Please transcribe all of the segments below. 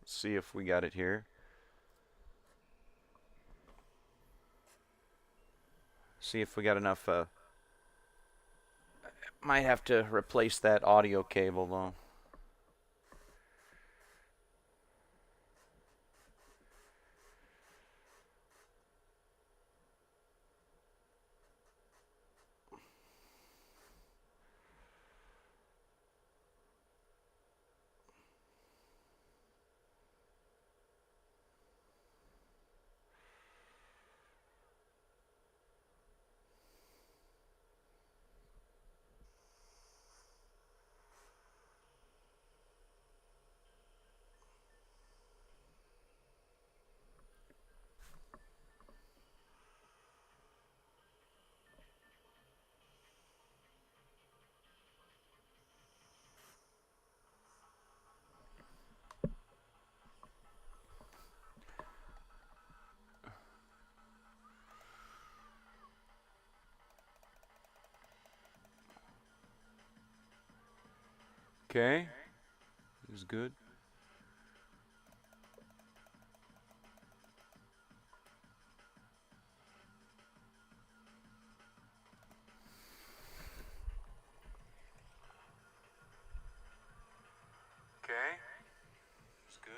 see if we got it here. See if we got enough. Might have to replace that audio cable though. Okay, this is good. Okay, it's good.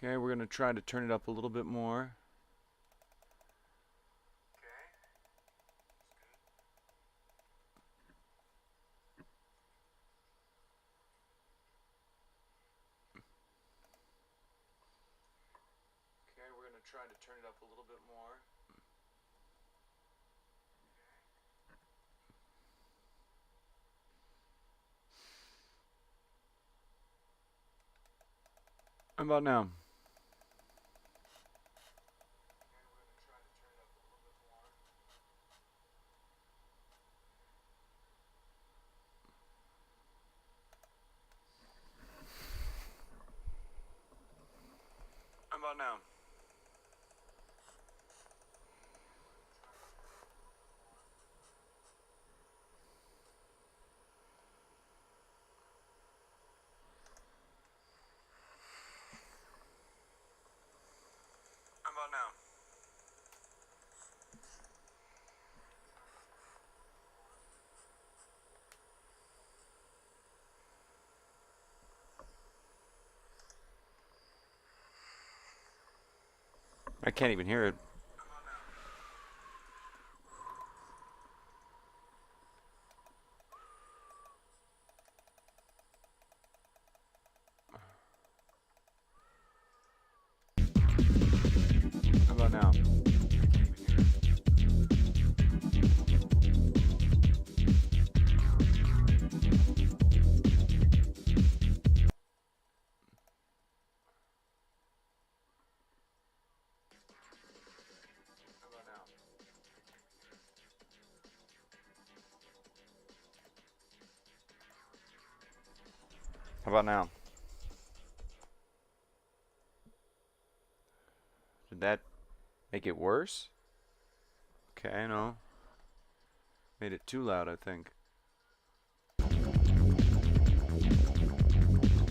Okay, we're gonna try to turn it up a little bit more. Okay, we're gonna try to turn it up a little bit more. How about now? How about now? How about now? I can't even hear it. How about now? How about now? Did that make it worse? Okay, no. Made it too loud, I think.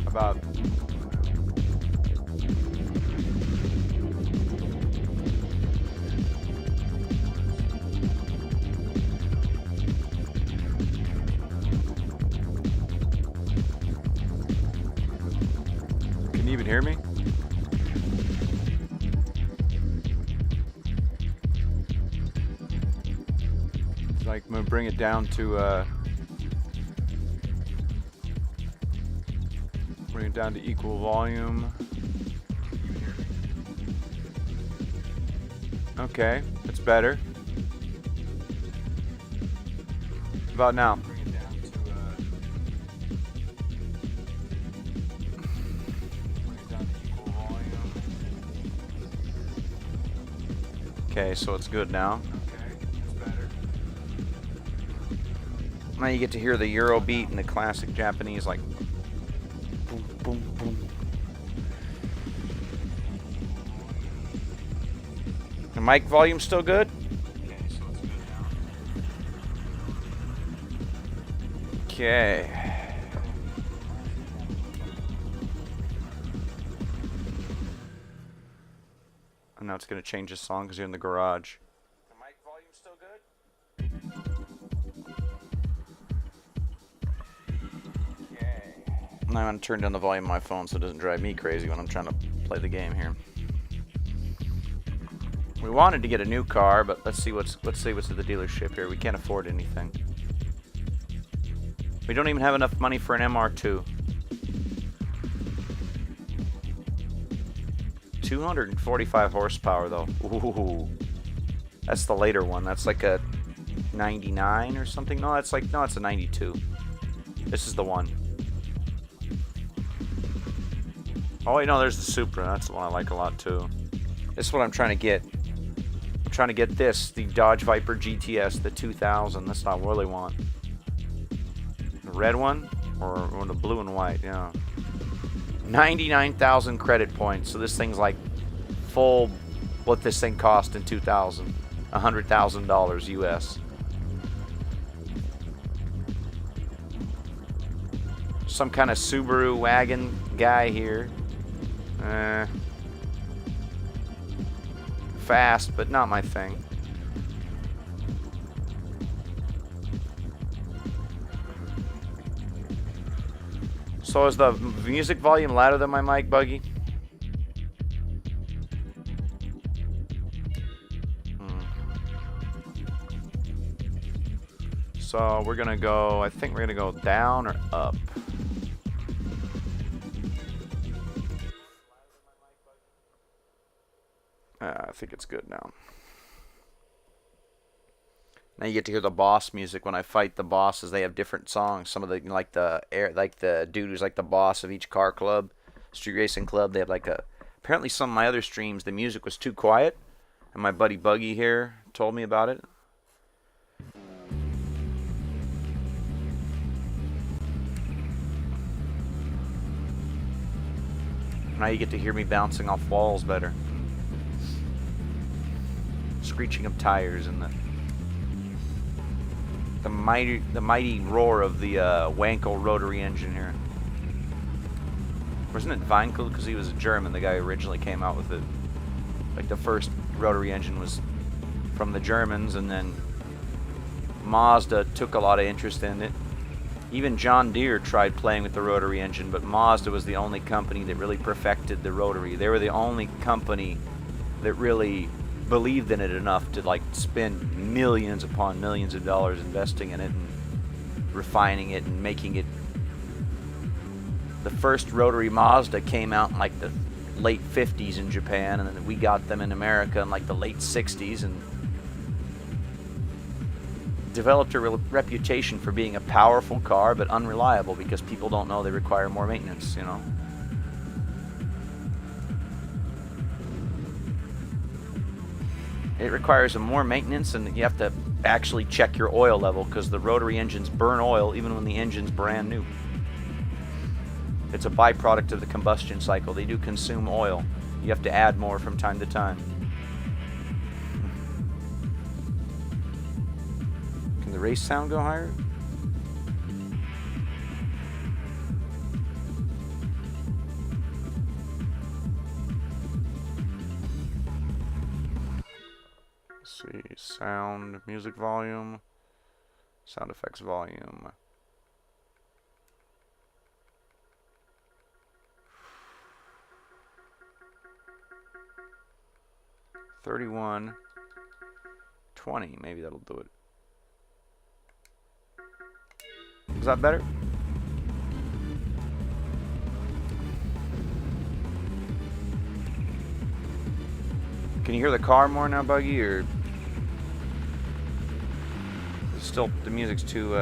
How about... Can you even hear me? Like, I'm gonna bring it down to equal volume. Okay, that's better. About now. Okay, so it's good now. Now you get to hear the Euro beat and the classic Japanese, like boom, boom, boom. The mic volume still good? Okay, so it's good. Okay. And now it's going to change the song because you're in the garage. The mic volume still good? Okay. Now I'm going to turn down the volume of my phone so it doesn't drive me crazy when I'm trying to play the game here. We wanted to get a new car, but let's see what's at the dealership here. We can't afford anything. We don't even have enough money for an MR2. 245 horsepower though. Ooh. That's the later one. That's like a 99 or something. No, it's a 92. This is the one. Oh wait, no, there's the Supra. That's the one I like a lot too. This is what I'm trying to get. I'm trying to get this, the Dodge Viper GTS, the 2000. That's not what I really want. The red one or the blue and white, yeah. 99,000 credit points. So this thing's like full what this thing cost in 2000. $100,000 US. Some kind of Subaru wagon guy here. Fast, but not my thing. So is the music volume louder than my mic, Buggy? So we're gonna go, I think we're gonna go down or up. I think it's good now. Now you get to hear the boss music when I fight the bosses. They have different songs. Some of the like the dude who's like the boss of each car club, street racing club. They have like a. Apparently, some of my other streams, the music was too quiet, and my buddy Buggy here told me about it. Now you get to hear me bouncing off walls better. Screeching of tires and the mighty roar of the Wankel rotary engine here. Wasn't it Wankel? Because he was a German, the guy who originally came out with it. Like the first rotary engine was from the Germans, and then Mazda took a lot of interest in it. Even John Deere tried playing with the rotary engine, but Mazda was the only company that really perfected the rotary. They were the only company that really believed in it enough to like spend millions upon millions of dollars investing in it and refining it and making it. The first rotary Mazda came out in like the late 50s in Japan, and then we got them in America in like the late 60s and developed a reputation for being a powerful car but unreliable because people don't know they require more maintenance, you know. It requires more maintenance, and you have to actually check your oil level because the rotary engines burn oil even when the engine's brand new. It's a byproduct of the combustion cycle. They do consume oil. You have to add more from time to time. Can the race sound go higher? See, sound, music volume, sound effects volume. $31, $20, maybe that'll do it. Is that better? Can you hear the car more now, Buggy, or still the music's too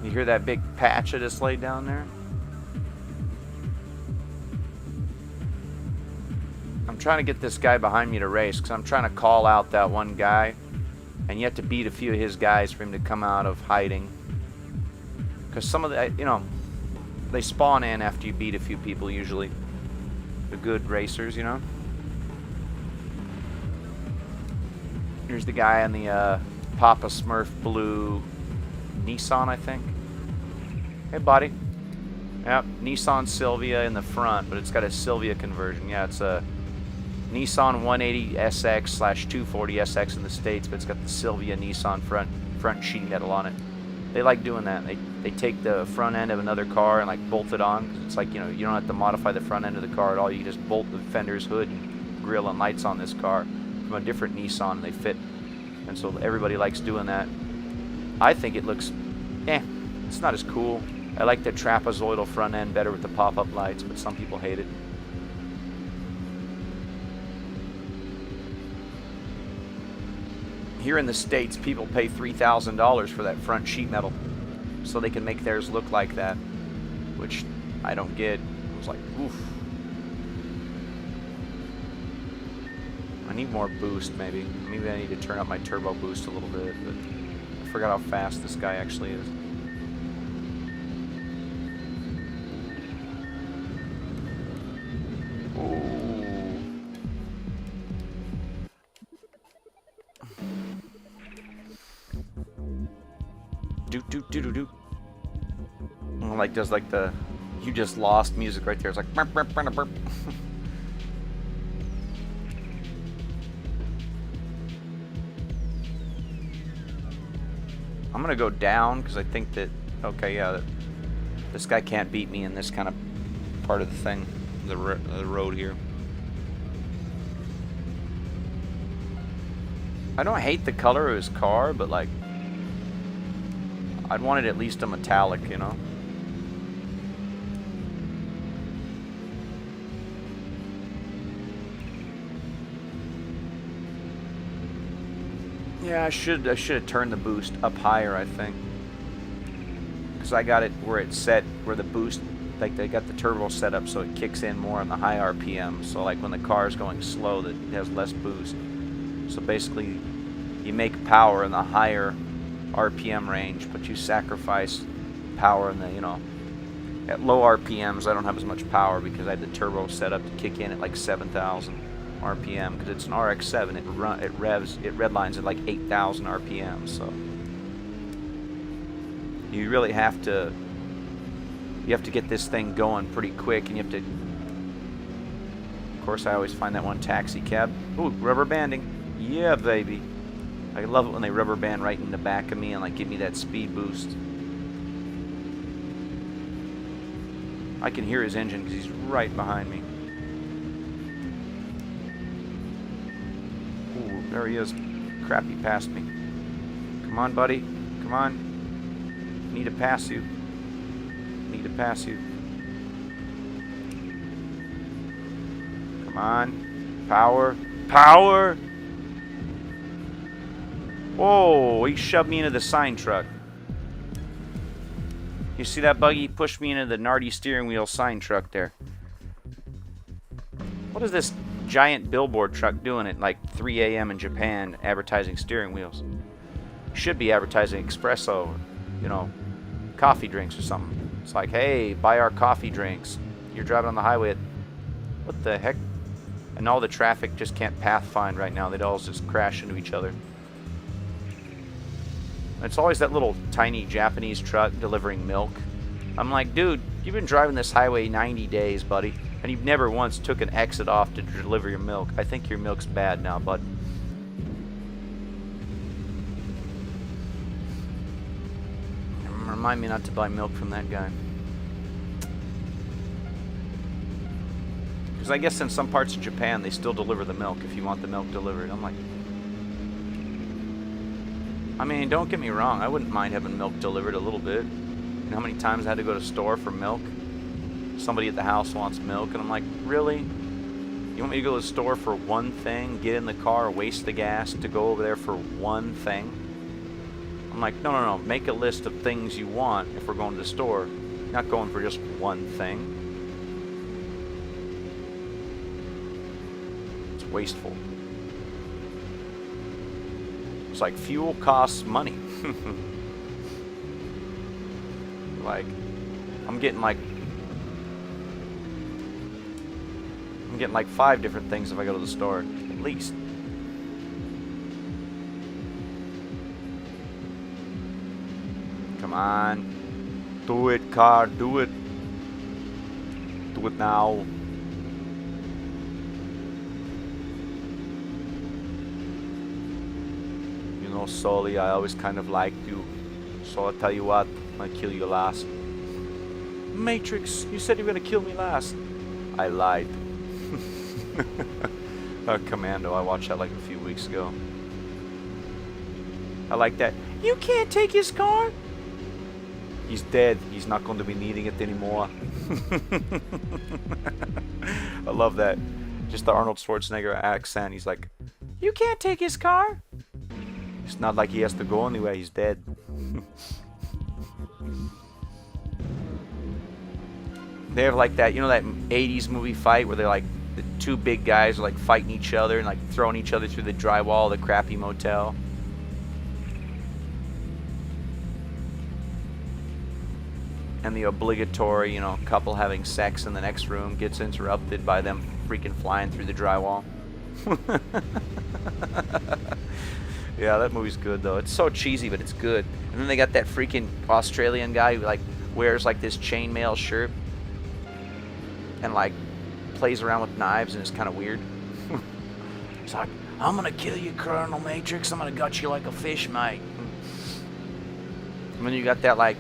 You hear that big patch I just laid down there? I'm trying to get this guy behind me to race because I'm trying to call out that one guy, and you have to beat a few of his guys for him to come out of hiding. Because some of the, you know, they spawn in after you beat a few people usually. The good racers, you know. Here's the guy on the Papa Smurf blue Nissan, I think. Hey, buddy. Yep, Nissan Silvia in the front, but it's got a Silvia conversion. Yeah, it's a Nissan 180SX/240SX in the States, but it's got the Silvia Nissan front sheet metal on it. They like doing that. They take the front end of another car and like bolt it on. 'Cause it's like, you know, you don't have to modify the front end of the car at all. You just bolt the fenders, hood, and grill and lights on this car from a different Nissan, and they fit. And so everybody likes doing that. I think it looks, it's not as cool. I like the trapezoidal front end better with the pop-up lights, but some people hate it. Here in the States, people pay $3,000 for that front sheet metal so they can make theirs look like that, which I don't get. I was like, oof. I need more boost, maybe. Maybe I need to turn up my turbo boost a little bit, but I forgot how fast this guy actually is. Do. Like does like the you just lost music right there. It's like burp, burp, burp, burp. I'm gonna go down because I think that this guy can't beat me in this kind of part of the thing, the road here. I don't hate the color of his car, but like I'd want it at least a metallic, you know? Yeah, I should have turned the boost up higher, I think. Because I got it where it's set, where the boost, like they got the turbo set up so it kicks in more on the high RPM. So like when the car is going slow, that it has less boost. So basically, you make power in the higher RPM range, but you sacrifice power in the, you know, at low RPMs. I don't have as much power because I had the turbo set up to kick in at like 7,000 RPM because it's an RX-7. It redlines at like 8,000 RPM. So you really have to get this thing going pretty quick, and you have to. Of course, I always find that one taxi cab. Ooh, rubber banding. Yeah, baby. I love it when they rubber band right in the back of me and like give me that speed boost. I can hear his engine because he's right behind me. Ooh, there he is. Crap, he passed me. Come on, buddy. Come on. Need to pass you. Need to pass you. Come on. Power. Power! Whoa, he shoved me into the sign truck. You see that buggy? He pushed me into the Nardi steering wheel sign truck there. What is this giant billboard truck doing at like 3 a.m. in Japan advertising steering wheels? Should be advertising espresso, you know, coffee drinks or something. It's like, hey, buy our coffee drinks. You're driving on the highway. What the heck? And all the traffic just can't path find right now. They'd all just crash into each other. It's always that little tiny Japanese truck delivering milk. I'm like, dude, you've been driving this highway 90 days, buddy, and you've never once took an exit off to deliver your milk. I think your milk's bad now, bud. Remind me not to buy milk from that guy. Because I guess in some parts of Japan, they still deliver the milk if you want the milk delivered. I'm like, I mean, don't get me wrong, I wouldn't mind having milk delivered a little bit. You know how many times I had to go to the store for milk? Somebody at the house wants milk, and I'm like, really? You want me to go to the store for one thing, get in the car, waste the gas to go over there for one thing? I'm like, no, make a list of things you want if we're going to the store. You're not going for just one thing. wasteful. It's like fuel costs money. Like, I'm getting like 5 different things if I go to the store, at least. Come on. Do it, car, do it. Do it now. You know, Sully, I always kind of liked you. So I'll tell you what, I'm gonna kill you last. Matrix, you said you were gonna kill me last. I lied. Commando, I watched that like a few weeks ago. I like that. You can't take his car. He's dead. He's not going to be needing it anymore. I love that. Just the Arnold Schwarzenegger accent. He's like, you can't take his car. It's not like he has to go anywhere. He's dead. They have like that, you know, that 80s movie fight where they're like, the 2 big guys are like fighting each other and like throwing each other through the drywall of the crappy motel. And the obligatory, you know, couple having sex in the next room gets interrupted by them freaking flying through the drywall. Yeah, that movie's good though. It's so cheesy, but it's good. And then they got that freaking Australian guy who like wears like this chainmail shirt and like plays around with knives, and it's kind of weird. It's like, I'm gonna kill you, Colonel Matrix. I'm gonna gut you like a fish, mate. And then you got that like,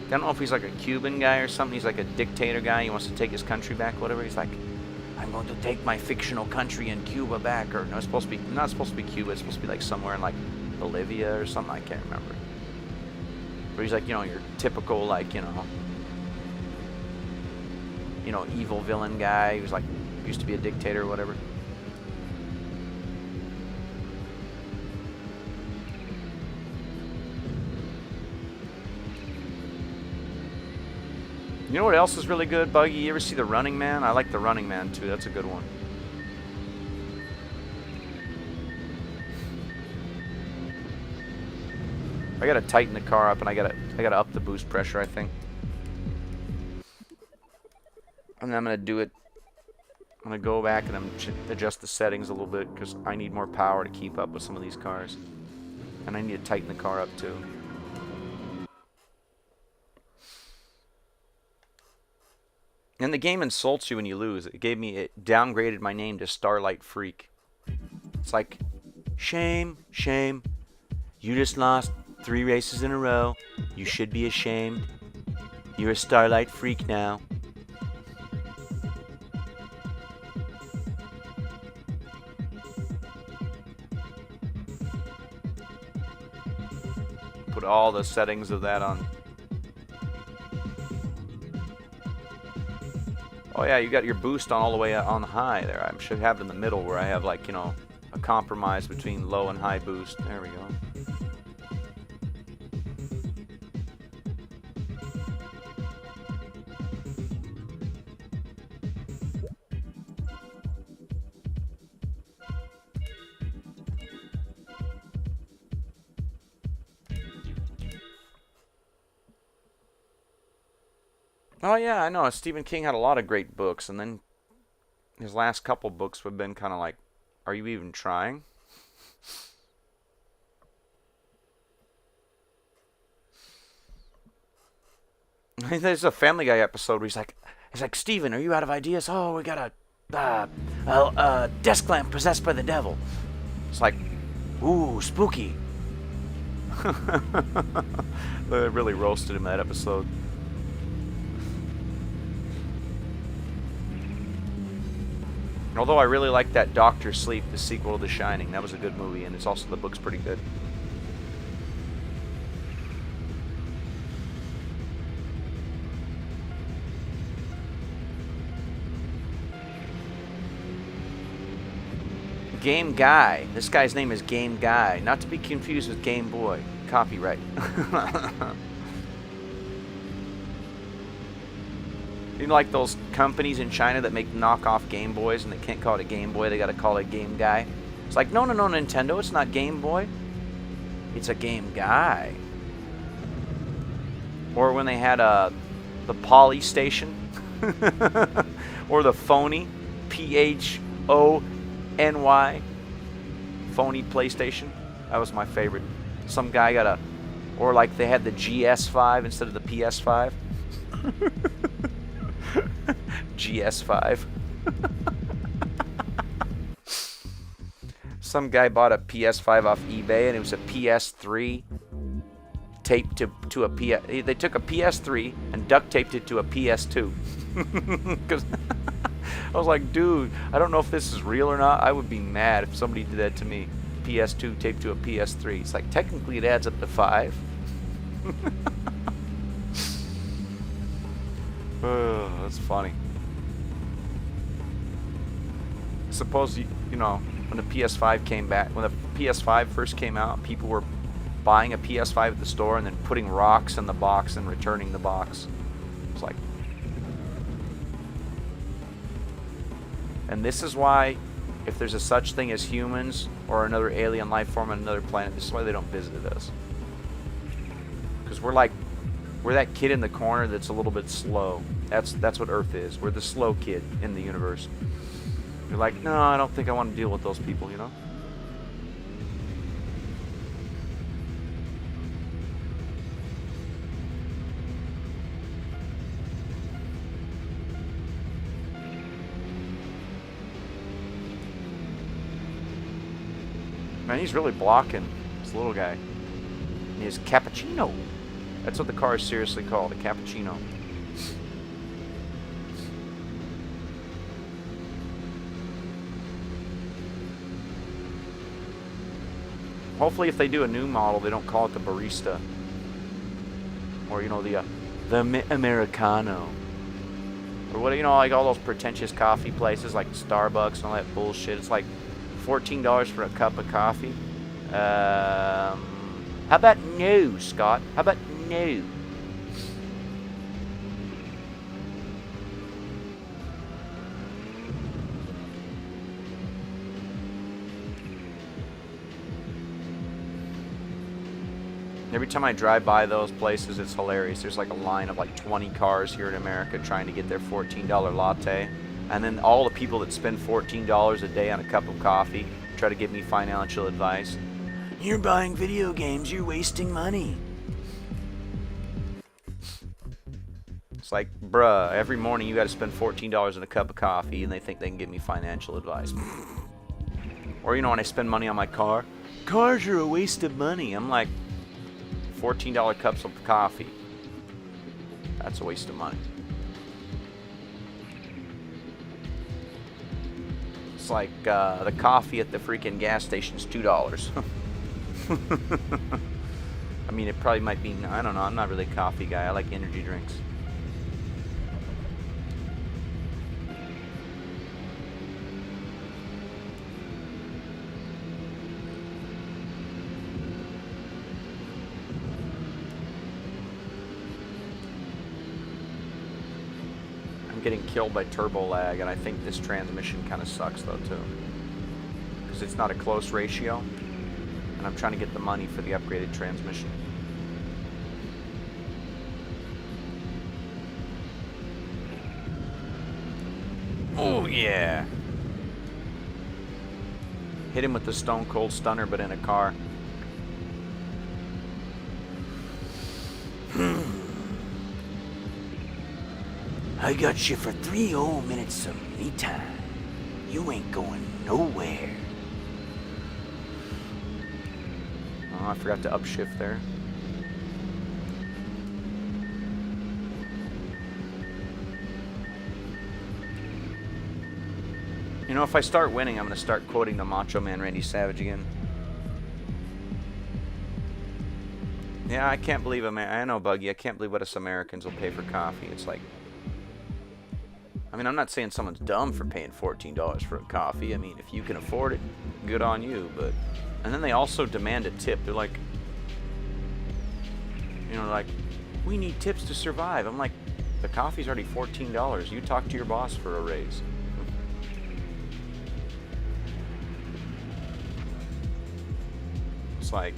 I don't know if he's like a Cuban guy or something. He's like a dictator guy. He wants to take his country back, whatever. He's like, I'm going to take my fictional country in Cuba back. Or no, it's supposed to be not supposed to be Cuba. It's supposed to be like somewhere in like Bolivia or something. I can't remember. But he's like, you know, your typical like, you know, evil villain guy who's like used to be a dictator or whatever. You know what else is really good, Buggy? You ever see The Running Man? I like The Running Man too. That's a good one. I gotta tighten the car up, and I gotta up the boost pressure, I think. And then I'm gonna do it. I'm gonna go back and I'm adjust the settings a little bit because I need more power to keep up with some of these cars, and I need to tighten the car up too. And the game insults you when you lose. It downgraded my name to Starlight Freak. It's like, shame, shame. You just lost 3 races in a row. You should be ashamed. You're a Starlight Freak now. Put all the settings of that on. Oh yeah, you got your boost on all the way on high there. I should have it in the middle where I have like, you know, a compromise between low and high boost. There we go. Oh yeah, I know. Stephen King had a lot of great books, and then his last couple books have been kind of like, are you even trying? There's a Family Guy episode where he's like, Steven, are you out of ideas? Oh, we got a desk lamp possessed by the devil. It's like, ooh, spooky. They really roasted him that episode. Although I really like that Doctor Sleep, the sequel to The Shining. That was a good movie, and it's also, the book's pretty good. Game Guy. This guy's name is Game Guy. Not to be confused with Game Boy. Copyright. You know, like those companies in China that make knockoff Game Boys and they can't call it a Game Boy, they gotta call it a Game Guy. It's like, no, Nintendo, it's not Game Boy. It's a Game Guy. Or when they had the Poly Station. Or the Phony. Phony. Phony PlayStation. That was my favorite. Some guy got a... Or like they had the GS5 instead of the PS5. GS5. Some guy bought a PS5 off eBay and it was a PS3 taped to a PS. They took a PS3 and duct taped it to a PS2. Because I was like, dude, I don't know if this is real or not. I would be mad if somebody did that to me. PS2 taped to a PS3. It's like technically it adds up to 5. Oh, that's funny. Suppose you know when the PS5 came back, when the PS5 first came out, people were buying a PS5 at the store and then putting rocks in the box and returning the box. It's like, and this is why, if there's a such thing as humans or another alien life form on another planet, this is why they don't visit us. Because we're that kid in the corner that's a little bit slow. That's what Earth is. We're the slow kid in the universe. You're like, no, I don't think I want to deal with those people, you know? Man, he's really blocking this little guy. He is cappuccino. That's what the car is seriously called, a cappuccino. Hopefully if they do a new model, they don't call it the barista. Or, you know, the Americano. Or what, you know, like all those pretentious coffee places like Starbucks and all that bullshit. It's like $14 for a cup of coffee. How about no, Scott? How about no? Every time I drive by those places, it's hilarious. There's like a line of like 20 cars here in America trying to get their $14 latte. And then all the people that spend $14 a day on a cup of coffee try to give me financial advice. You're buying video games, you're wasting money. It's like, bruh, every morning you gotta spend $14 on a cup of coffee and they think they can give me financial advice. Or, you know, when I spend money on my car, cars are a waste of money. I'm like, $14 cups of coffee. That's a waste of money. It's like the coffee at the freaking gas station's $2. I mean, it probably might be, I don't know, I'm not really a coffee guy. I like energy drinks. I'm getting killed by turbo lag, and I think this transmission kind of sucks though too, because it's not a close ratio, and I'm trying to get the money for the upgraded transmission. Oh yeah! Hit him with the Stone Cold Stunner, but in a car. I got you for 3 whole minutes of me time. You ain't going nowhere. Oh, I forgot to upshift there. You know, if I start winning, I'm going to start quoting the Macho Man Randy Savage again. Yeah, I can't believe I know, Buggy, I can't believe what us Americans will pay for coffee. It's like, I mean, I'm not saying someone's dumb for paying $14 for a coffee. I mean, if you can afford it, good on you. But, and then they also demand a tip. They're like, you know, like, we need tips to survive. I'm like, The coffee's already $14. You talk to your boss for a raise. It's like,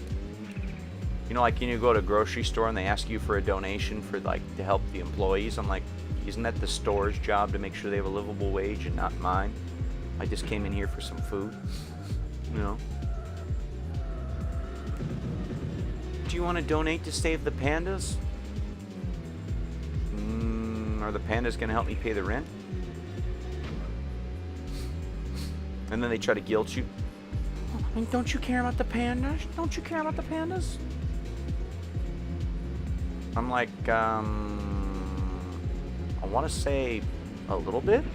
you know, like when you go to a grocery store and they ask you for a donation for like to help the employees. I'm like, isn't that the store's job to make sure they have a livable wage and not mine? I just came in here for some food, you know. Do you want to donate to save the pandas? Are the pandas going to help me pay the rent? And then they try to guilt you. Don't you care about the pandas? Don't you care about the pandas? I'm like, I want to say a little bit.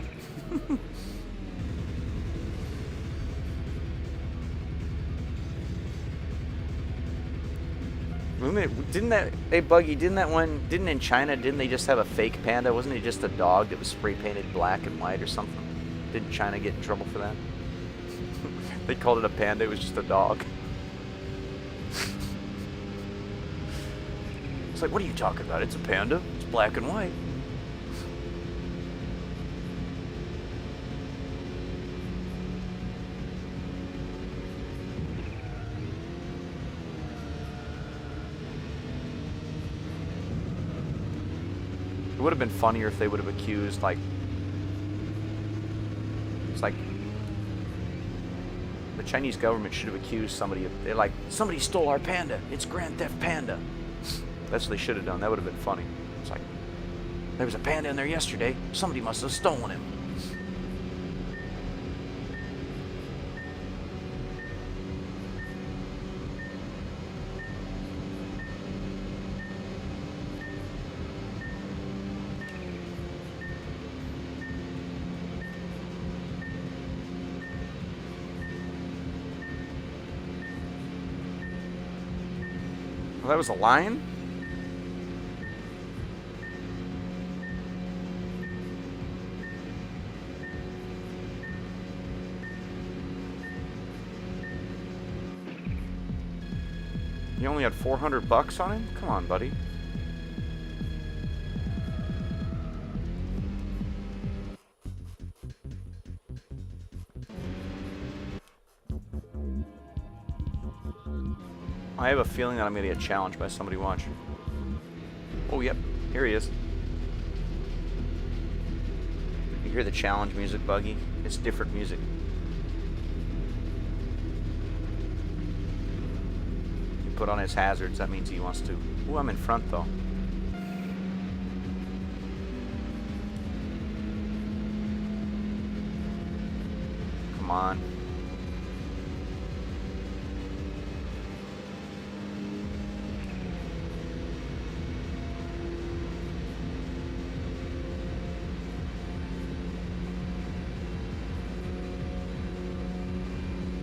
Didn't that, hey Buggy, didn't in China, didn't they just have a fake panda? Wasn't it just a dog that was spray painted black and white or something? Didn't China get in trouble for that? They called it a panda, it was just a dog. It's like, what are you talking about? It's a panda, it's black and white. It would have been funnier if they would have accused, like, it's like the Chinese government should have accused somebody of, they're like, somebody stole our panda, it's Grand Theft Panda. That's what they should have done. That would have been funny. It's like, there was a panda in there yesterday, somebody must have stolen him. Well, that was a lion? You only had $400 on him? Come on, buddy. I have a feeling that I'm going to get challenged by somebody watching. Oh, yep. Here he is. You hear the challenge music, Buggy? It's different music. He put on his hazards. That means he wants to. Ooh, I'm in front, though. Come on.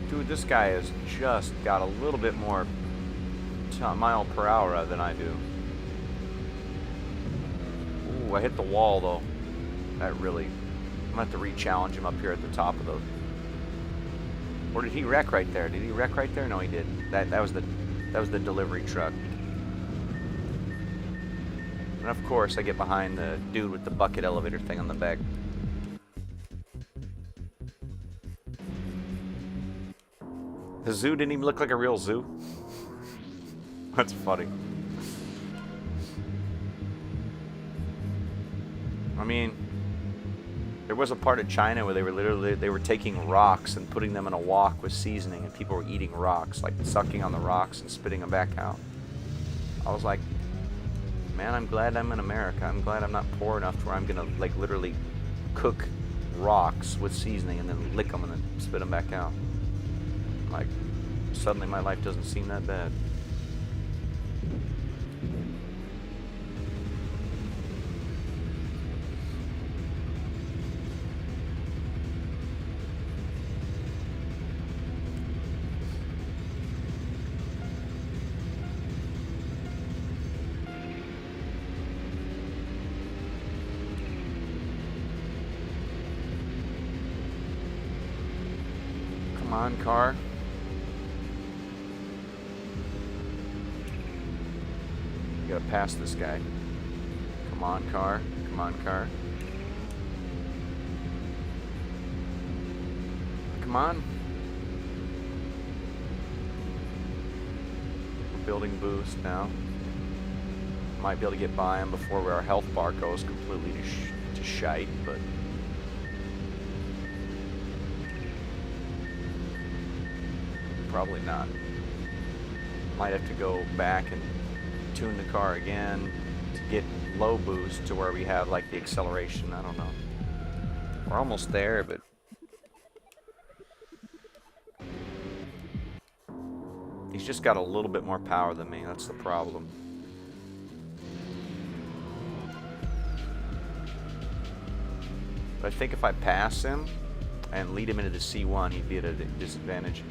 Dude, this guy has just got a little bit more mile per hour than I do. Ooh, I hit the wall though. That really, I'm gonna have to re-challenge him up here at the top of the. Or did he wreck right there? Did he wreck right there? No, he didn't. That was the delivery truck. And of course, I get behind the dude with the bucket elevator thing on the back. The zoo didn't even look like a real zoo. That's funny. I mean, there was a part of China where they were taking rocks and putting them in a wok with seasoning, and people were eating rocks, like sucking on the rocks and spitting them back out. I was like, man, I'm glad I'm in America. I'm glad I'm not poor enough to where I'm gonna like literally cook rocks with seasoning and then lick them and then spit them back out. Like, suddenly my life doesn't seem that bad. Come on, car. You gotta pass this guy. Come on, car. Come on, car. Come on. We're building boost now. Might be able to get by him before our health bar goes completely to shite, but probably not. Might have to go back and tune the car again to get low boost to where we have like the acceleration. I don't know. We're almost there, but he's just got a little bit more power than me. That's the problem. But I think if I pass him and lead him into the C1, he'd be at a disadvantage.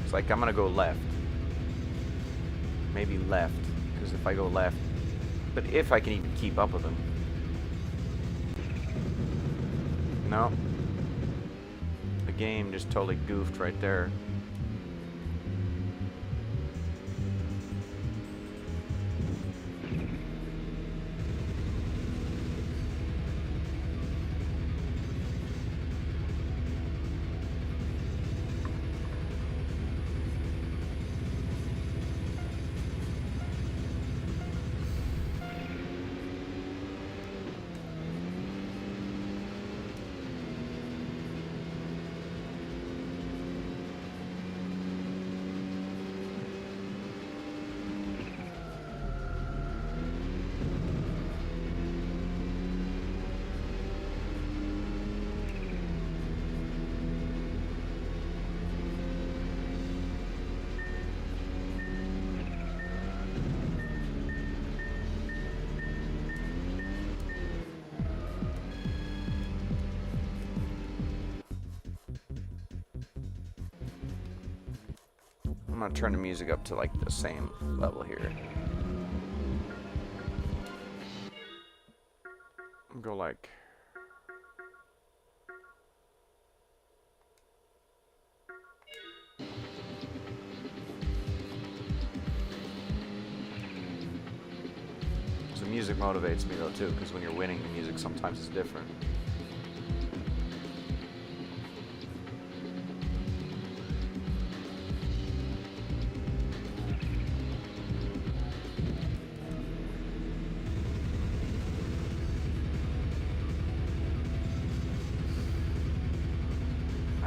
It's like I'm gonna go left. Maybe left, because if I go left, but if I can even keep up with him. No. The game just totally goofed right there. I'm gonna turn the music up to like the same level here. Go like the music motivates me though too, because when you're winning, the music sometimes is different.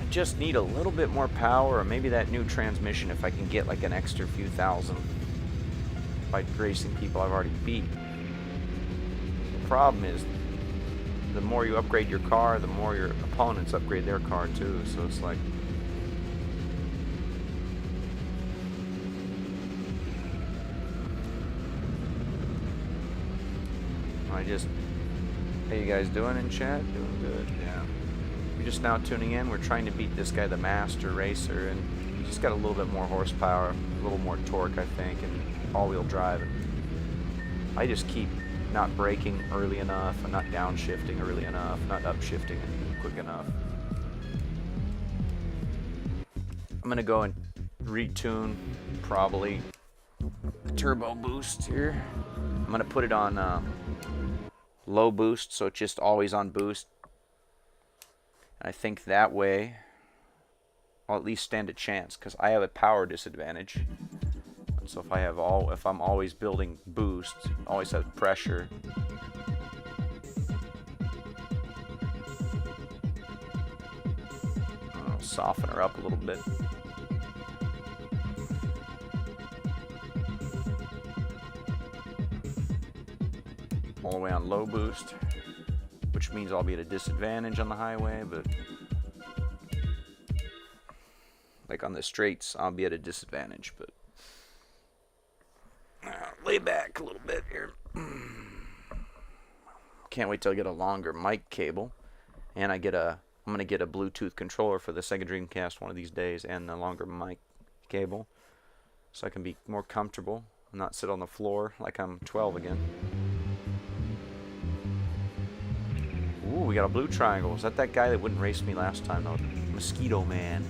Just need a little bit more power, or maybe that new transmission if I can get like an extra few thousand by racing people I've already beat. The problem is the more you upgrade your car, the more your opponents upgrade their car too, so it's like how you guys doing in chat? Doing good, yeah. You're just now tuning in, we're trying to beat this guy, the Master Racer, and he's just got a little bit more horsepower, a little more torque, I think, and all-wheel drive. And I just keep not braking early enough, and not downshifting early enough, not upshifting quick enough. I'm gonna go and retune probably the turbo boost here. I'm gonna put it on low boost, so it's just always on boost. I think that way I'll at least stand a chance, because I have a power disadvantage. And so if I'm always building boost, always have pressure. I'll soften her up a little bit. All the way on low boost, which means I'll be at a disadvantage on the highway, but like on the straights, I'll be at a disadvantage, but lay back a little bit here. Can't wait till I get a longer mic cable, and I'm gonna get a Bluetooth controller for the Sega Dreamcast one of these days, and a longer mic cable, so I can be more comfortable and not sit on the floor like I'm 12 again. Ooh, we got a blue triangle. Is that guy that wouldn't race me last time? No, Mosquito Man.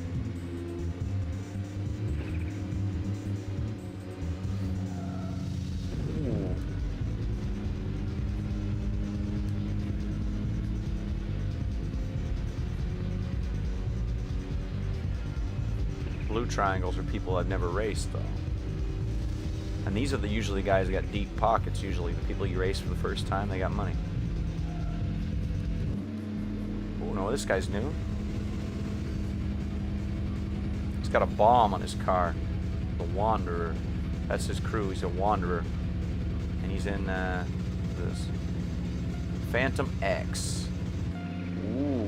blue triangles are people I've never raced, though. And these are usually guys that got deep pockets, usually. The people you race for the first time, they got money. Oh, no, this guy's new. He's got a bomb on his car. The Wanderer. That's his crew. He's a Wanderer. And he's in this Phantom X. Ooh.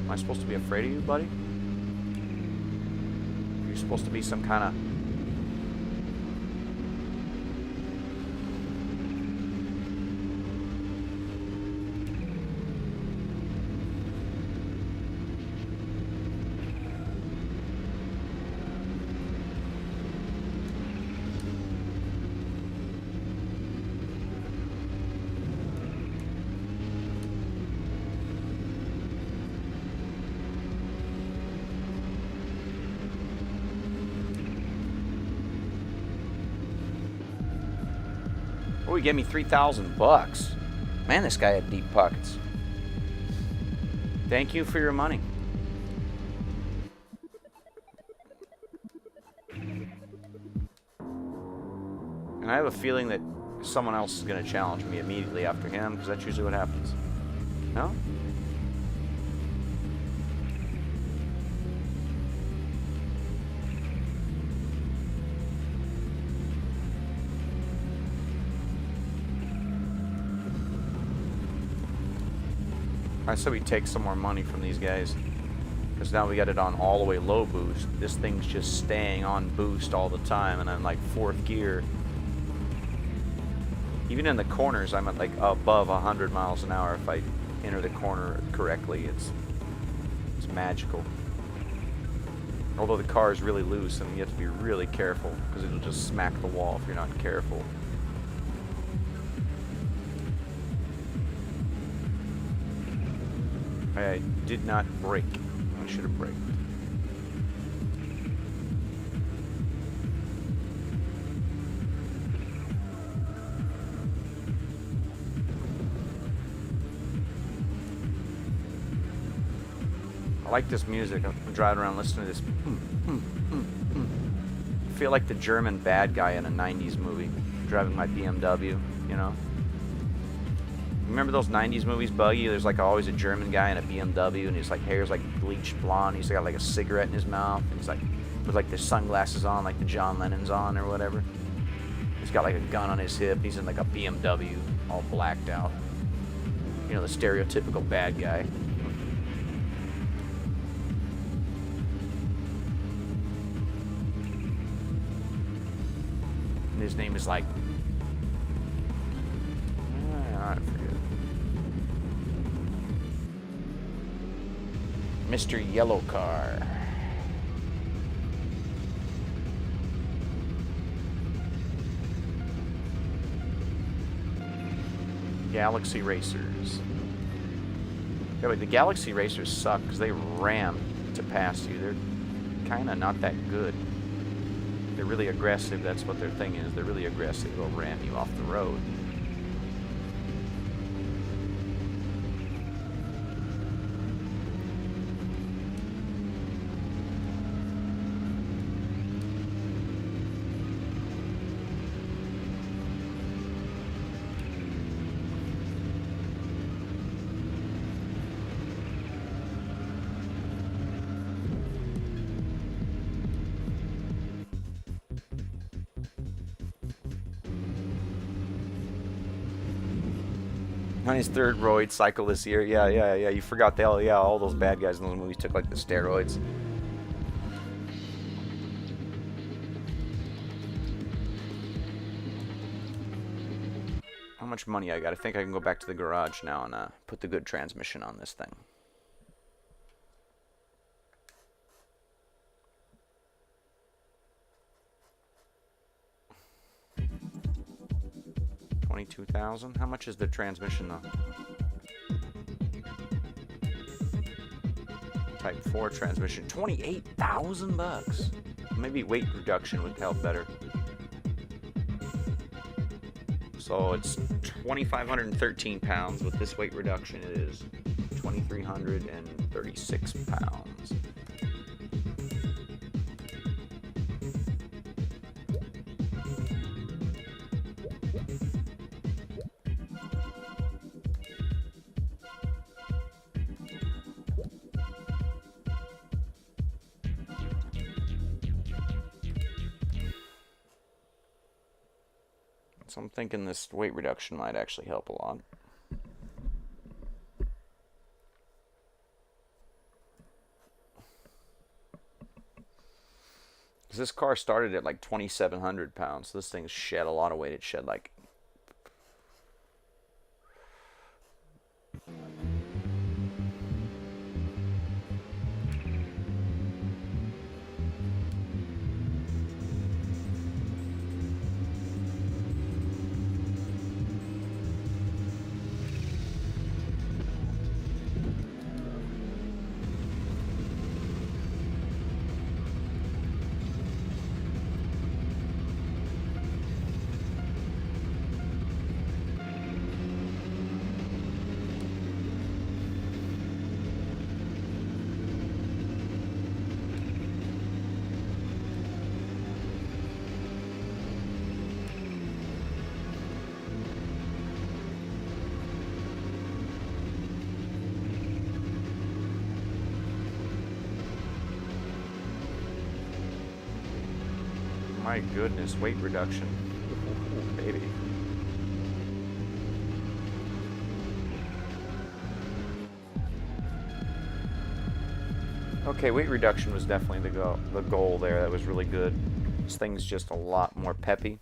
Am I supposed to be afraid of you, buddy? You're supposed to be some kind of... Oh, he gave me $3,000. Man, this guy had deep pockets. Thank you for your money. And I have a feeling that someone else is going to challenge me immediately after him, because that's usually what happens. No? I said we take some more money from these guys, because now we got it on all the way low boost. This thing's just staying on boost all the time, and I'm like 4th gear. Even in the corners, I'm at like above 100 miles an hour if I enter the corner correctly. It's magical. Although the car is really loose, and you have to be really careful, because it'll just smack the wall if you're not careful. I did not brake. I should have braked. I like this music. I'm driving around listening to this. I feel like the German bad guy in a 90s movie, driving my BMW, you know? Remember those 90s movies, Buggy? There's like always a German guy in a BMW, and his like hair's like bleached blonde. He's got like a cigarette in his mouth, and he's like with like the sunglasses on, like the John Lennon's on or whatever. He's got like a gun on his hip. He's in like a BMW, all blacked out. You know, the stereotypical bad guy. And his name is like... I forget. Mr. Yellow Car. Galaxy Racers. Yeah, but the Galaxy Racers suck because they ram to pass you. They're kind of not that good. They're really aggressive. That's what their thing is. They're really aggressive. They'll ram you off the road. On his 3rd roid cycle this year. Yeah. You forgot all those bad guys in those movies took like the steroids. How much money I got? I think I can go back to the garage now and put the good transmission on this thing. $22,000. How much is the transmission though? Type 4 transmission. $28,000. Maybe weight reduction would help better. So it's 2,513 pounds. With this weight reduction, it is 2,336 pounds. So I'm thinking this weight reduction might actually help a lot. Because this car started at like 2,700 pounds. So this thing shed a lot of weight. It shed like... My goodness, weight reduction. Ooh, baby. Okay, weight reduction was definitely the goal there. That was really good. This thing's just a lot more peppy,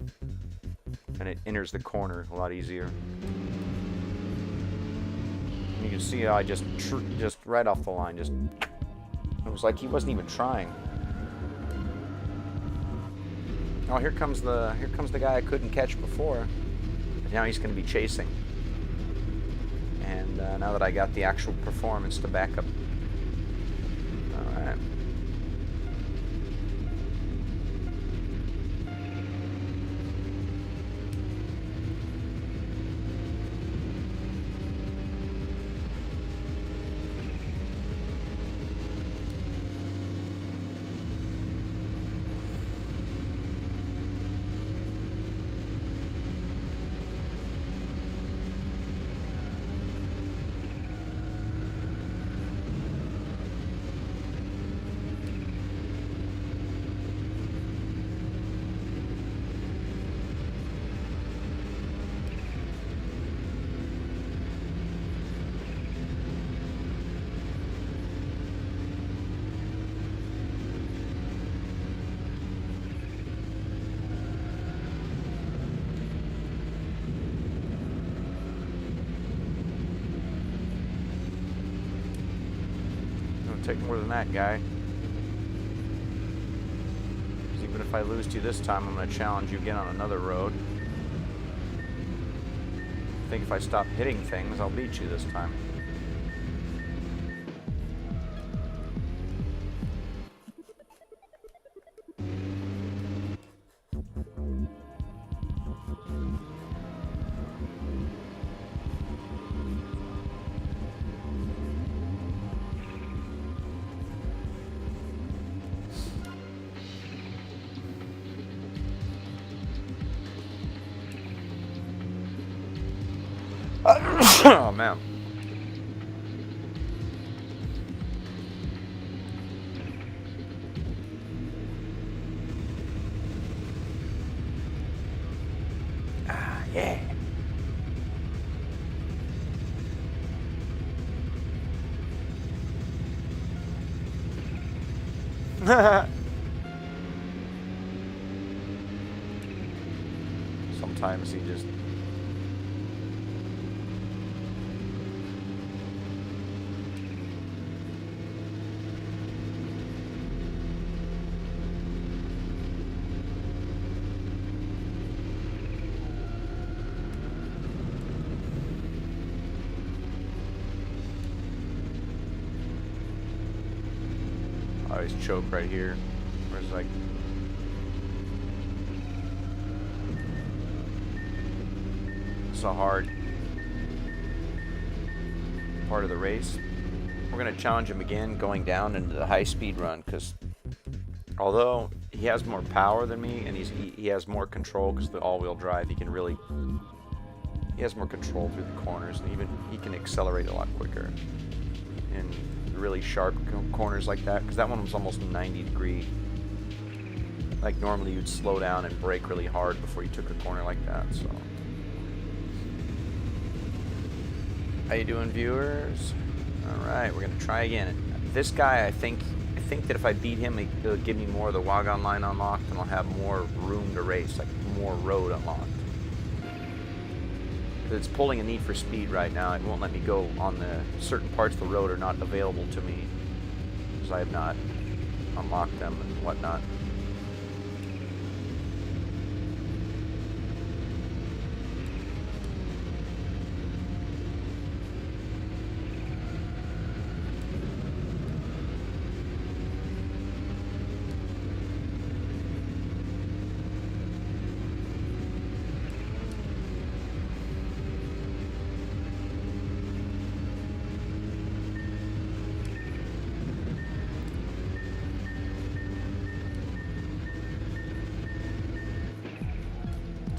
and it enters the corner a lot easier. And you can see how I just right off the line, it was like he wasn't even trying. Oh, here comes the guy I couldn't catch before. Now he's going to be chasing. And now that I got the actual performance to back up. All right. Take more than that, guy. Because even if I lose to you this time, I'm going to challenge you again on another road. I think if I stop hitting things, I'll beat you this time. Oh, man. Ah, yeah. Sometimes he just... I always choke right here, where it's like... It's a hard part of the race. We're going to challenge him again going down into the high-speed run, because although he has more power than me, and he has more control because the all-wheel drive, he has more control through the corners, and even he can accelerate a lot quicker in really sharp corners like that, because that one was almost 90-degree Like normally you'd slow down and brake really hard before you took a corner like that, so. How you doing, viewers? Alright, we're gonna try again. This guy, I think that if I beat him, it'll give me more of the Wagon line unlocked, and I'll have more room to race, like more road unlocked. It's pulling a Need for Speed right now. It won't let me go on the certain parts of the road are not available to me because I have not unlocked them and whatnot.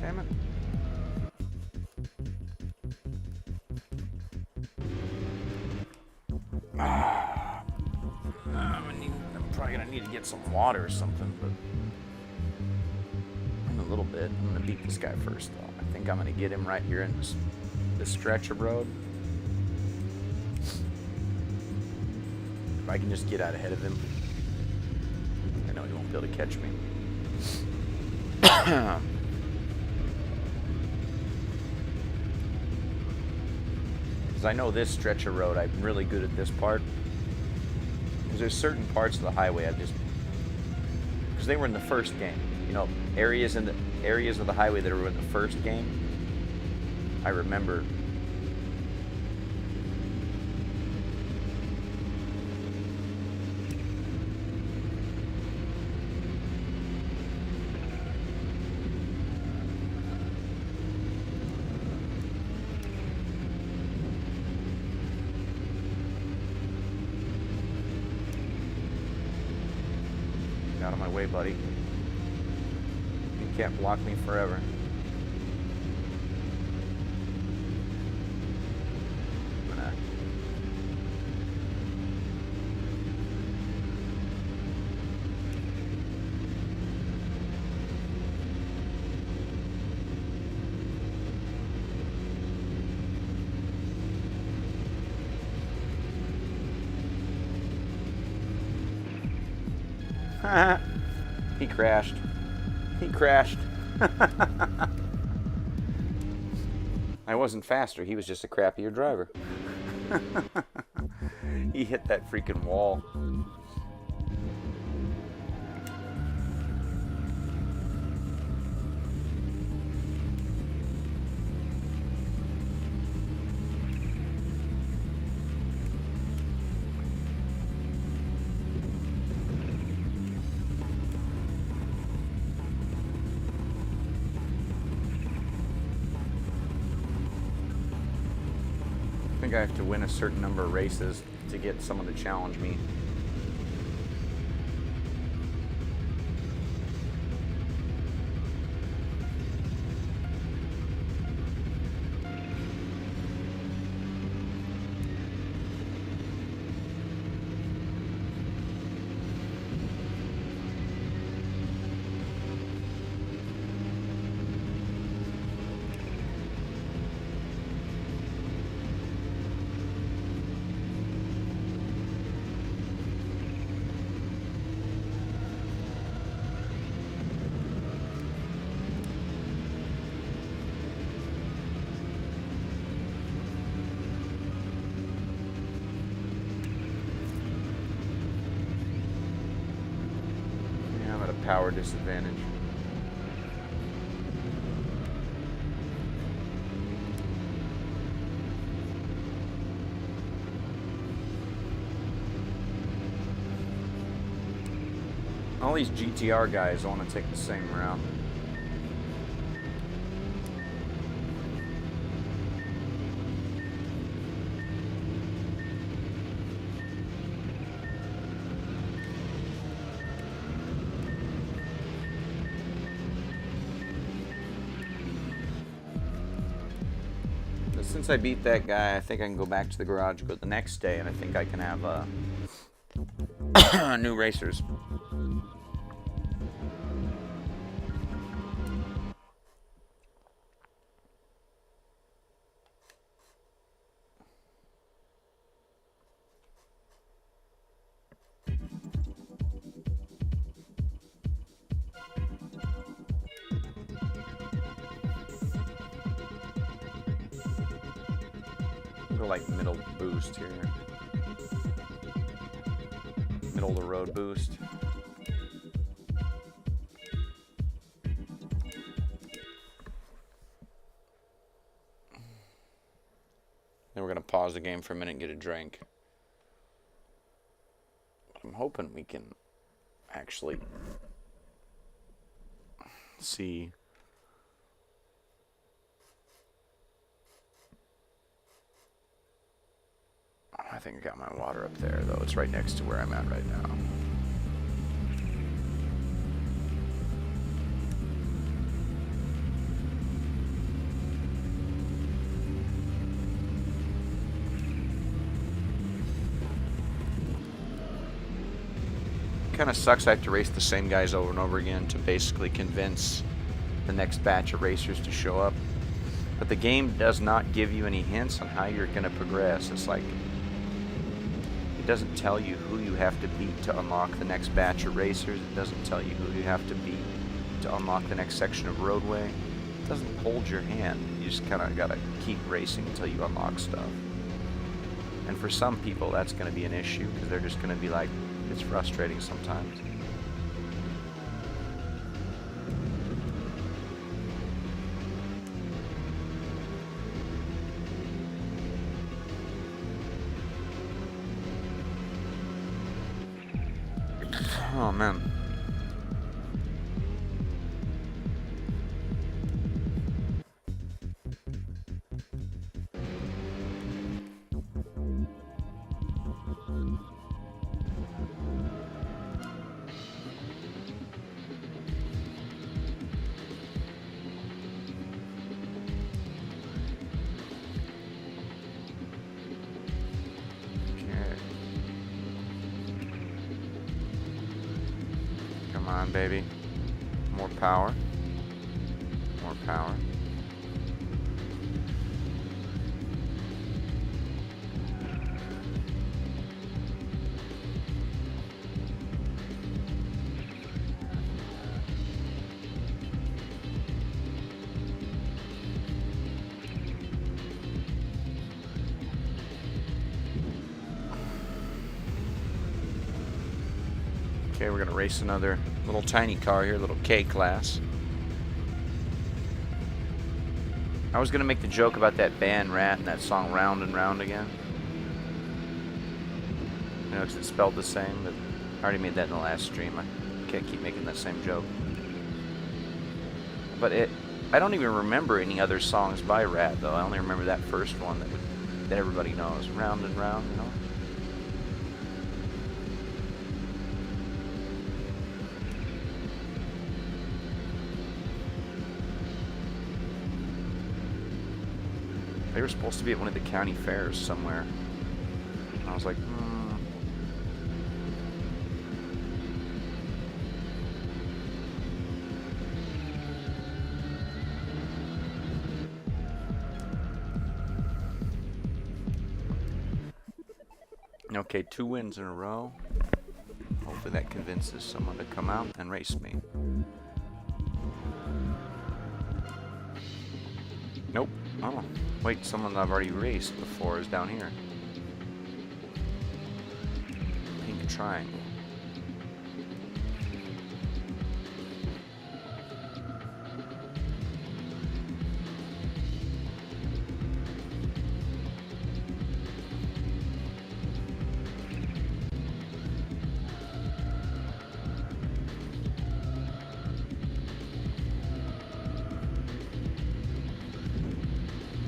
Damn it. I'm probably gonna need to get some water or something, but in a little bit. I'm gonna beat this guy first, though. I think I'm gonna get him right here in this stretch of road. If I can just get out ahead of him, I know he won't be able to catch me. I know this stretch of road, I'm really good at this part. Because there's certain parts of the highway I've just... Because they were in the first game. You know, areas of the highway that were in the first game, I remember. Out of my way, buddy. You can't block me forever. He crashed. He crashed. I wasn't faster. He was just a crappier driver. He hit that freaking wall. I think I have to win a certain number of races to get someone to challenge me. Power disadvantage. All these GTR guys want to take the same route. Since I beat that guy, I think I can go back to the garage, go the next day, and I think I can have new racers. go like middle boost here. Middle of the road boost. Then we're going to pause the game for a minute and get a drink. I'm hoping we can actually see. I think I got my water up there, though. It's right next to where I'm at right now. Kind of sucks I have to race the same guys over and over again to basically convince the next batch of racers to show up. But the game does not give you any hints on how you're going to progress. It's like, it doesn't tell you who you have to beat to unlock the next batch of racers. It doesn't tell you who you have to beat to unlock the next section of roadway. It doesn't hold your hand. You just kind of got to keep racing until you unlock stuff. And for some people, that's going to be an issue because they're just going to be like, it's frustrating sometimes. Oh man. Come on, baby. More power. More power. Okay, we're gonna race another little tiny car here, little K class. I was gonna make the joke about that band Rat and that song Round and Round again. You know, 'cause it's spelled the same, but I already made that in the last stream. I can't keep making that same joke. But I don't even remember any other songs by Rat though. I only remember that first one that everybody knows, Round and Round, you know. They were supposed to be at one of the county fairs somewhere. And I was like, Okay, 2 wins in a row. Hopefully that convinces someone to come out and race me. Nope. Oh, wait, someone I've already raced before is down here. Pink triangle.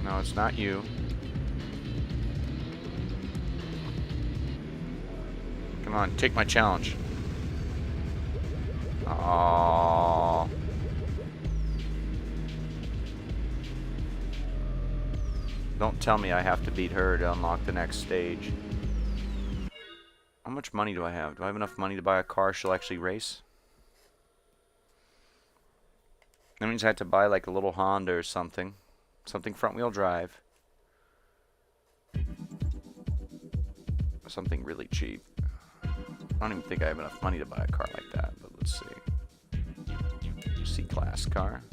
No, it's not you. Come on, take my challenge. Aww. Don't tell me I have to beat her to unlock the next stage. How much money do I have? Do I have enough money to buy a car she'll actually race? That means I have to buy like a little Honda or something. Something front-wheel drive. Something really cheap. I don't even think I have enough money to buy a car like that, but let's see. C-Class car.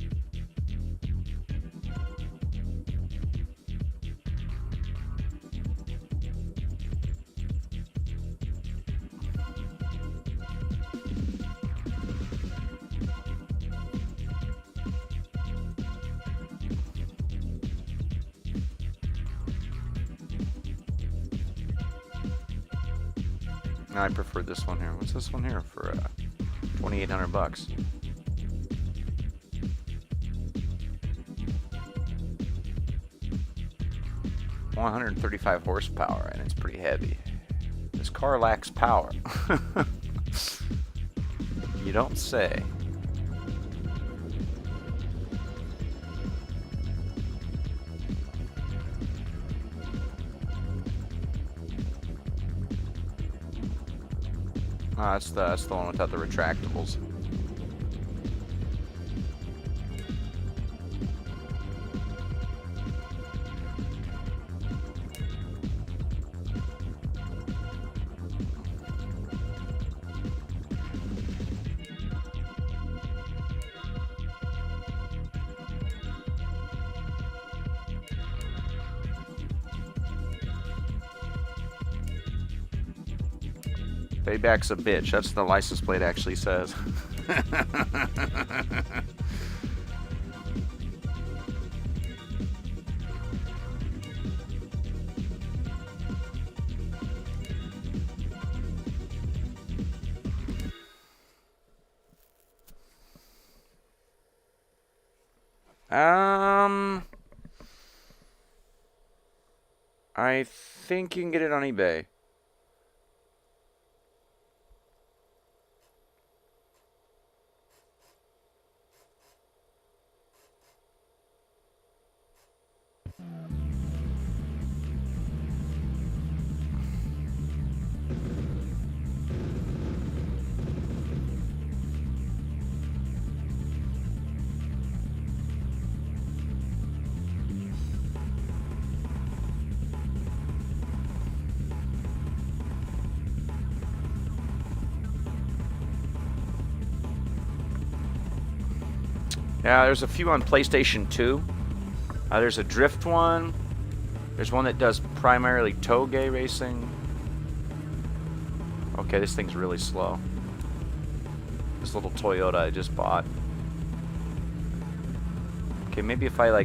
I prefer this one here. What's this one here for 2,800 bucks? $135 horsepower, and it's pretty heavy. This car lacks power. You don't say. Oh, that's the one without the retractables. Payback's a bitch. That's what the license plate actually says. I think you can get it on eBay. Yeah, there's a few on PlayStation 2. There's a drift one. There's one that does primarily toge racing. Okay, this thing's really slow. This little Toyota I just bought. Okay, maybe if I oh,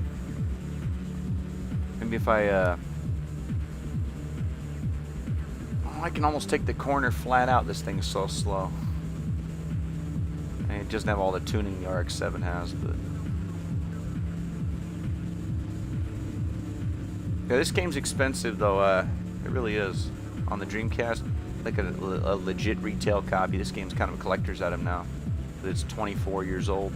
I can almost take the corner flat out. This thing's so slow. And it doesn't have all the tuning the RX-7 has, but yeah, this game's expensive though. It really is. On the Dreamcast, like a legit retail copy. This game's kind of a collector's item now. It's 24 years old.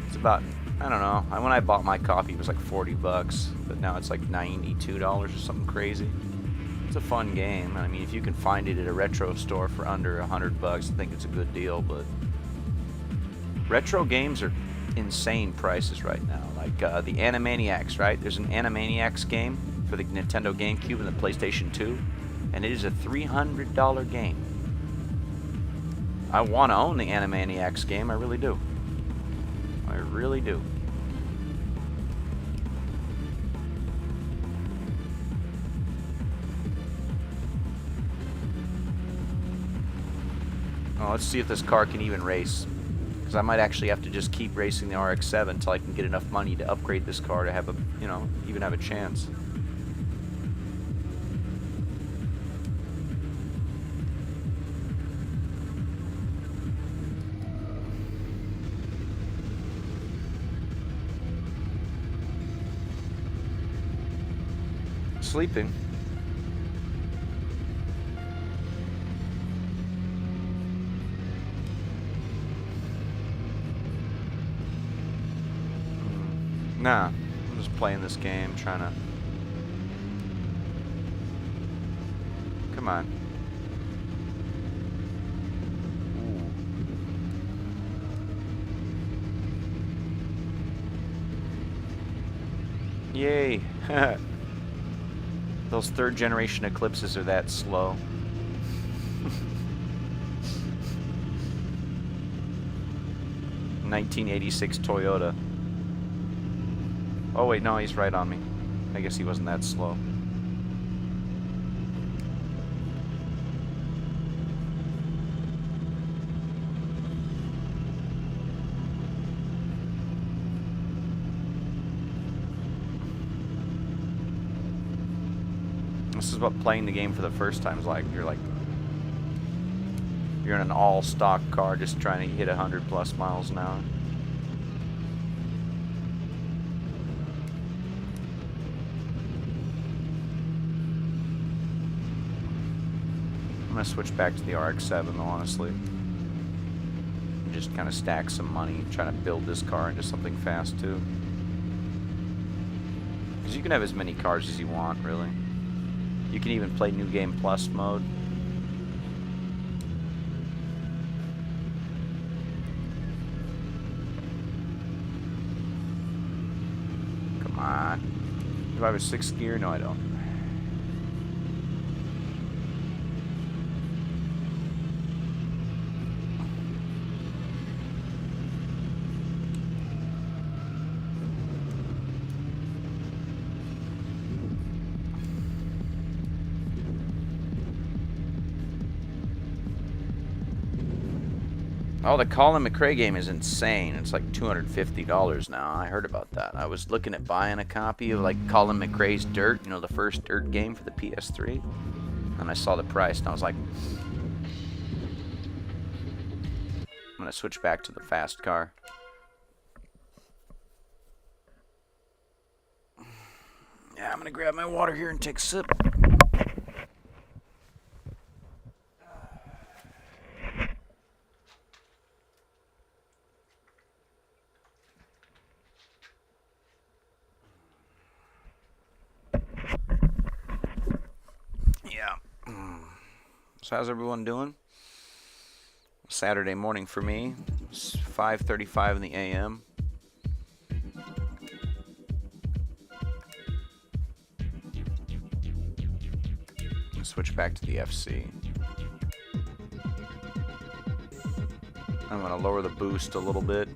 It's about, I don't know. When I bought my copy, it was like 40 bucks, but now it's like $92 or something crazy. It's a fun game. I mean, if you can find it at a retro store for under 100 bucks, I think it's a good deal. But retro games are insane prices right now. Like the Animaniacs, right? There's an Animaniacs game for the Nintendo GameCube and the PlayStation 2, and it is a $300 game. I want to own the Animaniacs game. I really do. I really do. Well, let's see if this car can even race. Because I might actually have to just keep racing the RX-7 until I can get enough money to upgrade this car to have a, you know, even have a chance. Sleeping. Nah, I'm just playing this game, trying to... Come on. Ooh. Yay. Those third generation Eclipses are that slow. ...1986 Toyota. Oh wait, no, he's right on me. I guess he wasn't that slow. This is what playing the game for the first time is like. You're like, You're in an all-stock car just trying to hit 100+ miles an hour. I'm going to switch back to the RX-7 though, honestly. And just kind of stack some money, trying to build this car into something fast too. Because you can have as many cars as you want, really. You can even play New Game Plus mode. Come on. Do I have a 6th gear? No, I don't. Oh, the Colin McRae game is insane. It's like $250 now. I heard about that. I was looking at buying a copy of like Colin McRae's Dirt, you know, the first Dirt game for the PS3. And I saw the price and I was like, I'm going to switch back to the fast car. Yeah, I'm going to grab my water here and take a sip. So how's everyone doing? Saturday morning for me. It's 5:35 in the a.m. Switch back to the FC. I'm going to lower the boost a little bit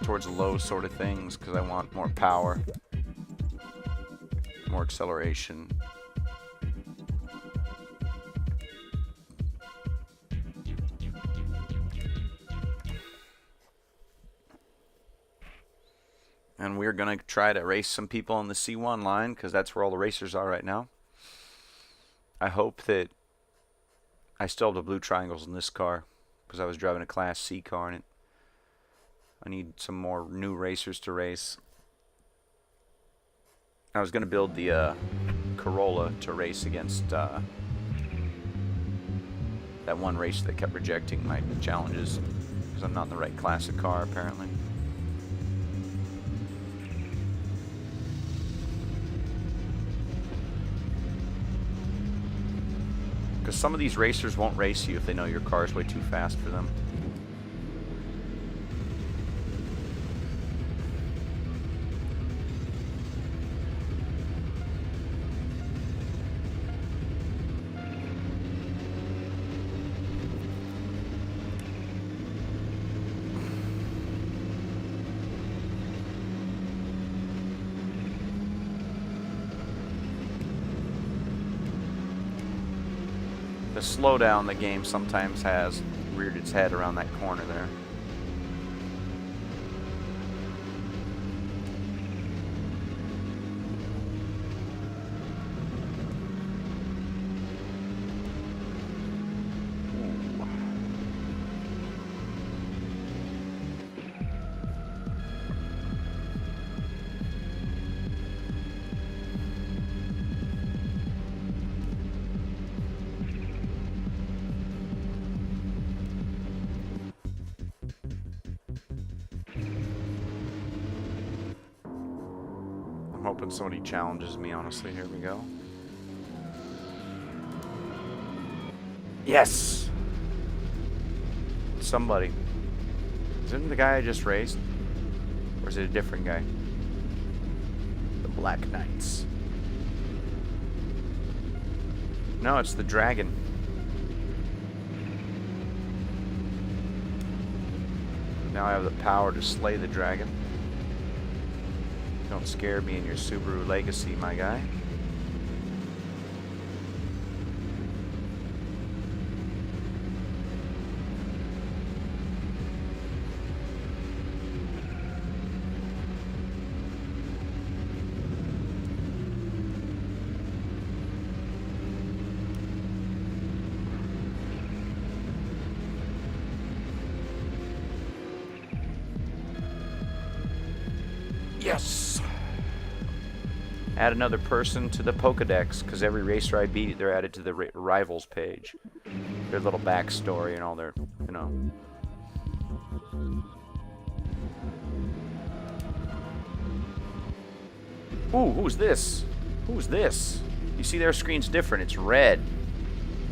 towards low sort of things because I want more power, more acceleration. And we're going to try to race some people on the C1 line because that's where all the racers are right now. I hope that I still have the blue triangles in this car because I was driving a Class C car in it. I need some more new racers to race. I was going to build the Corolla to race against that one racer that kept rejecting my challenges because I'm not in the right class of car apparently. Because some of these racers won't race you if they know your car is way too fast for them. The slowdown the game sometimes has reared its head around that corner there. I'm hoping somebody challenges me, honestly. Here we go. Yes! Somebody. Isn't it the guy I just raced? Or is it a different guy? The Black Knights. No, it's the dragon. Now I have the power to slay the dragon. Don't scare me in your Subaru Legacy, my guy. Add another person to the Pokedex, because every racer I beat, they're added to the rivals page. Their little backstory and all their, you know. Ooh, who's this? Who's this? You see their screen's different. It's red.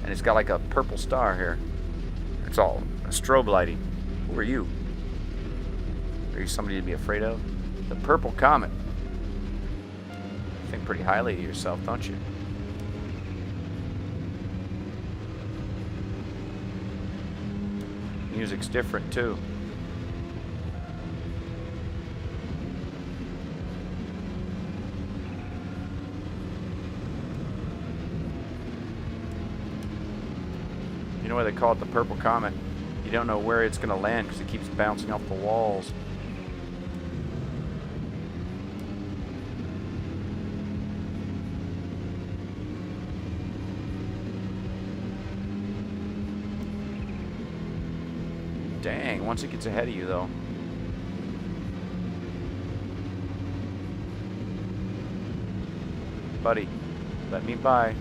And it's got like a purple star here. It's all strobe lighting. Who are you? Are you somebody to be afraid of? The Purple Comet. You think pretty highly of yourself, don't you? Music's different too. You know why they call it the Purple Comet? You don't know where it's going to land because it keeps bouncing off the walls. Dang, once it gets ahead of you though. Buddy, let me by.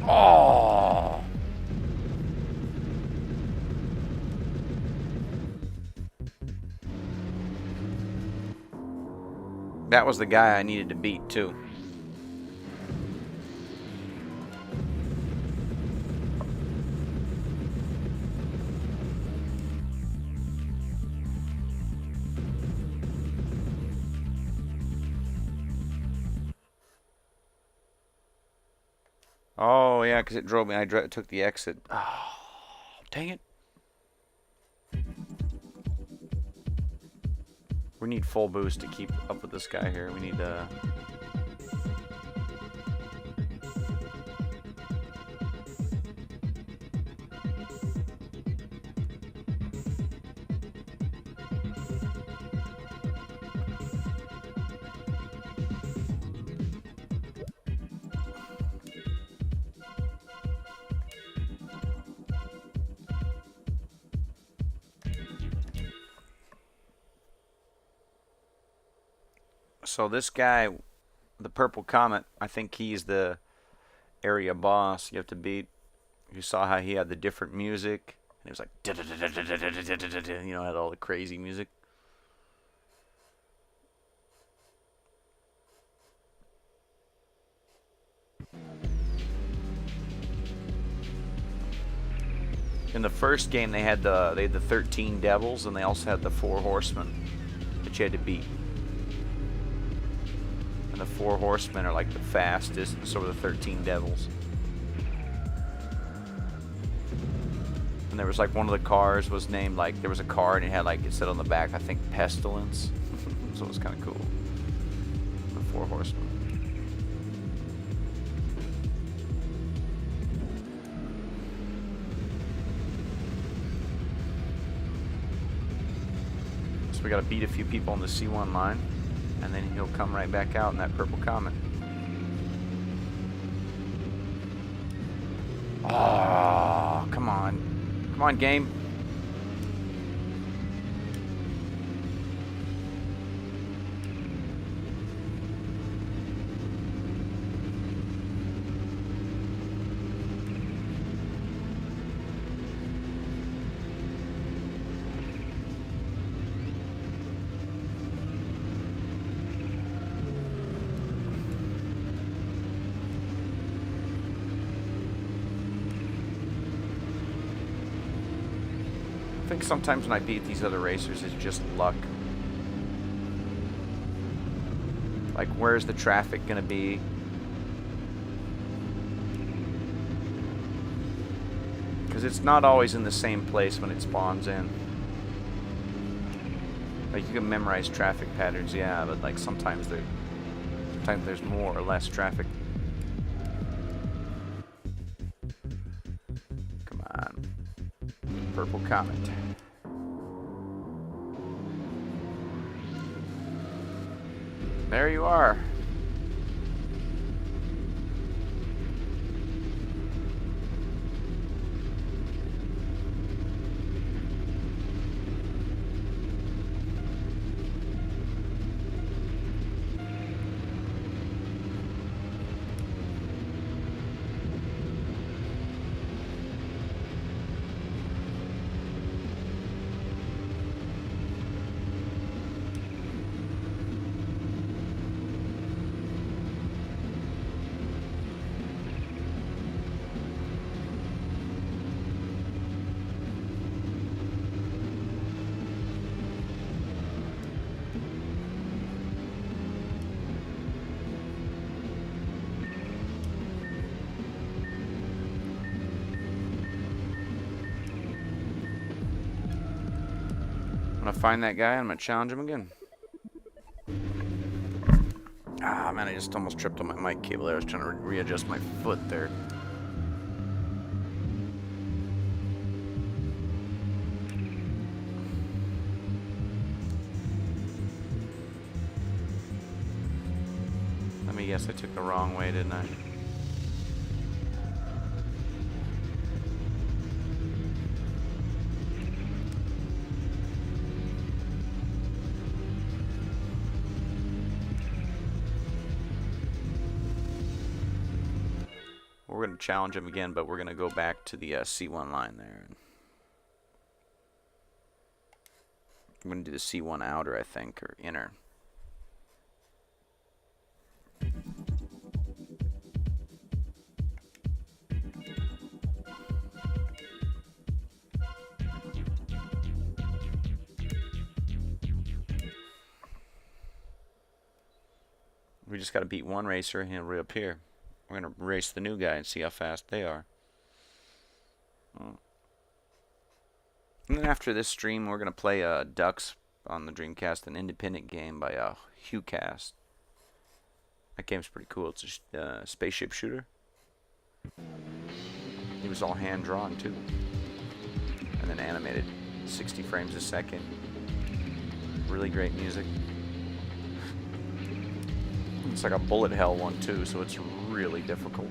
Oh! That was the guy I needed to beat too. Oh, yeah, because it drove me. I took the exit. Oh, dang it. We need full boost to keep up with this guy here. We need So this guy, the Purple Comet, I think he's the area boss you have to beat. You saw how he had the different music. And it was like, you know, had all the crazy music. In the first game, they had the 13 devils, and they also had the 4 horsemen that you had to beat. And the 4 horsemen are like the fastest, and so are the 13 devils. And there was like one of the cars was named like, there was a car and it had like, it said on the back, I think Pestilence. So it was kind of cool. The 4 horsemen. So we got to beat a few people on the C1 line. And then he'll come right back out in that Purple Comet. Oh, come on. Come on, game. I think sometimes when I beat these other racers, it's just luck. Like, where's the traffic gonna be? Because it's not always in the same place when it spawns in. Like, you can memorize traffic patterns, yeah, but like sometimes there's more or less traffic. Come on. Purple Comet. There you are. find that guy and I'm gonna challenge him again. Ah, man, I just almost tripped on my mic cable there. I was trying to readjust my foot there. Let me guess, I took the wrong way, didn't I? We're going to challenge him again, but we're going to go back to the C1 line there. I'm going to do the C1 outer, I think, or inner. We just got to beat one racer and he'll reappear. We're going to race the new guy and see how fast they are. Oh. And then after this stream, we're going to play Ducks on the Dreamcast, an independent game by HughCast. That game's pretty cool. It's a spaceship shooter. It was all hand-drawn, too. And then animated. 60 frames a second. Really great music. It's like a bullet hell one, too, so it's really difficult.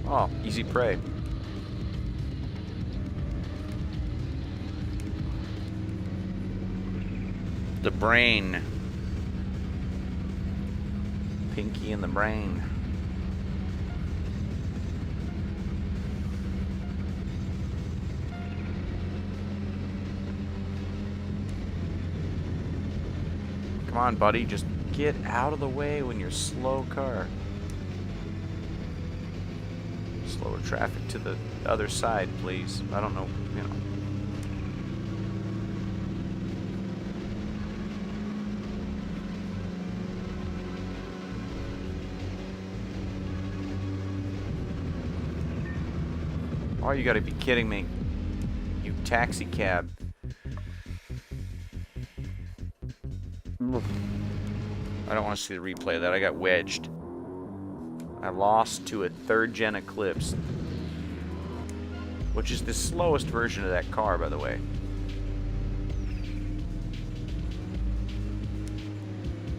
Oh, easy prey. The brain. Pinky and the brain. Come on, buddy, just get out of the way when you're slow car. Slower traffic to the other side, please. I don't know, you know. Oh, you gotta be kidding me. You taxi cab. I don't want to see the replay of that. I got wedged. I lost to a third-gen Eclipse, which is the slowest version of that car, by the way.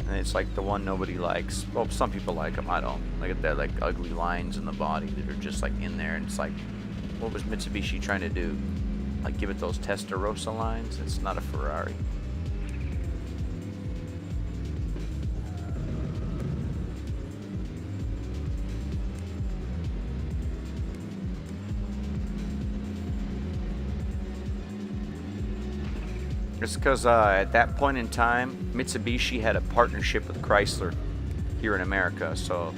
And it's like the one nobody likes. Well, some people like them. I don't. Look at that, like, ugly lines in the body that are just, like, in there. And it's like, what was Mitsubishi trying to do? Like, give it those Testarossa lines? It's not a Ferrari. It's because at that point in time, Mitsubishi had a partnership with Chrysler here in America. So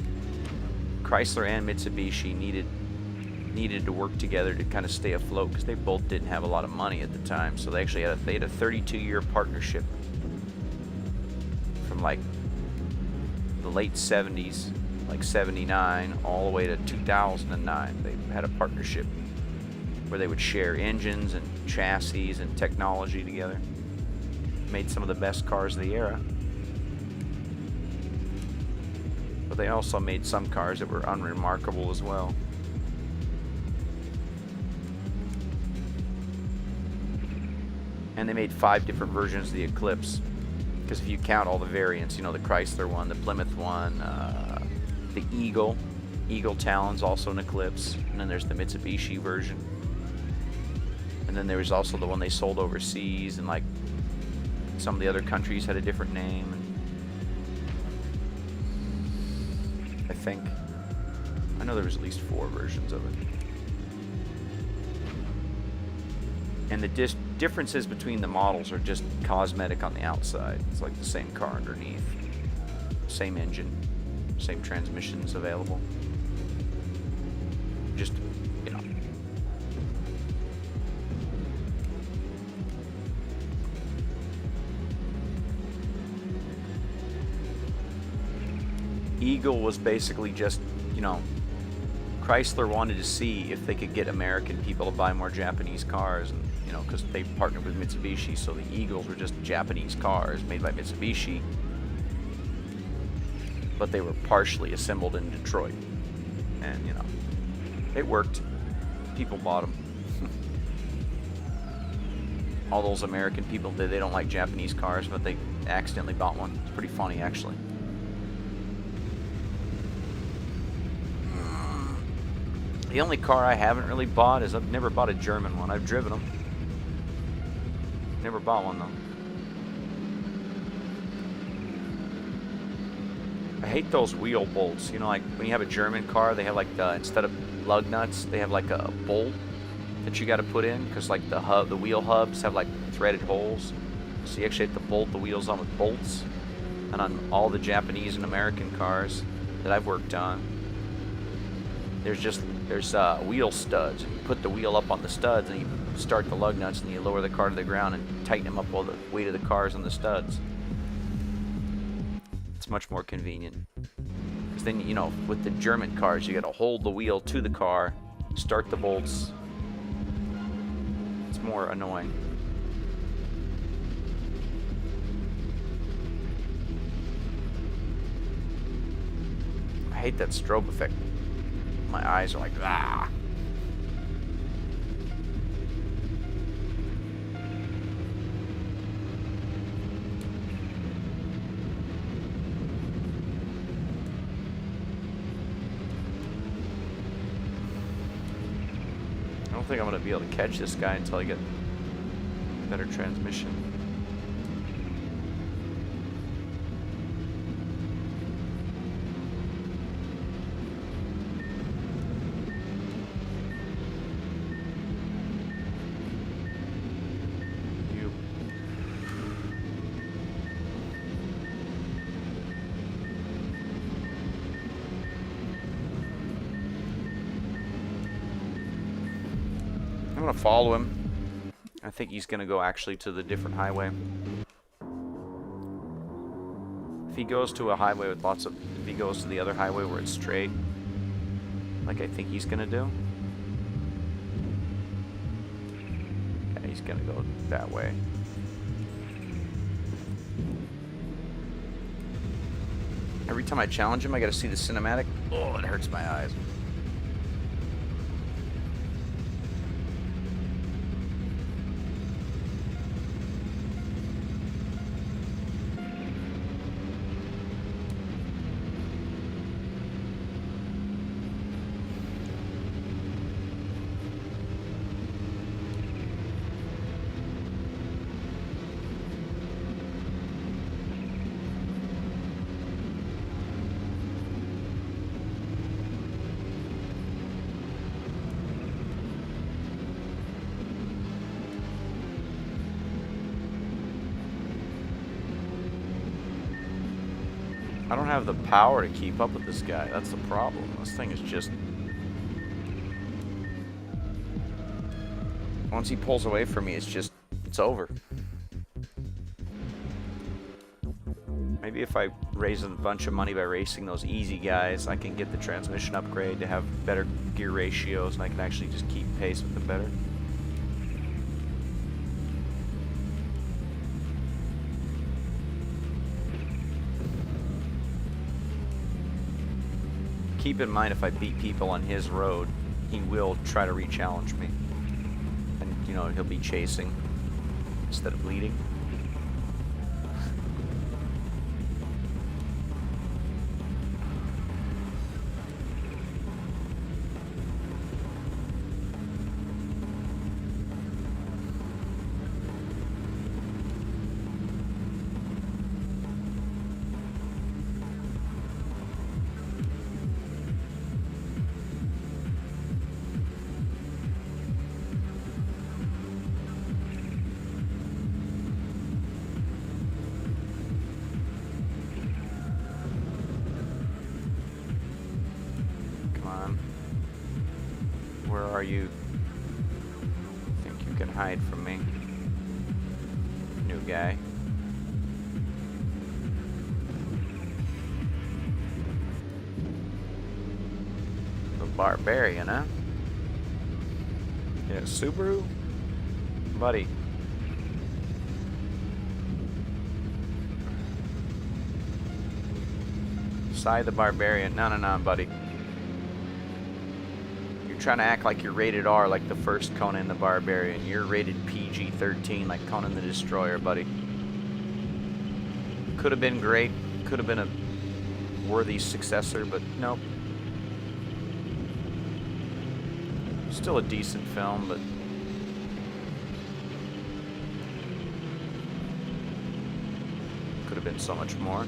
Chrysler and Mitsubishi needed to work together to kind of stay afloat because they both didn't have a lot of money at the time. So they actually had a 32-year partnership from like the late 70s, like 79, all the way to 2009. They had a partnership where they would share engines and chassis and technology together. Made some of the best cars of the era. But they also made some cars that were unremarkable as well. And they made 5 different versions of the Eclipse. Because if you count all the variants, you know, the Chrysler one, the Plymouth one, the Eagle Talon's also an Eclipse. And then there's the Mitsubishi version. And then there was also the one they sold overseas, and like some of the other countries had a different name. And I know there was at least 4 versions of it. And the differences between the models are just cosmetic on the outside. It's like the same car underneath, same engine, same transmissions available. Just, you know. Eagle was basically just, you know, Chrysler wanted to see if they could get American people to buy more Japanese cars, and you know, because they partnered with Mitsubishi, so the Eagles were just Japanese cars made by Mitsubishi, but they were partially assembled in Detroit, and you know, it worked. People bought them. All those American people, they don't like Japanese cars, but they accidentally bought one. It's pretty funny, actually. The only car I haven't really bought is I've never bought a German one. I've driven them. Never bought one, though. I hate those wheel bolts. You know, like when you have a German car, they have like the, instead of lug nuts, they have like a bolt that you got to put in, because like the wheel hubs have like threaded holes. So you actually have to bolt the wheels on with bolts. And on all the Japanese and American cars that I've worked on, there's wheel studs. You put the wheel up on the studs and you start the lug nuts and you lower the car to the ground and tighten them up while the weight of the car is on the studs. It's much more convenient. Because then, you know, with the German cars, you got to hold the wheel to the car, start the bolts. It's more annoying. I hate that strobe effect. My eyes are like, ah. I don't think I'm going to be able to catch this guy until I get better transmission. I'm gonna follow him. I think he's gonna go actually to the different highway. If he goes to a highway with lots of, if he goes to the other highway where it's straight, like I think he's gonna do. Yeah, he's gonna go that way. Every time I challenge him, I gotta see the cinematic. Oh, it hurts my eyes. I don't have the power to keep up with this guy. That's the problem. This thing is just... Once he pulls away from me, it's over. Maybe if I raise a bunch of money by racing those easy guys, I can get the transmission upgrade to have better gear ratios, and I can actually just keep pace with them better. Keep in mind, if I beat people on his road, he will try to re-challenge me. And, you know, he'll be chasing instead of leading. Where are you? Think you can hide from me? New guy. Barbarian, huh? Yeah, Subaru? Buddy. Side the Barbarian. No, buddy. You're trying to act like you're rated R like the first Conan the Barbarian. You're rated PG-13 like Conan the Destroyer, buddy. Could have been great. Could have been a worthy successor, but nope. Still a decent film, but could have been so much more.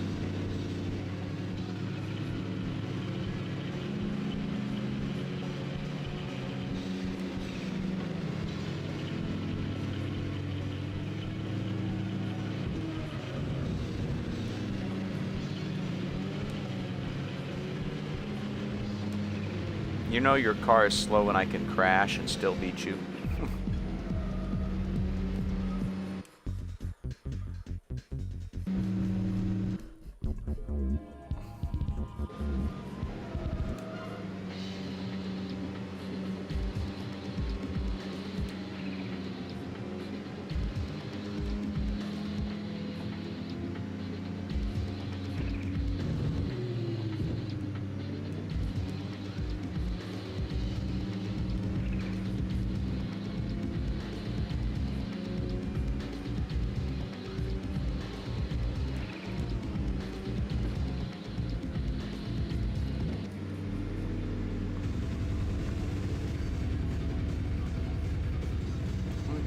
You know your car is slow and I can crash and still beat you.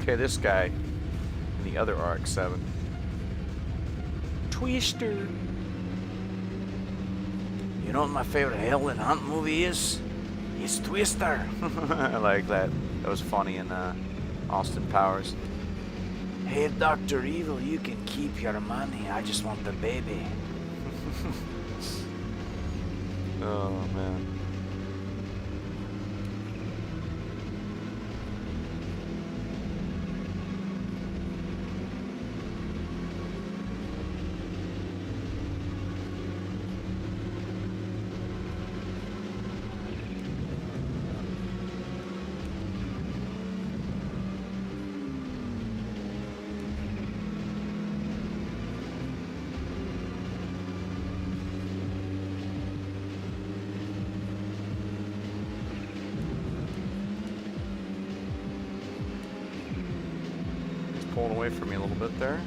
Okay, this guy in the other RX-7. Twister. You know what my favorite Helen Hunt movie is? It's Twister. I like that. That was funny in Austin Powers. Hey, Dr. Evil, you can keep your money. I just want the baby. Oh, man. Pulling away from me a little bit there.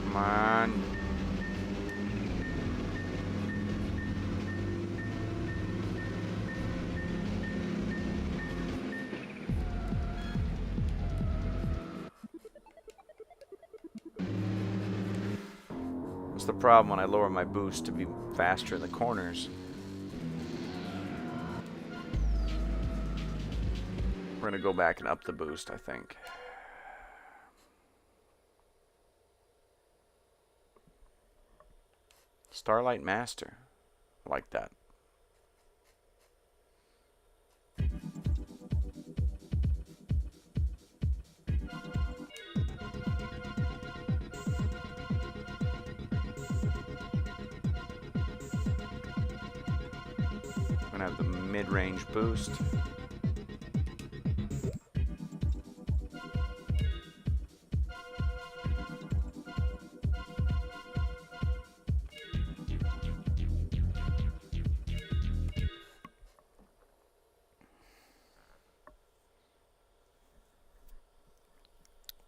Come on. The problem when I lower my boost to be faster in the corners. We're gonna go back and up the boost, I think. Starlight Master. I like that. Have the mid-range boost.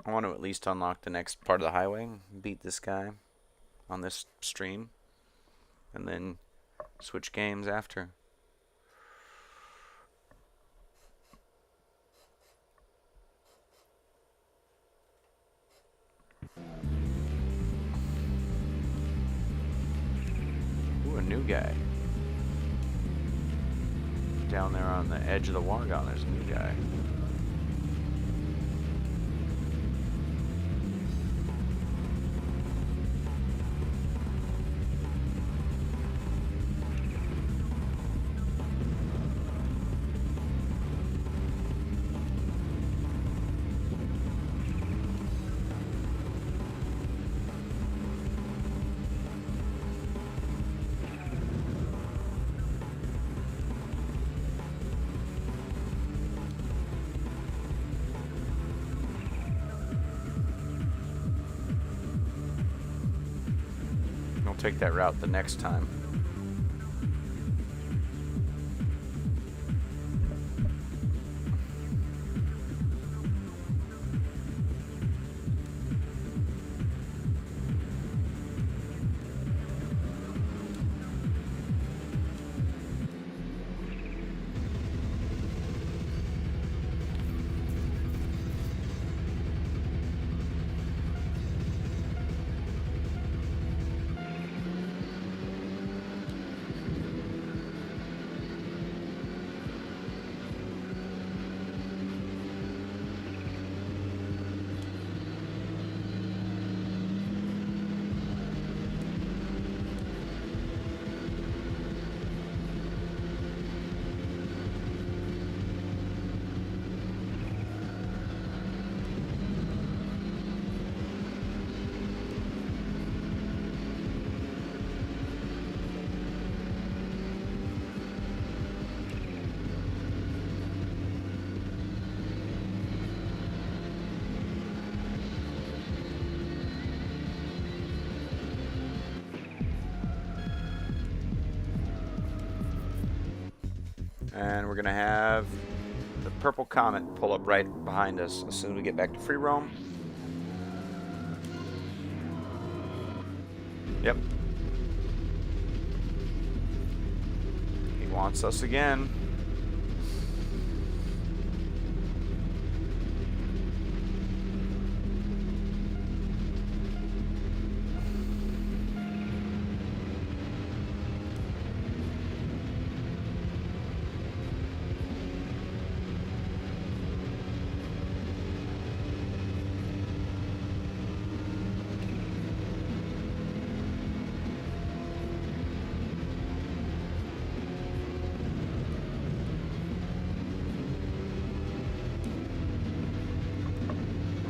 I want to at least unlock the next part of the highway, beat this guy on this stream, and then switch games after. Ooh, a new guy. Down there on the edge of the Wargon, there's a new guy. take that route the next time. And we're going to have the purple comet pull up right behind us as soon as we get back to free roam. Yep. He wants us again.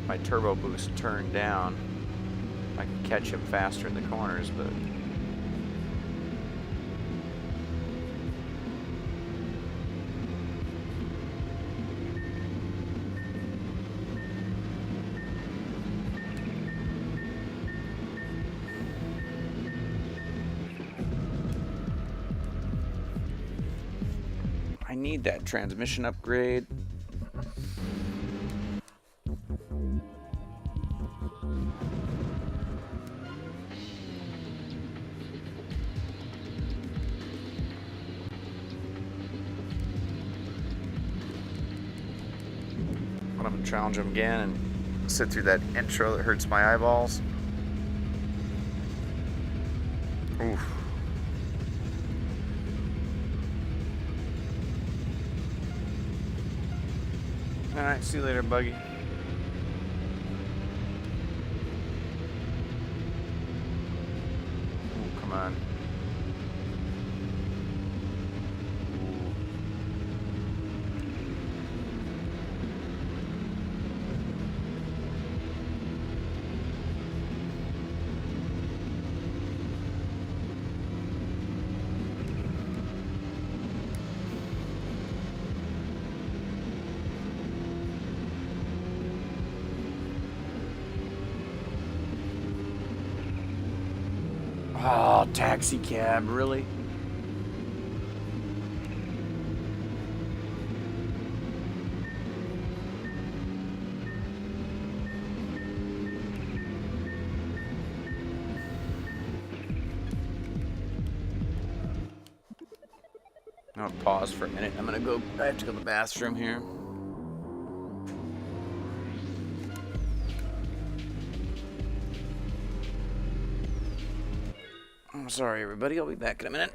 My turbo boost turned down. I can catch him faster in the corners, but I need that transmission upgrade. I'm gonna challenge him again and sit through that intro that hurts my eyeballs. Oof. Alright, see you later, Buggy. Oh, come on. Oh, taxi cab, really? I'll pause for a minute. I have to go to the bathroom here. I'm sorry, everybody. I'll be back in a minute.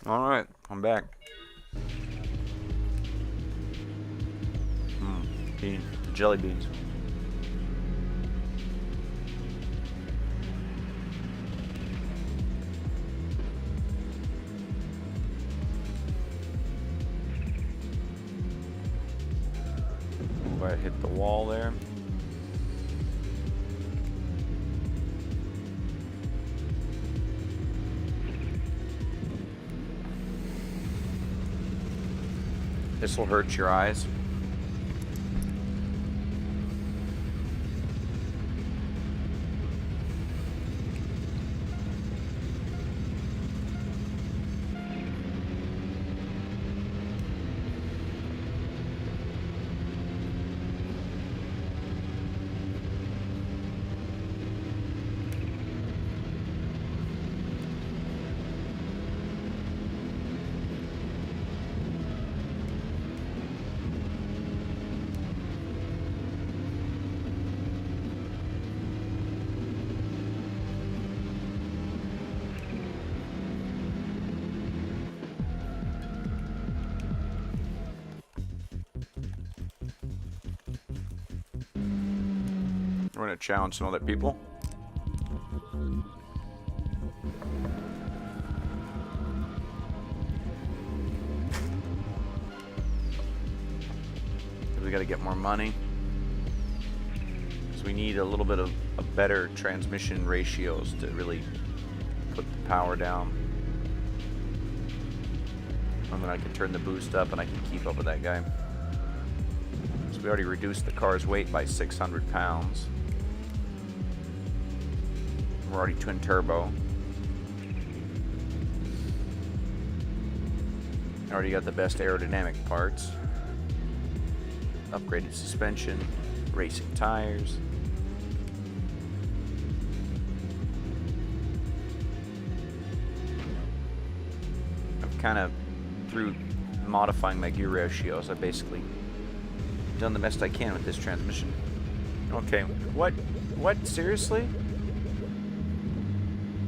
Alright, I'm back. Eating jelly beans. I hit the wall there. This will hurt your eyes. We're gonna challenge some other people. We gotta get more money. So we need a little bit of a better transmission ratios to really put the power down. And then I can turn the boost up and I can keep up with that guy. So we already reduced the car's weight by 600 pounds. We're already twin turbo. Already got the best aerodynamic parts. Upgraded suspension, racing tires. I've kind of, through modifying my gear ratios, I've basically done the best I can with this transmission. Okay, what? Seriously?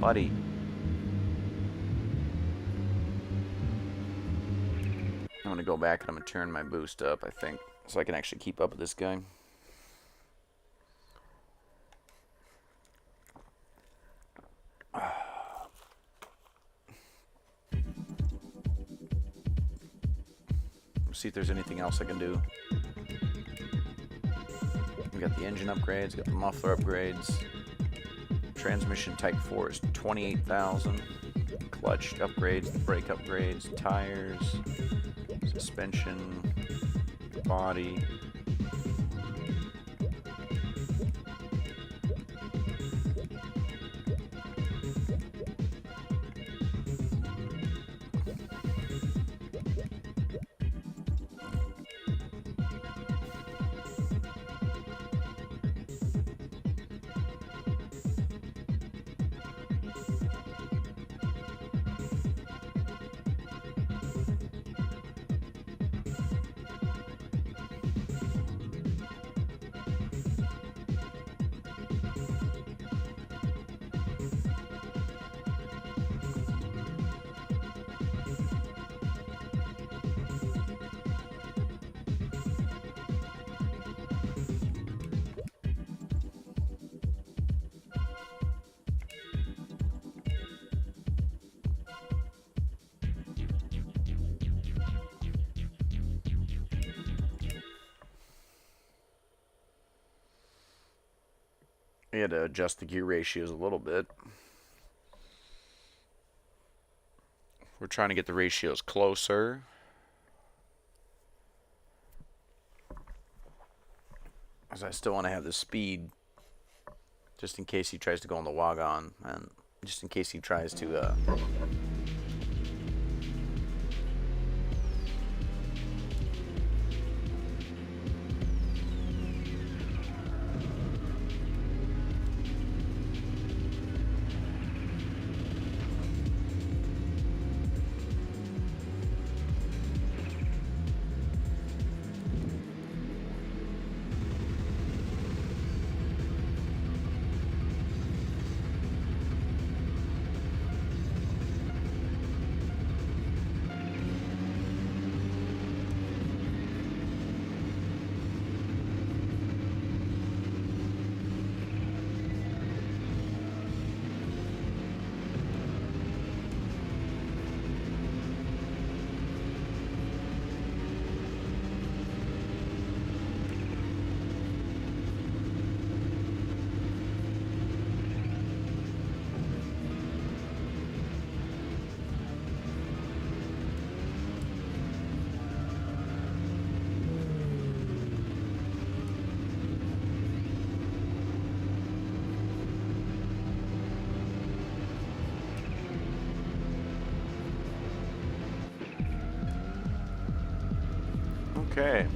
Buddy. I'm gonna go back and I'm gonna turn my boost up, I think, so I can actually keep up with this guy. Let's see if there's anything else I can do. We got the engine upgrades, got the muffler upgrades. Transmission Type 4 is 28,000. Clutch upgrades, brake upgrades, tires, suspension, body. We had to adjust the gear ratios a little bit. We're trying to get the ratios closer. As I still want to have the speed, just in case he tries to go on the wagon, and just in case he tries to Okay.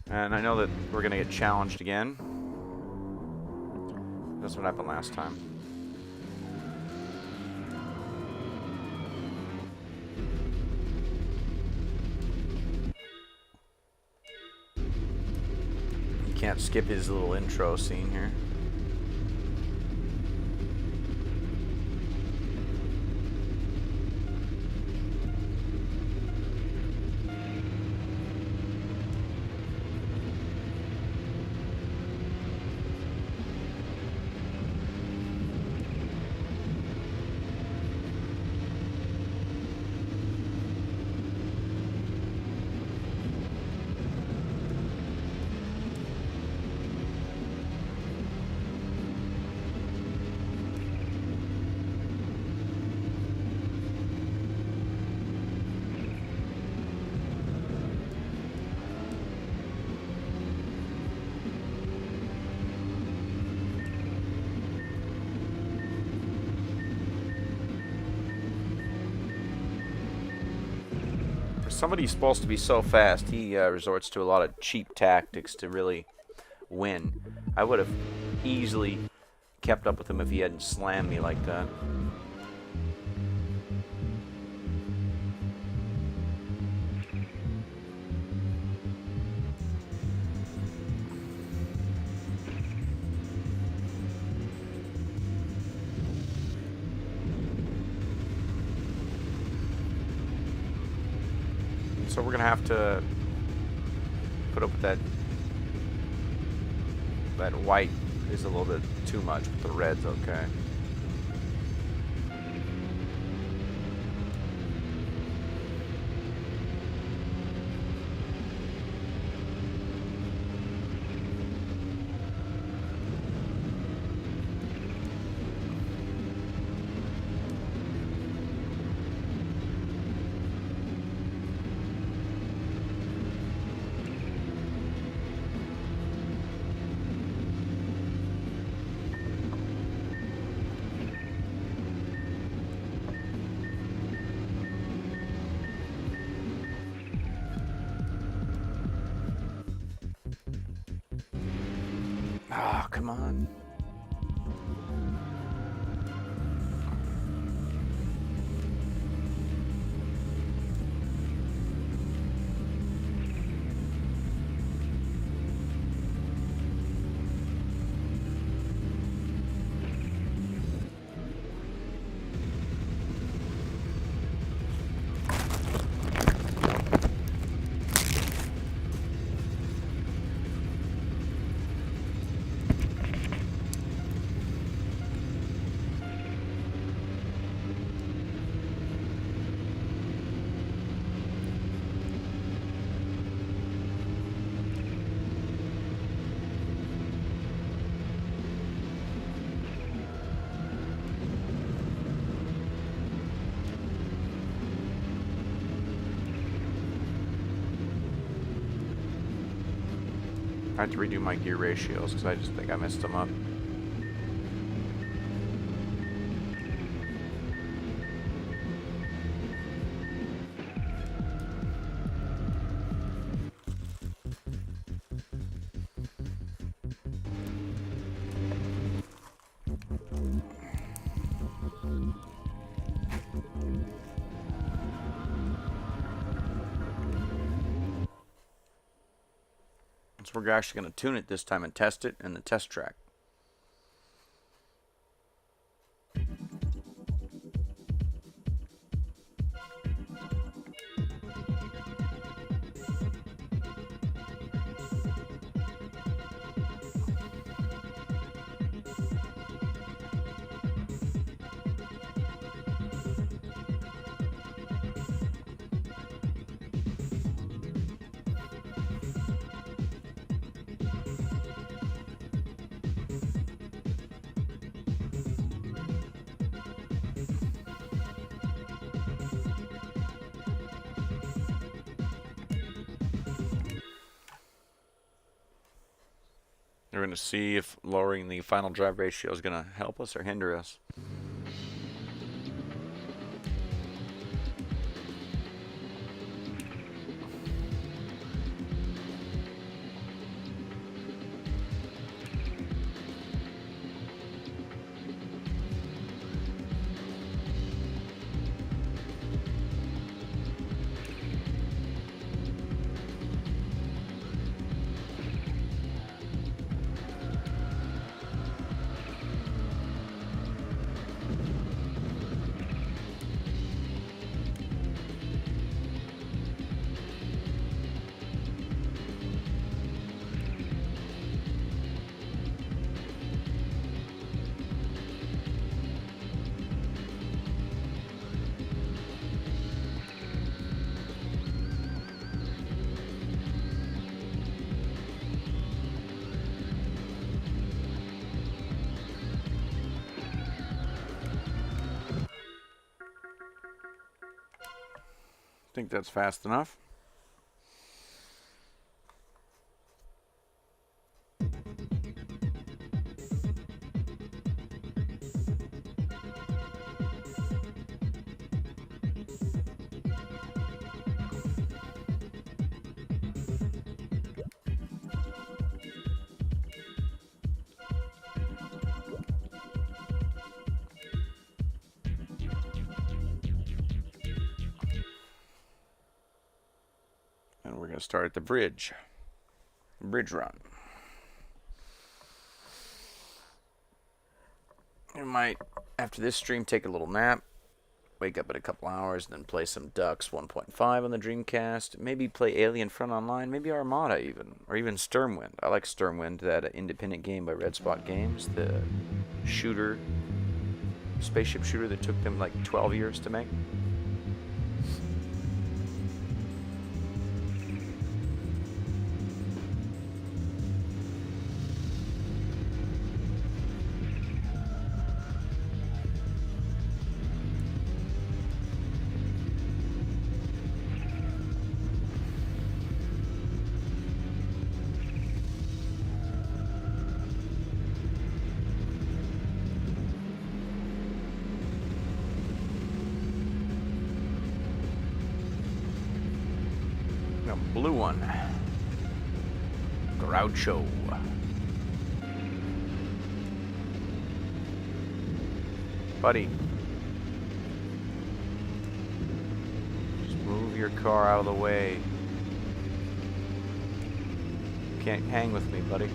And I know that we're going to get challenged again. That's what happened last time. You can't skip his little intro scene here. Somebody who's supposed to be so fast, he resorts to a lot of cheap tactics to really win. I would have easily kept up with him if he hadn't slammed me like that. So we're gonna have to put up with that. That white is a little bit too much, but the red's okay. Ah, come on. I had to redo my gear ratios because I just think I messed them up. So we're actually going to tune it this time and test it in the test track. We're going to see if lowering the final drive ratio is going to help us or hinder us. think that's fast enough. And we're going to start at the bridge. Bridge run. I might, after this stream, take a little nap, wake up in a couple hours, then play some Ducks 1.5 on the Dreamcast, maybe play Alien Front Online, maybe Armada even, or even Stormwind. I like Stormwind, that independent game by Red Spot Games, the shooter, spaceship shooter that took them like 12 years to make. Blue one. Groucho. Buddy. Just move your car out of the way. You can't hang with me, buddy.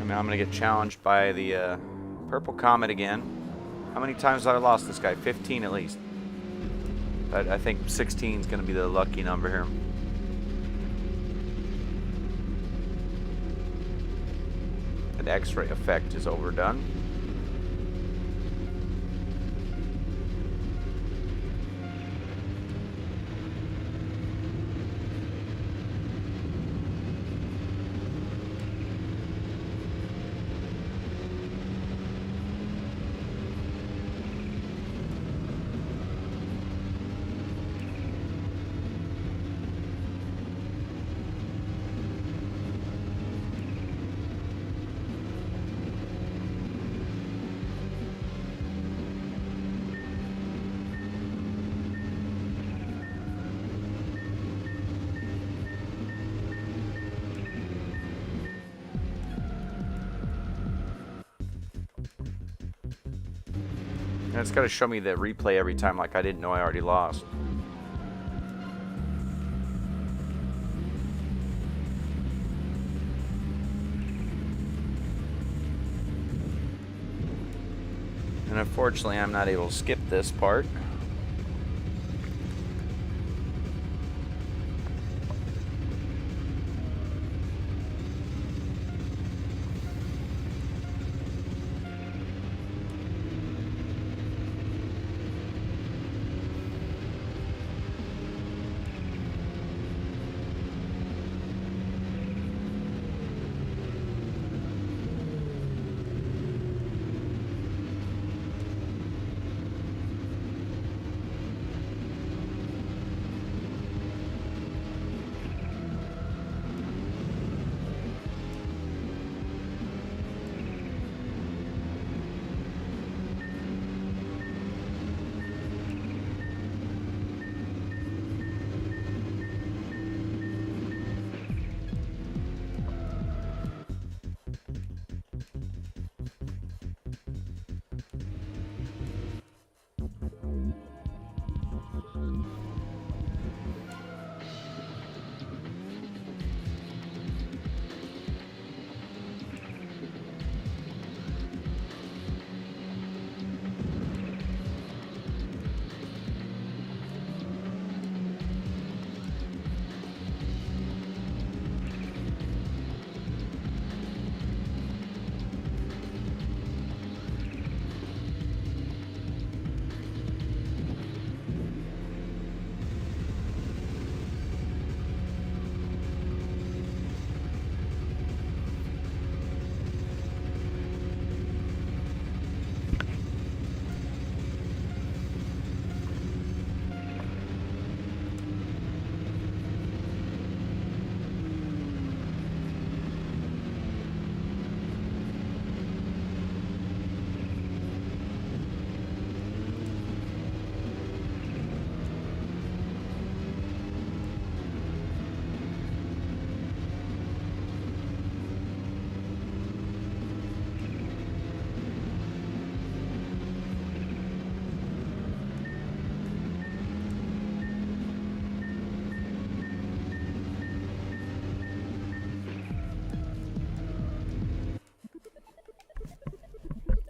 Now I'm going to get challenged by the Purple Comet again. How many times have I lost this guy? 15 at least. But I think 16 is going to be the lucky number here. That X-ray effect is overdone. And it's got to show me the replay every time like I didn't know I already lost. And unfortunately I'm not able to skip this part.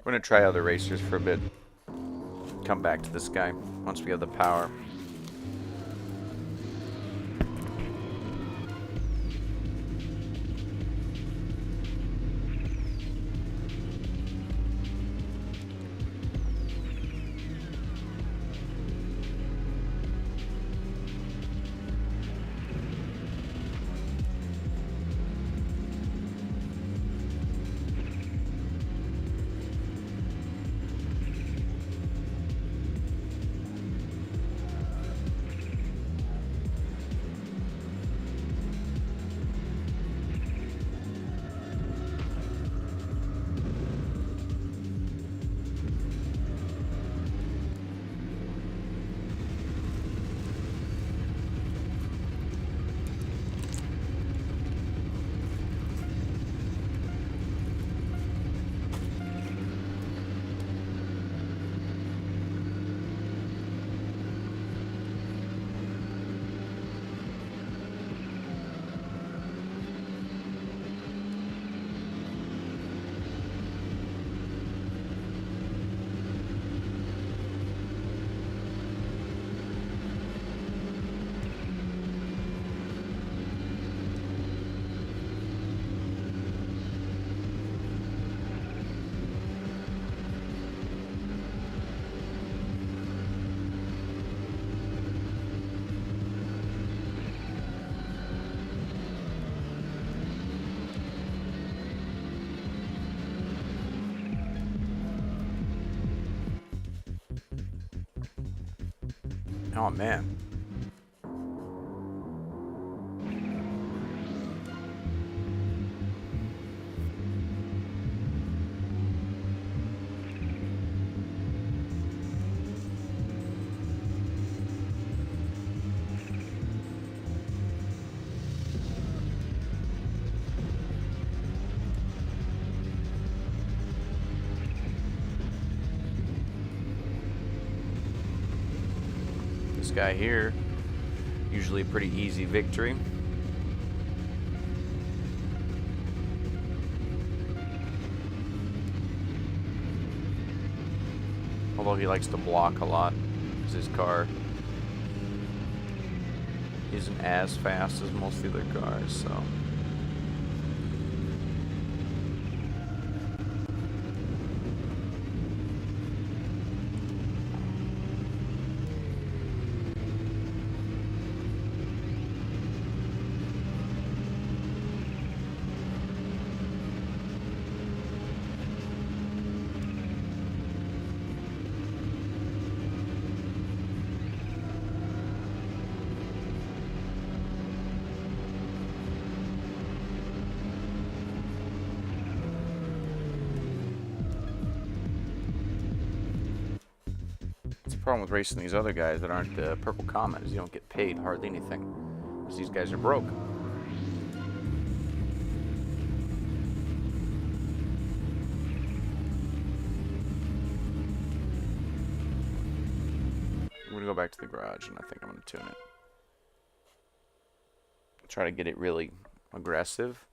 We're gonna try other racers for a bit. Come back to this guy once we have the power. Oh man. This guy here, usually a pretty easy victory. Although he likes to block a lot, because his car isn't as fast as most of the other cars, so. The problem with racing these other guys that aren't Purple Comet is you don't get paid hardly anything, because these guys are broke. I'm gonna go back to the garage and I think I'm gonna tune it. Try to get it really aggressive.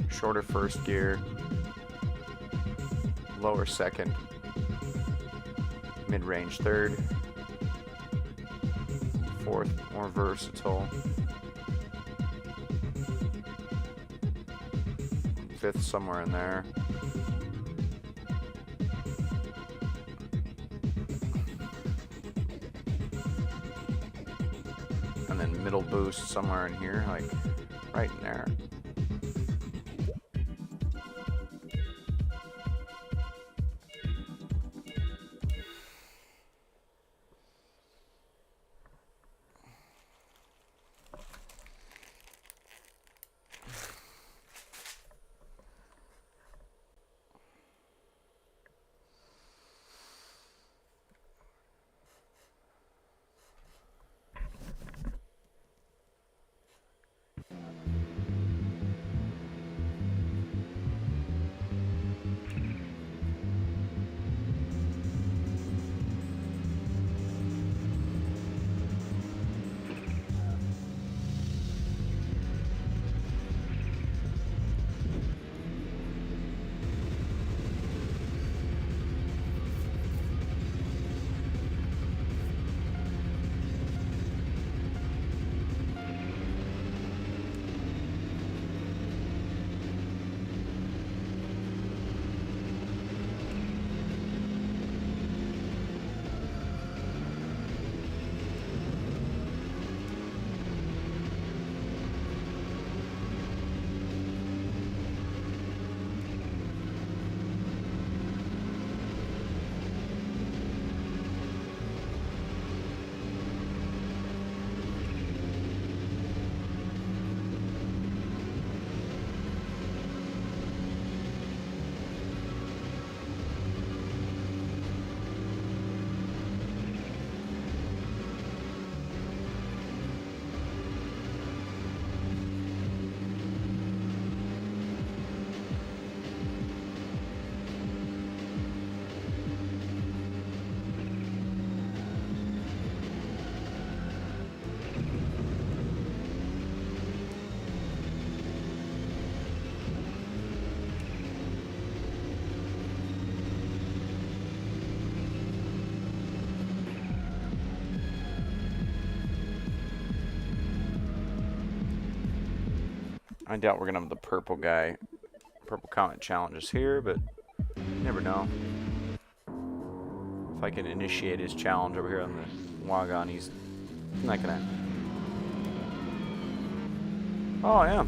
Shorter first gear, lower second, mid-range third, fourth more versatile, fifth somewhere in there, and then middle boost somewhere in here, like right in there. I doubt we're going to have the purple guy. Purple Comet challenges here, but you never know. If I can initiate his challenge over here on the Wagon, he's not going to... Oh, yeah.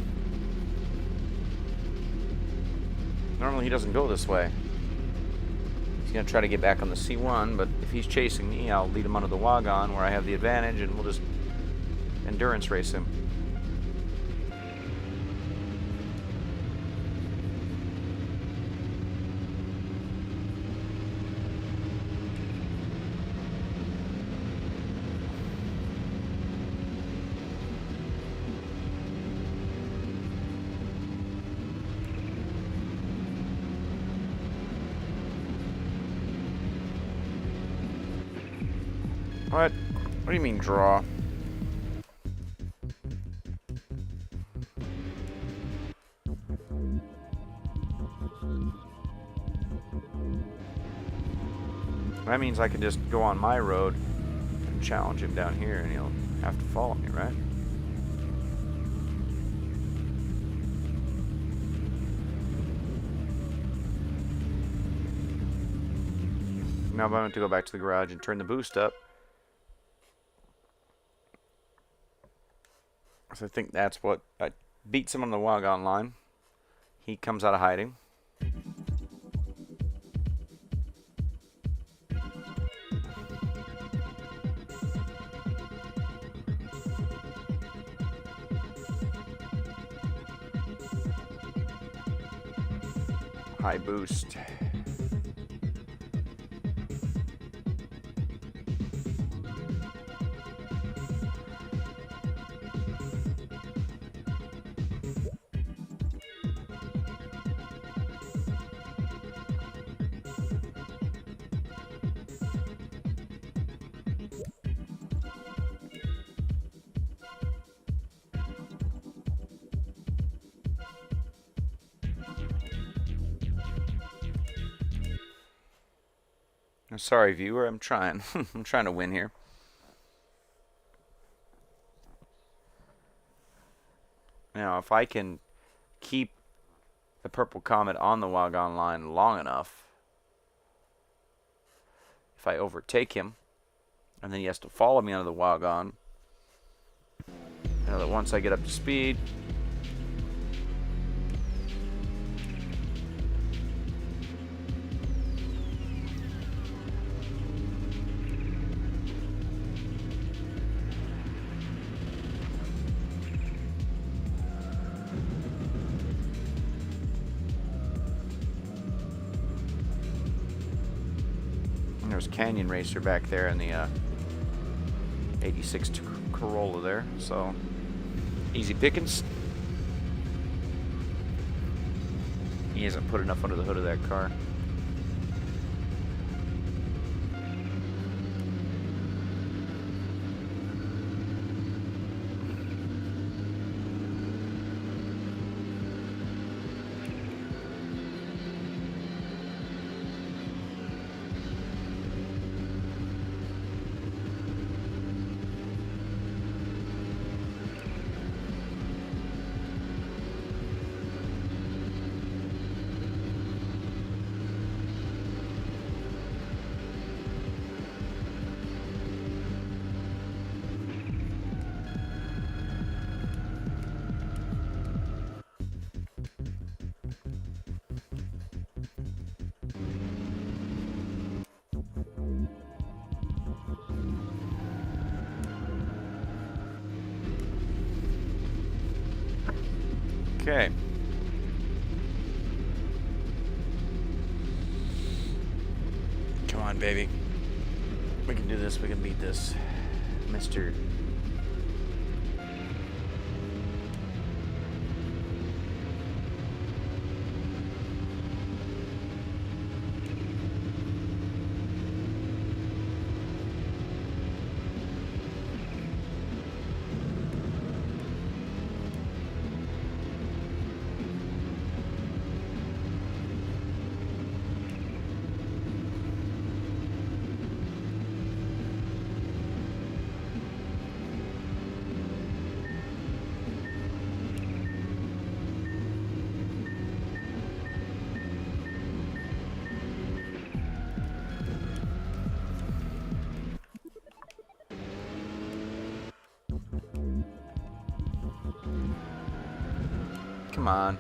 Normally he doesn't go this way. He's going to try to get back on the C1, but if he's chasing me, I'll lead him onto the Wagon where I have the advantage, and we'll just endurance race him. What? What do you mean draw? That means I can just go on my road and challenge him down here, and he'll have to follow me, right? Now I'm going to go back to the garage and turn the boost up. So I think that's what... I beat someone on the Wagon line. He comes out of hiding. High boost. I'm sorry, viewer. I'm trying. I'm trying to win here. Now, if I can keep the Purple Comet on the Wagon line long enough, if I overtake him, and then he has to follow me onto the Wagon, I know that once I get up to speed, there's Canyon Racer back there in the 86 Corolla there, so easy pickings. He hasn't put enough under the hood of that car. Okay. Come on, baby. We can do this. We can beat this. Mr. Come on.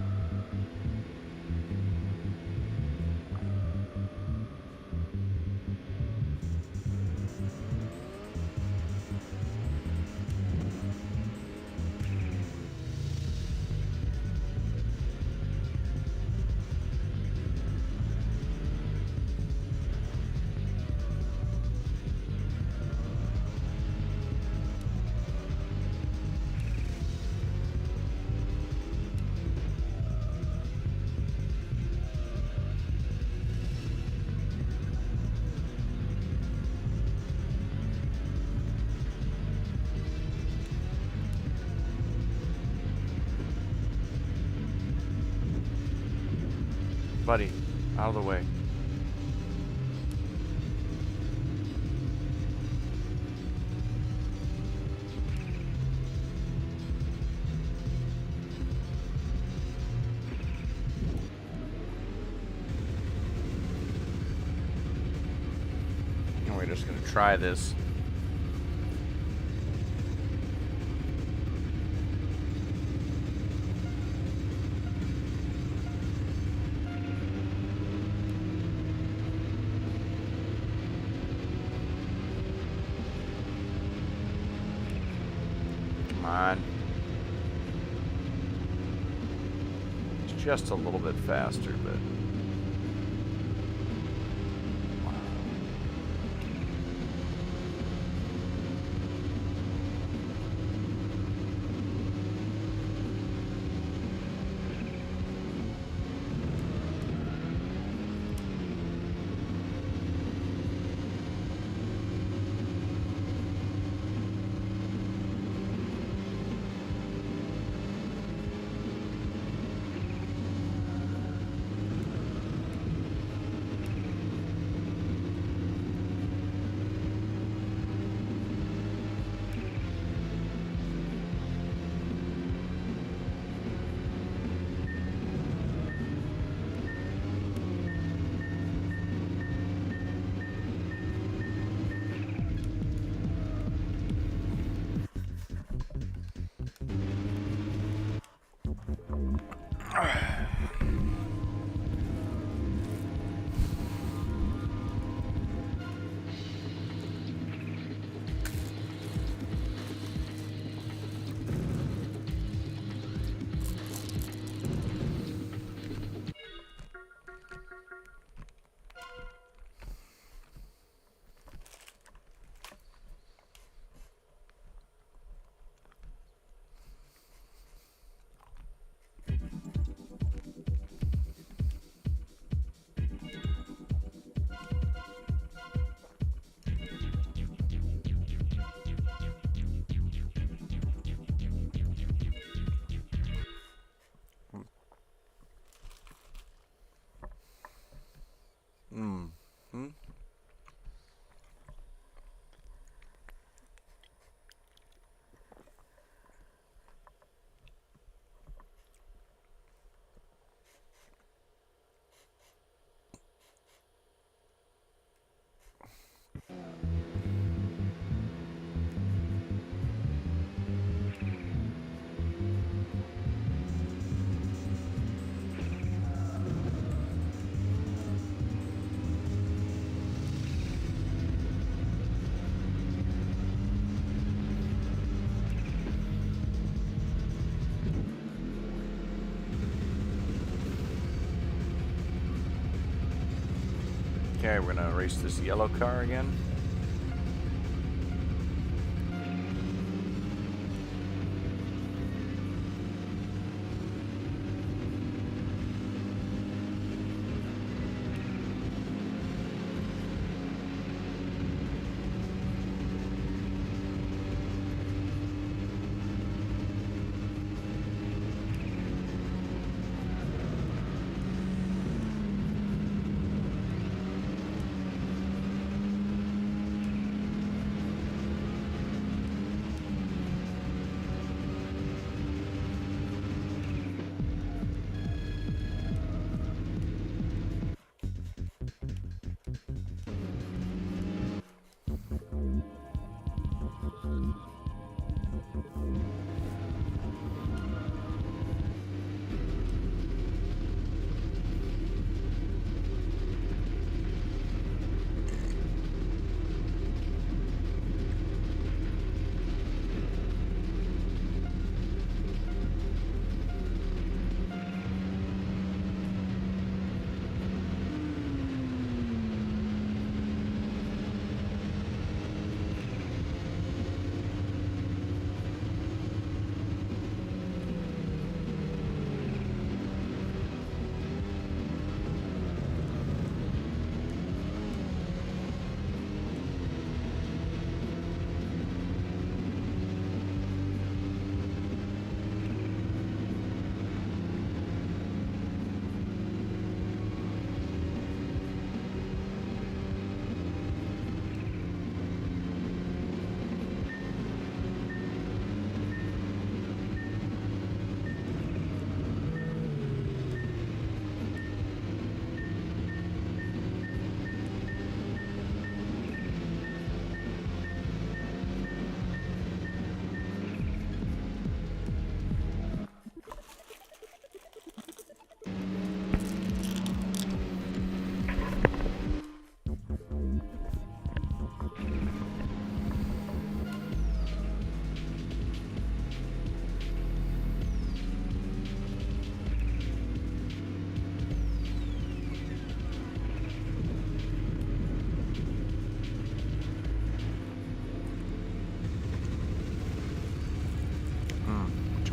Buddy, out of the way. And we're just gonna try this. Come on. It's just a little bit faster, but... Okay, we're gonna race this yellow car again.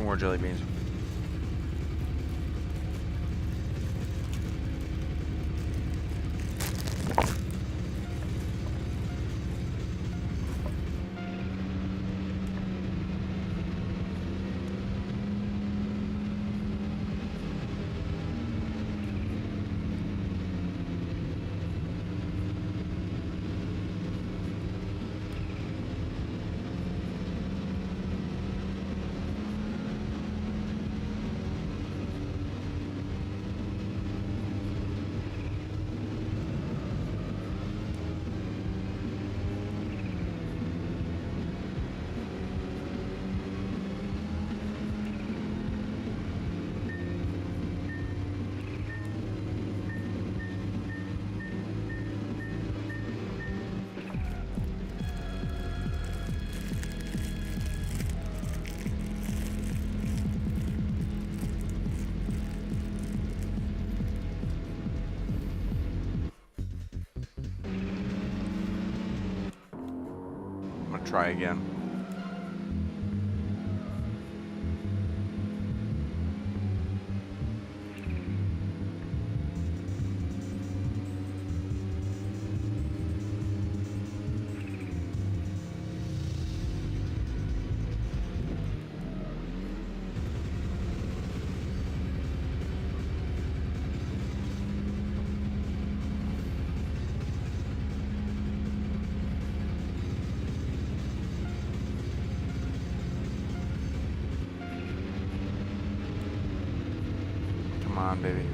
2 more jelly beans. Try again. Come on, baby.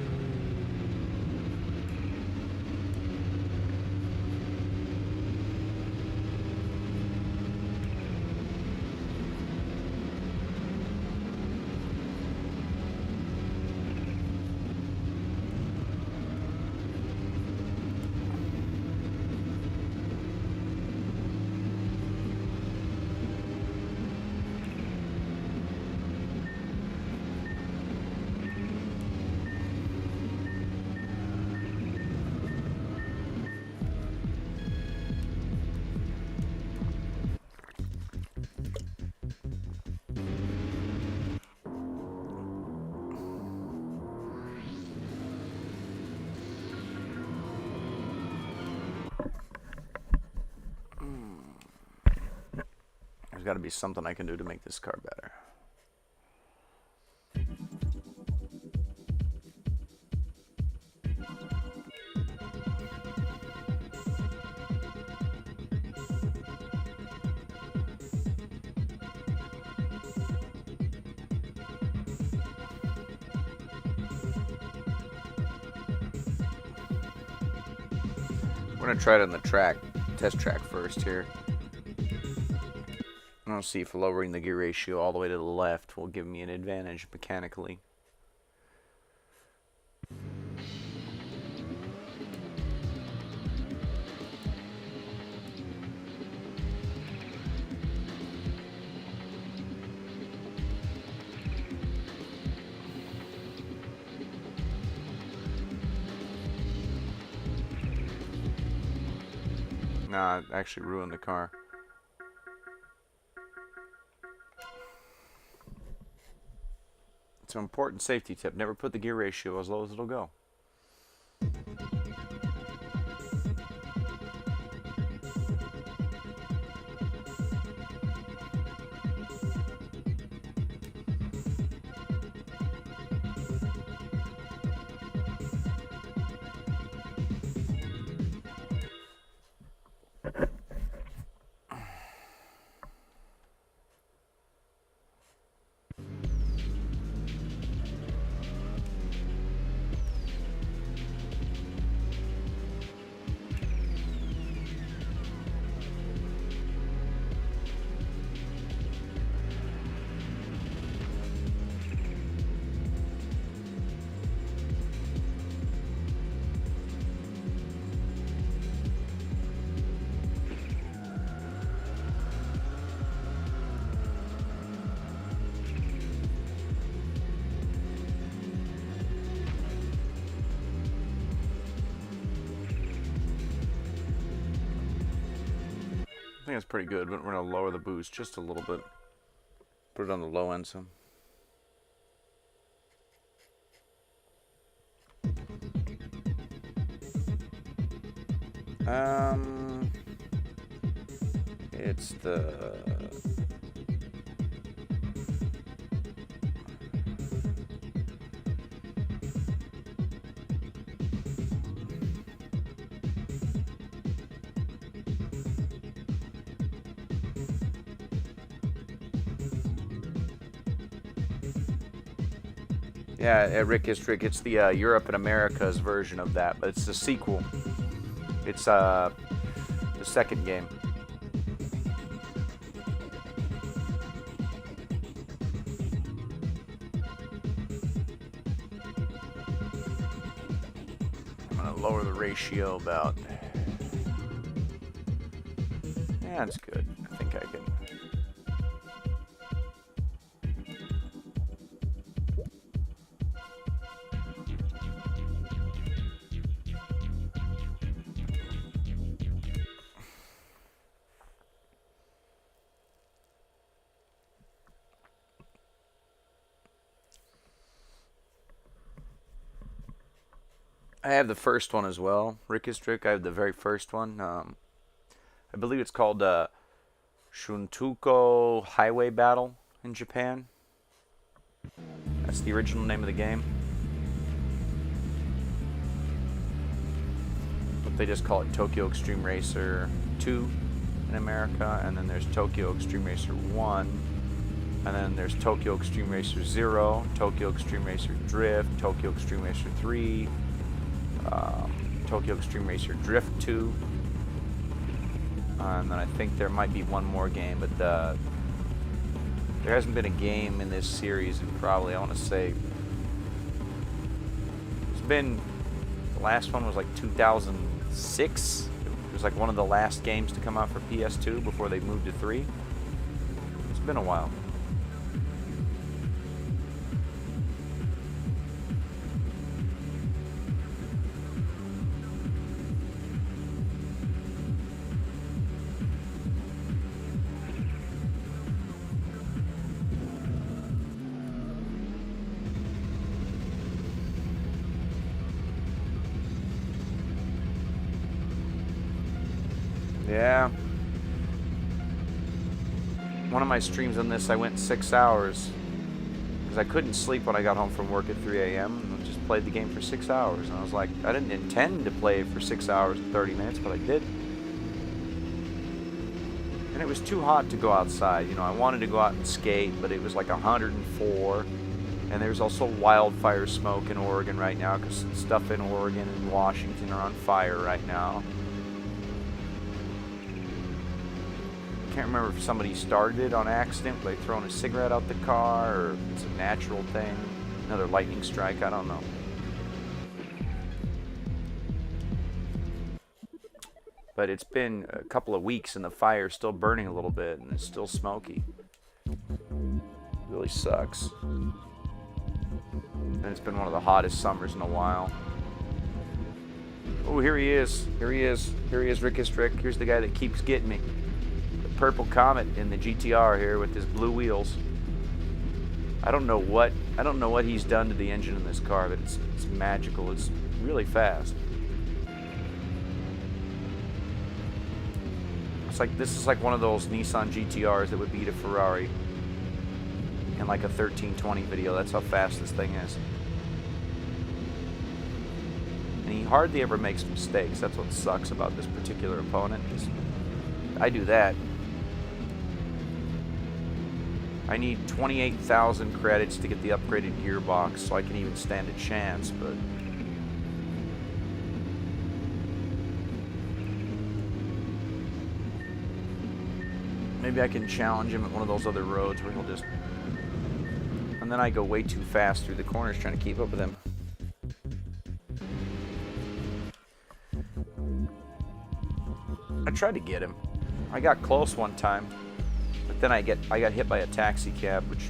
There's got to be something I can do to make this car better. We're going to try it on the track, test track first here. I'll see if lowering the gear ratio all the way to the left will give me an advantage mechanically. Nah, it actually ruined the car. It's an important safety tip. Never put the gear ratio as low as it'll go. I think that's pretty good, but we're going to lower the boost just a little bit. Put it on the low end some. It's the... Yeah, Rick is Trick. It's the Europe and America's version of that, but it's the sequel. It's the second game. I'm gonna lower the ratio about. Yeah, that's good. I think I can. I have the first one as well, Ricky's Trick. I have the very first one. I believe it's called Shuntuko Highway Battle in Japan. That's the original name of the game. But they just call it Tokyo Extreme Racer 2 in America, and then there's Tokyo Extreme Racer 1, and then there's Tokyo Extreme Racer 0, Tokyo Extreme Racer Drift, Tokyo Extreme Racer 3, Tokyo Extreme Racer Drift 2, and then I think there might be one more game, but there hasn't been a game in this series in probably, I want to say, it's been, the last one was like 2006. It was like one of the last games to come out for PS2 before they moved to 3. It's been a while. Yeah. One of my streams on this, I went 6 hours because I couldn't sleep when I got home from work at 3 a.m. and just played the game for 6 hours. And I was like, I didn't intend to play for 6 hours and 30 minutes, but I did. And it was too hot to go outside. You know, I wanted to go out and skate, but it was like 104. And there's also wildfire smoke in Oregon right now because stuff in Oregon and Washington are on fire right now. I can't remember if somebody started it on accident, like throwing a cigarette out the car, or it's a natural thing. Another lightning strike, I don't know. But it's been a couple of weeks and the fire's still burning a little bit and it's still smoky. It really sucks. And it's been one of the hottest summers in a while. Oh, here he is. Here he is. Here he is, Rickus Rick. Here's the guy that keeps getting me. Purple Comet in the GTR here with his blue wheels. I don't know what he's done to the engine in this car, but it's magical. It's really fast. It's like this is like one of those Nissan GTRs that would beat a Ferrari in like a 1320 video. That's how fast this thing is. And he hardly ever makes mistakes. That's what sucks about this particular opponent. Is I do that. I need 28,000 credits to get the upgraded gearbox so I can even stand a chance, but maybe I can challenge him at one of those other roads where he'll just... And then I go way too fast through the corners trying to keep up with him. I tried to get him. I got close one time. But then I got hit by a taxi cab, which...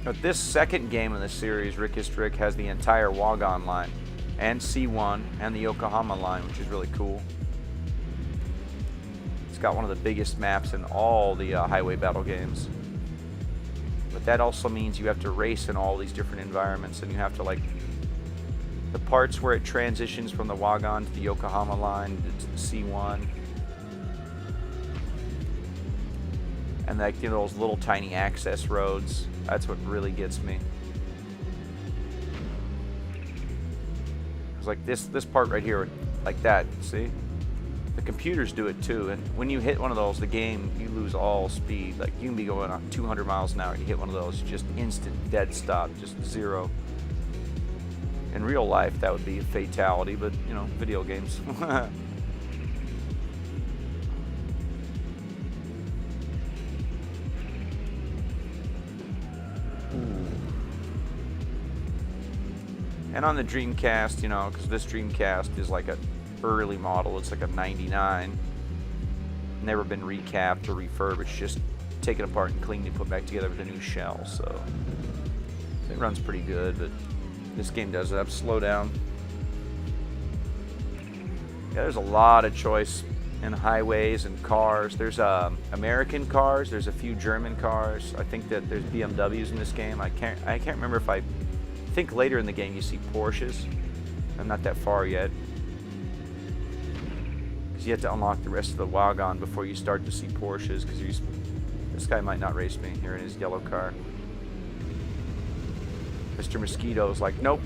But this second game in the series, Rickus Rick, has the entire Wagon line, and C1, and the Yokohama line, which is really cool. It's got one of the biggest maps in all the highway battle games. But that also means you have to race in all these different environments, and you have to, like, The parts where it transitions from the Wagon to the Yokohama line to the C1. And like, you know, those little tiny access roads. That's what really gets me. It's like this part right here, like that, see? The computers do it too, and when you hit one of those, the game, you lose all speed. Like, you can be going on 200 miles an hour, you hit one of those, just instant dead stop, just zero. In real life, that would be a fatality, but, you know, video games. And on the Dreamcast, you know, because this Dreamcast is like a early model, it's like a 99. Never been recapped or refurbished, just taken apart and cleaned and put back together with a new shell, so it runs pretty good, but this game does have slow down. Yeah, there's a lot of choice in highways and cars. There's American cars, there's a few German cars. I think that there's BMWs in this game. I can't remember if I think later in the game you see Porsches. I'm not that far yet, because you have to unlock the rest of the Wagon before you start to see Porsches, because this guy might not race me here in his yellow car. Mr. Mosquito's like, nope.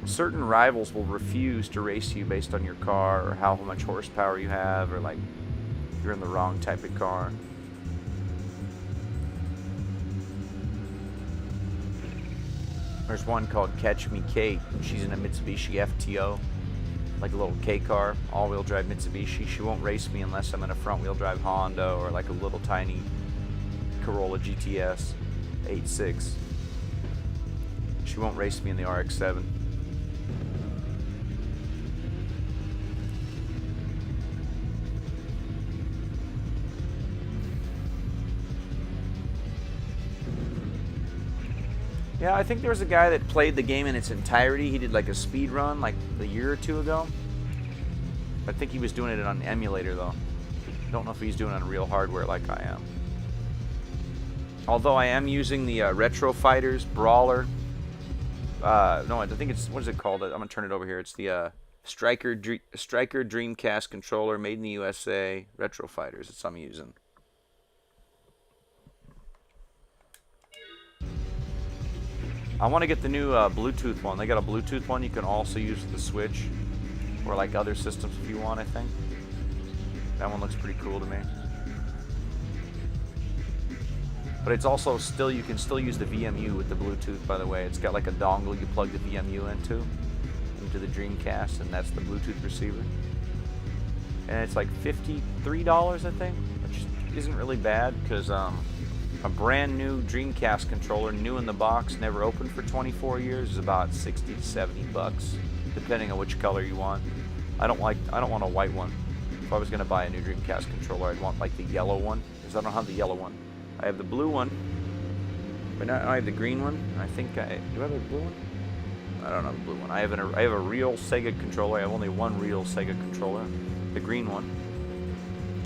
Certain rivals will refuse to race you based on your car or how much horsepower you have, or like you're in the wrong type of car. There's one called Catch Me Kate. She's in a Mitsubishi FTO, like a little K car, all-wheel drive Mitsubishi. She won't race me unless I'm in a front-wheel drive Honda or like a little tiny Corolla GTS 8.6. She won't race me in the RX-7. Yeah, I think there was a guy that played the game in its entirety. He did like a speed run like a year or two ago. I think he was doing it on an emulator though. Don't know if he's doing it on real hardware like I am. Although I am using the Retro Fighters Brawler. No, I think it's, what is it called? I'm gonna turn it over here. It's the Striker Dreamcast controller, made in the USA. Retro Fighters. That's what I'm using. I want to get the new Bluetooth one. They got a Bluetooth one you can also use with the Switch, or like other systems if you want, I think. That one looks pretty cool to me. But it's also still, you can still use the VMU with the Bluetooth, by the way. It's got like a dongle you plug the VMU into the Dreamcast, and that's the Bluetooth receiver. And it's like $53, I think, which isn't really bad, because a brand new Dreamcast controller, new in the box, never opened for 24 years, is about 60 to 70 bucks, depending on which color you want. I don't want a white one. If I was going to buy a new Dreamcast controller, I'd want like the yellow one, because I don't have the yellow one. I have the blue one, but now I have the green one. I think do I have a blue one? I don't have a blue one. I have a real Sega controller. I have only one real Sega controller, the green one.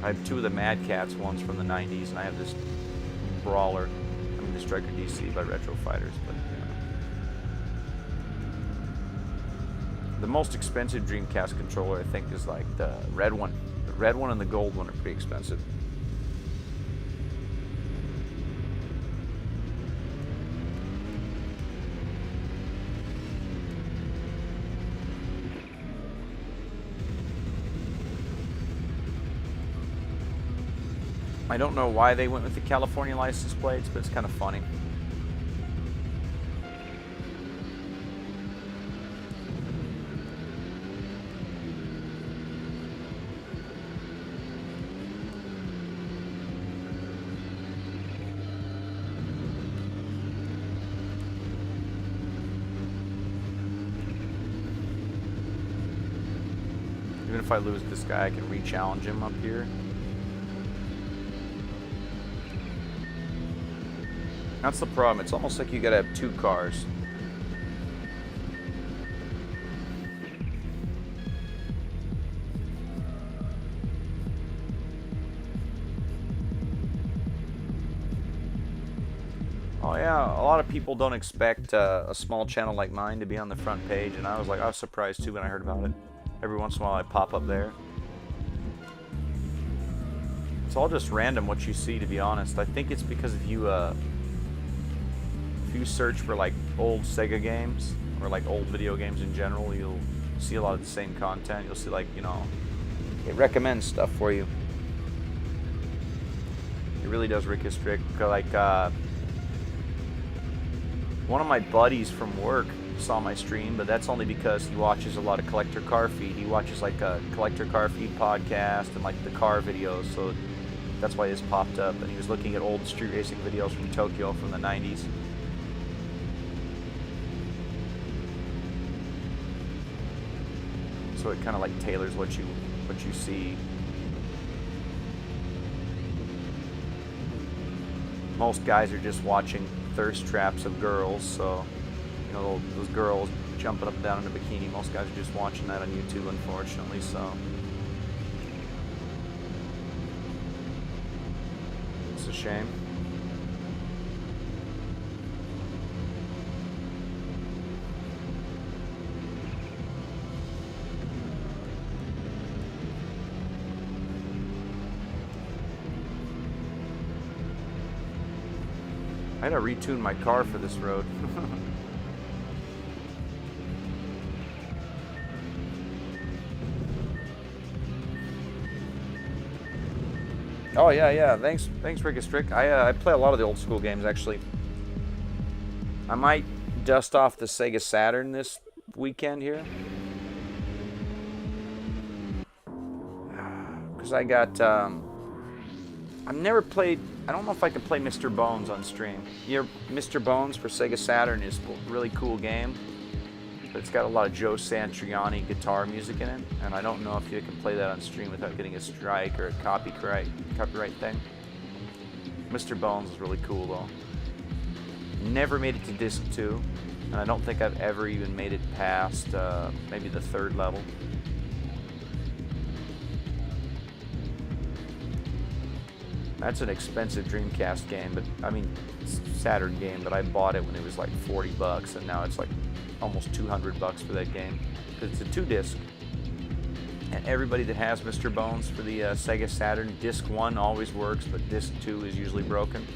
I have two of the Mad Catz ones from the 90s, and I have this Brawler, the Striker DC by Retro Fighters, but yeah. The most expensive Dreamcast controller, I think, is like the red one. The red one and the gold one are pretty expensive. I don't know why they went with the California license plates, but it's kind of funny. Even if I lose this guy, I can re-challenge him up here. That's the problem. It's almost like you gotta have two cars. Oh, Oh yeah, a lot of people don't expect a small channel like mine to be on the front page, and I was surprised too when I heard about it. Every once in a while I pop up there. It's all just random what you see, to be honest. I think it's because if you search for like old Sega games or like old video games in general, you'll see a lot of the same content. You'll see, like, you know, it recommends stuff for you. It really does restrict. Like one of my buddies from work saw my stream, but that's only because he watches a lot of Collector Car Feed. He watches like a Collector Car Feed podcast and like the car videos, so that's why this popped up. And he was looking at old street racing videos from Tokyo from the 90s. So it kind of like tailors what you see. Most guys are just watching thirst traps of girls, so you know, those girls jumping up and down in a bikini. Most guys are just watching that on YouTube, unfortunately. So it's a shame. I had to retune my car for this road. Oh yeah. Thanks, Rick. I play a lot of the old school games actually. I might dust off the Sega Saturn this weekend here, because I got. I've never played. I don't know if I can play Mr. Bones on stream. Mr. Bones for Sega Saturn is a really cool game, but it's got a lot of Joe Satriani guitar music in it, and I don't know if you can play that on stream without getting a strike or a copyright thing. Mr. Bones is really cool though. Never made it to disc 2, and I don't think I've ever even made it past maybe the 3rd level. That's an expensive Dreamcast game, but I mean Saturn game, but I bought it when it was like $40, and now it's like almost $200 for that game, because it's a 2-disc. And everybody that has Mr. Bones for the Sega Saturn, disc 1 always works, but disc 2 is usually broken.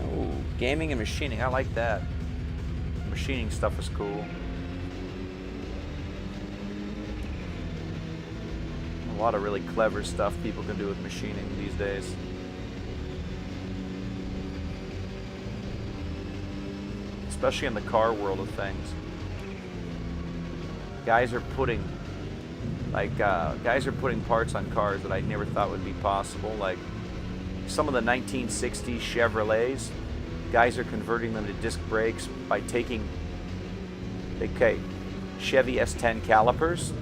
Oh, gaming and machining, I like that. Machining stuff is cool. A lot of really clever stuff people can do with machining these days. Especially in the car world of things. Guys are putting parts on cars that I never thought would be possible. Like some of the 1960s Chevrolets, guys are converting them to disc brakes by taking Chevy S10 calipers,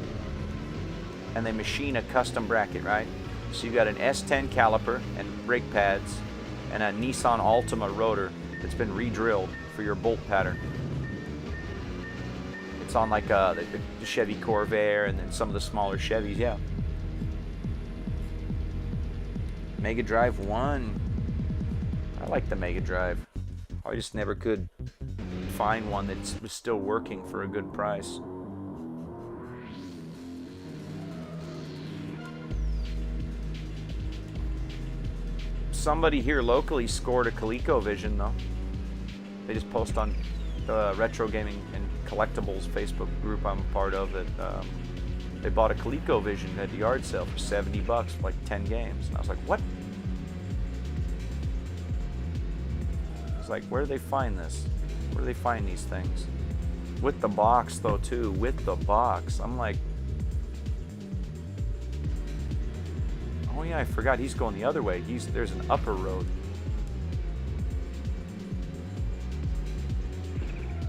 and they machine a custom bracket, right? So you've got an S10 caliper and brake pads and a Nissan Altima rotor that's been re-drilled for your bolt pattern. It's on like the Chevy Corvair and then some of the smaller Chevys, yeah. Mega Drive 1. I like the Mega Drive. I just never could find one that was still working for a good price. Somebody here locally scored a ColecoVision though. They just post on the Retro Gaming and Collectibles Facebook group I'm a part of that they bought a ColecoVision at the yard sale for $70 for like 10 games. And I was like, what? It's like, where do they find this? Where do they find these things? With the box though too, with the box. I'm like, oh yeah, I forgot he's going the other way. There's an upper road.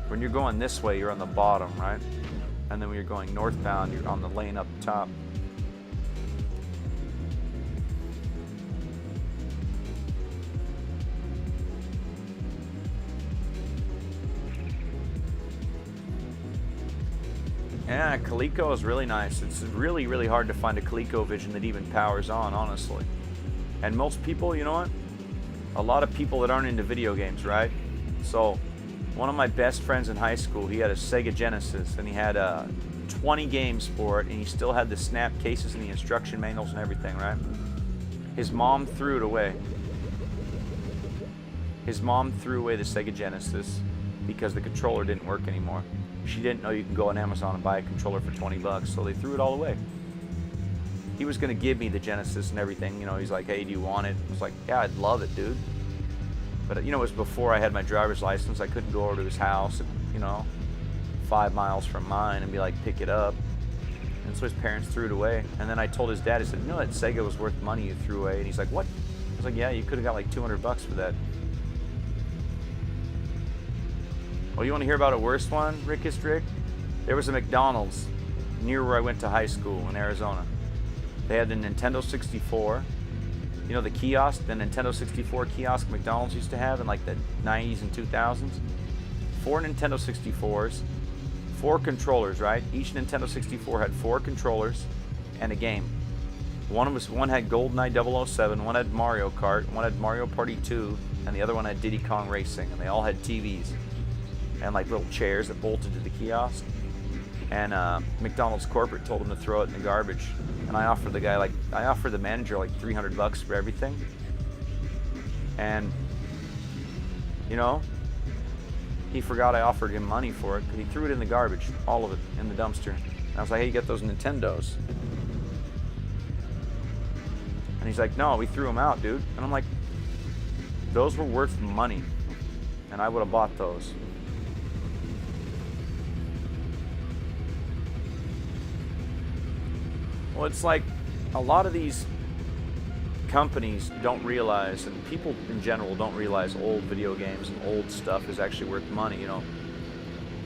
When you're going this way, you're on the bottom, right? And then when you're going northbound, you're on the lane up top. Yeah, Coleco is really nice. It's really, really hard to find a ColecoVision that even powers on, honestly. And most people, you know what? A lot of people that aren't into video games, right? So, one of my best friends in high school, he had a Sega Genesis, and he had 20 games for it, and he still had the snap cases and the instruction manuals and everything, right? His mom threw it away. His mom threw away the Sega Genesis because the controller didn't work anymore. She didn't know you can go on Amazon and buy a controller for 20 bucks, so they threw it all away. He was going to give me the Genesis and everything, you know, he's like, hey, do you want it? I was like, yeah, I'd love it, dude. But, you know, it was before I had my driver's license. I couldn't go over to his house, you know, 5 miles from mine and be like, pick it up. And so his parents threw it away. And then I told his dad, I said, you know that Sega was worth money you threw away? And he's like, what? I was like, yeah, you could have got like 200 bucks for that. Well, you want to hear about a worse one, Rickest Rick? There was a McDonald's near where I went to high school in Arizona. They had the Nintendo 64. You know the kiosk, the Nintendo 64 kiosk McDonald's used to have in like the 90s and 2000s? 4 Nintendo 64s, 4 controllers, right? Each Nintendo 64 had 4 controllers and a game. One had GoldenEye 007, one had Mario Kart, one had Mario Party 2, and the other one had Diddy Kong Racing, and they all had TVs and like little chairs that bolted to the kiosk. And McDonald's corporate told him to throw it in the garbage. And I offered the manager like 300 bucks for everything. And, you know, he forgot I offered him money for it because he threw it in the garbage, all of it, in the dumpster. And I was like, hey, you get those Nintendos? And he's like, no, we threw them out, dude. And I'm like, those were worth money. And I would have bought those. Well, it's like a lot of these companies don't realize, and people in general don't realize, old video games and old stuff is actually worth money, you know.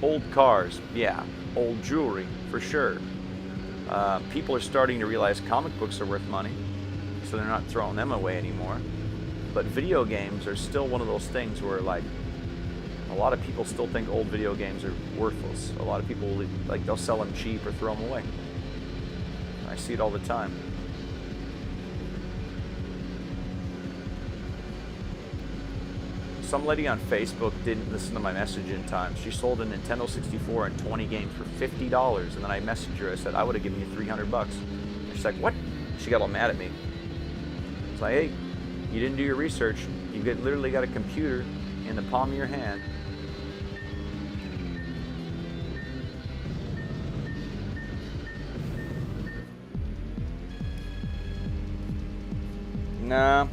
Old cars, yeah. Old jewelry, for sure. People are starting to realize comic books are worth money, so they're not throwing them away anymore. But video games are still one of those things where, like, a lot of people still think old video games are worthless. A lot of people, like, they'll sell them cheap or throw them away. I see it all the time. Some lady on Facebook didn't listen to my message in time. She sold a Nintendo 64 and 20 games for $50, and then I messaged her. I said, I would have given you 300 bucks. She's like, what? She got all mad at me. It's like, hey, you didn't do your research. You literally got a computer in the palm of your hand. Nah,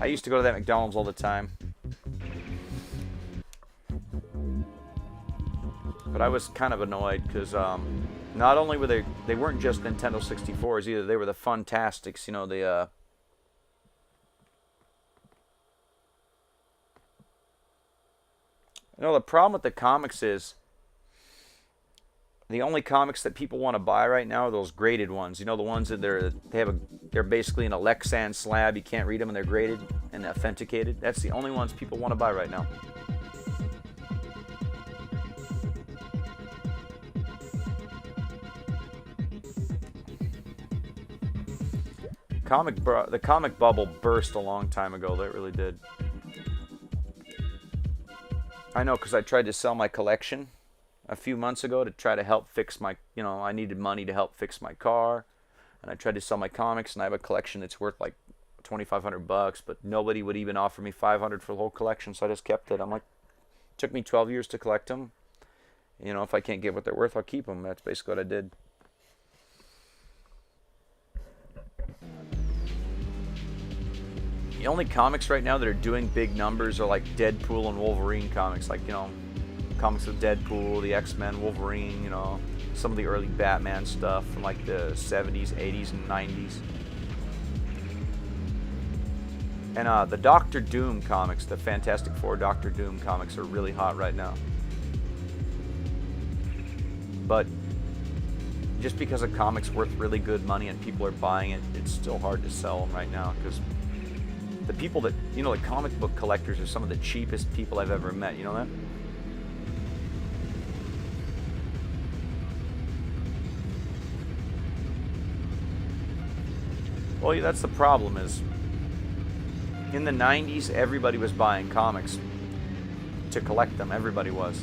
I used to go to that McDonald's all the time. But I was kind of annoyed because not only were they weren't just Nintendo 64s either, they were the Funtastics, you know, the you know, the problem with the comics is the only comics that people want to buy right now are those graded ones. You know, the ones that they're basically in a Lexan slab. You can't read them, and they're graded and authenticated. That's the only ones people want to buy right now. The comic bubble burst a long time ago. That really did. I know, because I tried to sell my collection a few months ago to try to help fix my, you know, I needed money to help fix my car, and I tried to sell my comics, and I have a collection that's worth like 2,500 bucks, but nobody would even offer me 500 for the whole collection, so I just kept it. I'm like, it took me 12 years to collect them. You know, if I can't get what they're worth, I'll keep them. That's basically what I did. The only comics right now that are doing big numbers are like Deadpool and Wolverine comics, like, you know, comics of Deadpool, the X-Men, Wolverine, you know, some of the early Batman stuff from like the 70s, 80s, and 90s. And the Doctor Doom comics, the Fantastic Four Doctor Doom comics are really hot right now. But just because a comic's worth really good money and people are buying it, it's still hard to sell them right now, because the people that, you know, the comic book collectors are some of the cheapest people I've ever met, you know that? Well, yeah, that's the problem is, in the 90s, everybody was buying comics to collect them. Everybody was.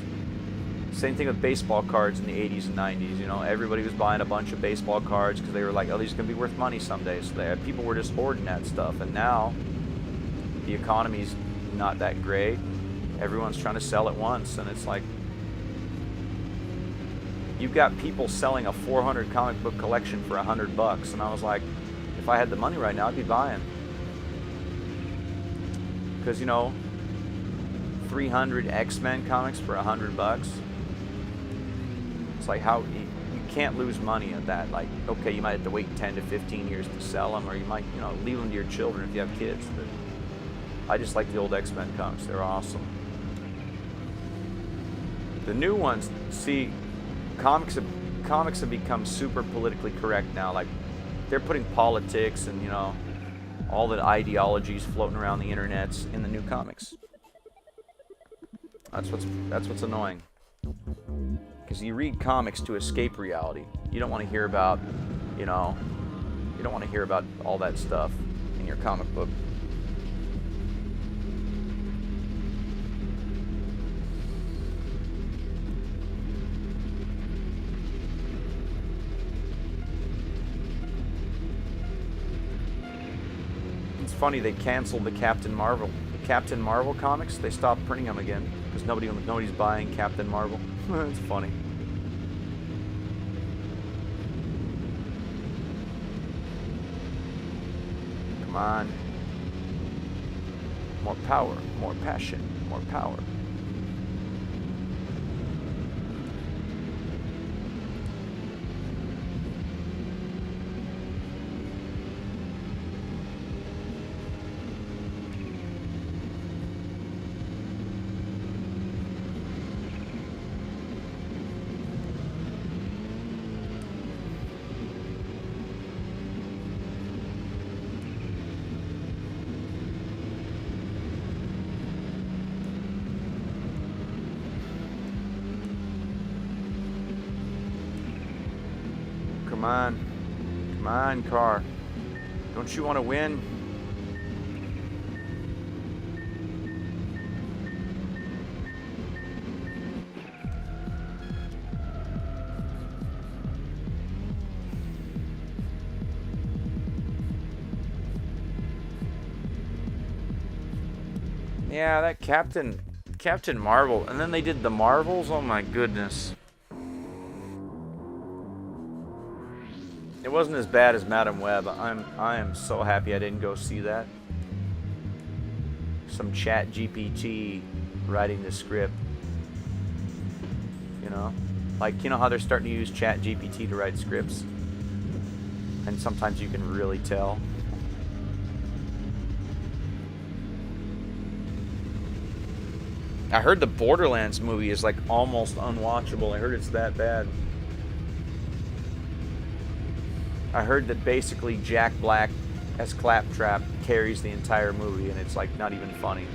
Same thing with baseball cards in the 80s and 90s. You know, everybody was buying a bunch of baseball cards because they were like, oh, these are going to be worth money someday. So people were just hoarding that stuff. And now, the economy's not that great. Everyone's trying to sell at once. And it's like, you've got people selling a 400 comic book collection for $100. And I was like, if I had the money right now, I'd be buying. Because, you know, 300 X-Men comics for $100. It's like, how you can't lose money at that. Like, okay, you might have to wait 10 to 15 years to sell them, or you might, you know, leave them to your children if you have kids. But I just like the old X-Men comics. They're awesome. The new ones, see, comics have become super politically correct now. Like, they're putting politics and, you know, all the ideologies floating around the internets in the new comics. That's what's annoying. Because you read comics to escape reality. You don't want to hear about, you know, you don't want to hear about all that stuff in your comic book. It's funny, they canceled the Captain Marvel comics. They stopped printing them again because nobody's buying Captain Marvel. It's funny. Come on. More power, more passion, more power. Come on. Come on, car. Don't you want to win? Yeah, that Captain Marvel. And then they did the Marvels. Oh my goodness. It wasn't as bad as Madam Web. I am so happy I didn't go see that. Some chat GPT writing the script. You know? Like, you know how they're starting to use chat GPT to write scripts? And sometimes you can really tell. I heard the Borderlands movie is like almost unwatchable. I heard it's that bad. I heard that basically Jack Black as Claptrap carries the entire movie, and it's like not even funny.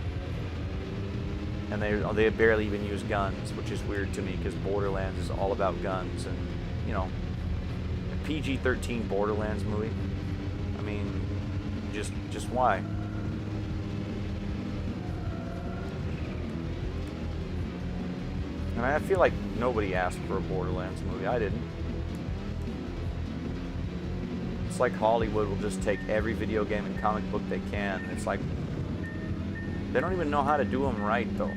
And they barely even use guns, which is weird to me because Borderlands is all about guns, and you know, a PG-13 Borderlands movie. I mean, just why? And I feel like nobody asked for a Borderlands movie. I didn't. It's like Hollywood will just take every video game and comic book they can. It's like they don't even know how to do them right, though.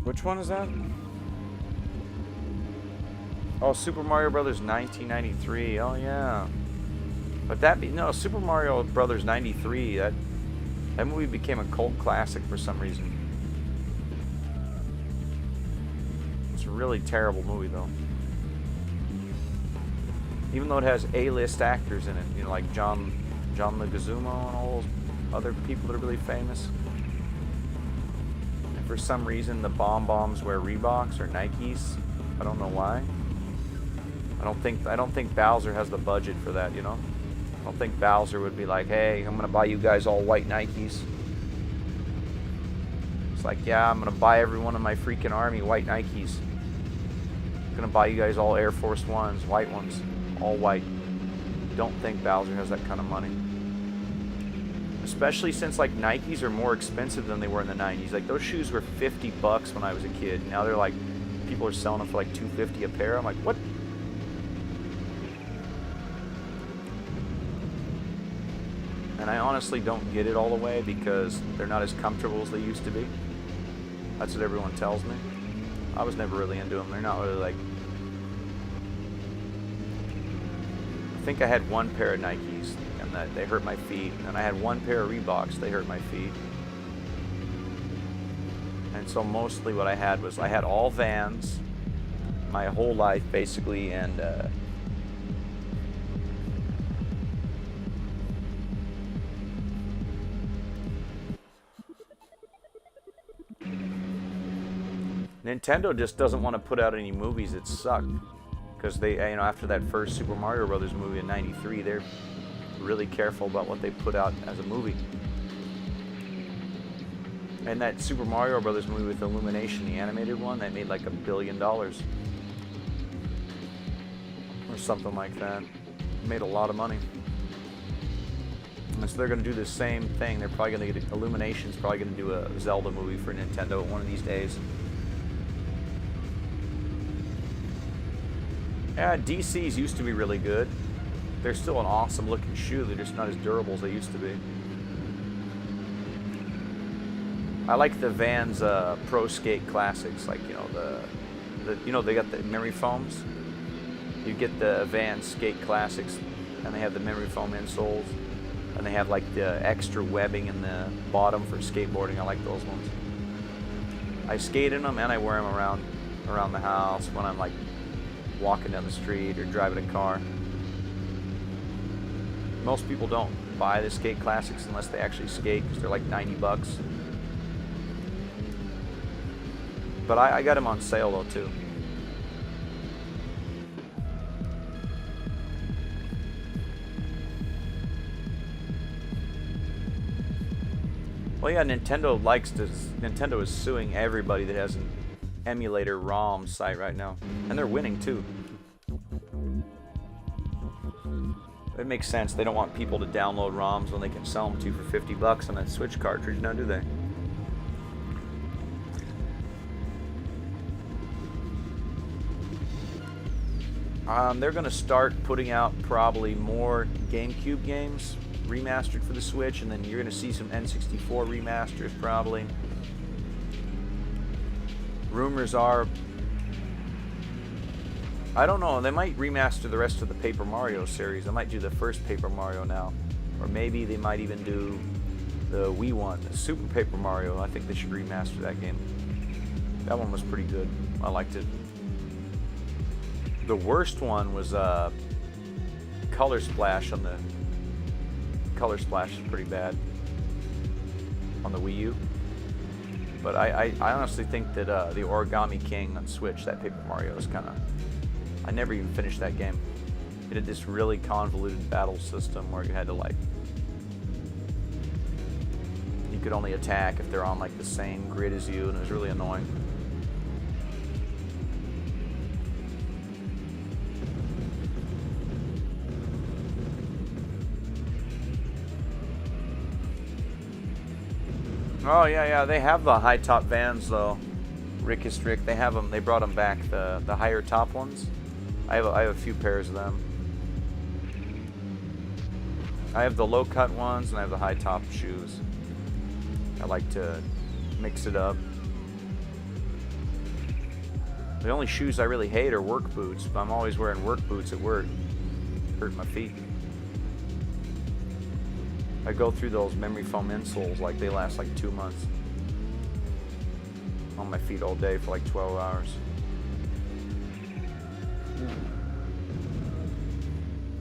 Which one is that? Oh, Super Mario Brothers 1993. Oh yeah. But Super Mario Brothers 93. That movie became a cult classic for some reason. It's a really terrible movie though. Even though it has A-list actors in it, you know, like John Leguizamo and all those other people that are really famous. And for some reason, the Bombs wear Reeboks or Nikes. I don't know why. I don't think Bowser has the budget for that, you know? I don't think Bowser would be like, hey, I'm gonna buy you guys all white Nikes. It's like, yeah, I'm gonna buy every one of my freaking army white Nikes. I'm gonna buy you guys all Air Force Ones, white ones, all white. Don't think Bowser has that kind of money. Especially since like Nikes are more expensive than they were in the 90s. Like those shoes were $50 when I was a kid. Now they're like, people are selling them for like $250 a pair. I'm like, what? And I honestly don't get it all the way because they're not as comfortable as they used to be. That's what everyone tells me. I was never really into them. They're not really like... I think I had one pair of Nikes and that they hurt my feet. And I had one pair of Reeboks, they hurt my feet. And so mostly what I had was, I had all Vans my whole life basically, and Nintendo just doesn't want to put out any movies that suck, because they, you know, after that first Super Mario Brothers movie in '93, they're really careful about what they put out as a movie. And that Super Mario Brothers movie with Illumination, the animated one, that made like $1 billion or something like that. It made a lot of money. And so they're going to do the same thing. They're probably going to get Illumination's probably going to do a Zelda movie for Nintendo one of these days. Yeah, DC's used to be really good. They're still an awesome looking shoe. They're just not as durable as they used to be. I like the Vans Pro Skate Classics, like, you know, the you know, they got the memory foams. You get the Vans Skate Classics, and they have the memory foam insoles, and they have like the extra webbing in the bottom for skateboarding. I like those ones. I skate in them and I wear them around the house when I'm like walking down the street or driving a car. Most people don't buy the Skate Classics unless they actually skate, because they're like $90. But I got them on sale though too. Well, yeah, Nintendo is suing everybody that has an emulator ROM site right now, and they're winning too. It makes sense. They don't want people to download ROMs when they can sell them to you for $50 on that Switch cartridge, now do they? They're going to start putting out probably more GameCube games remastered for the Switch, and then you're going to see some N64 remasters probably. Rumors are, I don't know, they might remaster the rest of the Paper Mario series. They might do the first Paper Mario now, or maybe they might even do the Wii one, the Super Paper Mario. I think they should remaster that game. That one was pretty good. I liked it. The worst one was Color Splash on the... Color Splash is pretty bad on the Wii U. But I honestly think that the Origami King on Switch, that Paper Mario, is kind of... I never even finished that game. It had this really convoluted battle system where you had to like... You could only attack if they're on like the same grid as you, and it was really annoying. Oh yeah, they have the high top Vans though. Rick is Rick. They have them. They brought them back. The higher top ones. I have a few pairs of them. I have the low cut ones and I have the high top shoes. I like to mix it up. The only shoes I really hate are work boots. But I'm always wearing work boots at work. Hurt my feet. I go through those memory foam insoles, like they last like 2 months. On my feet all day for like 12 hours.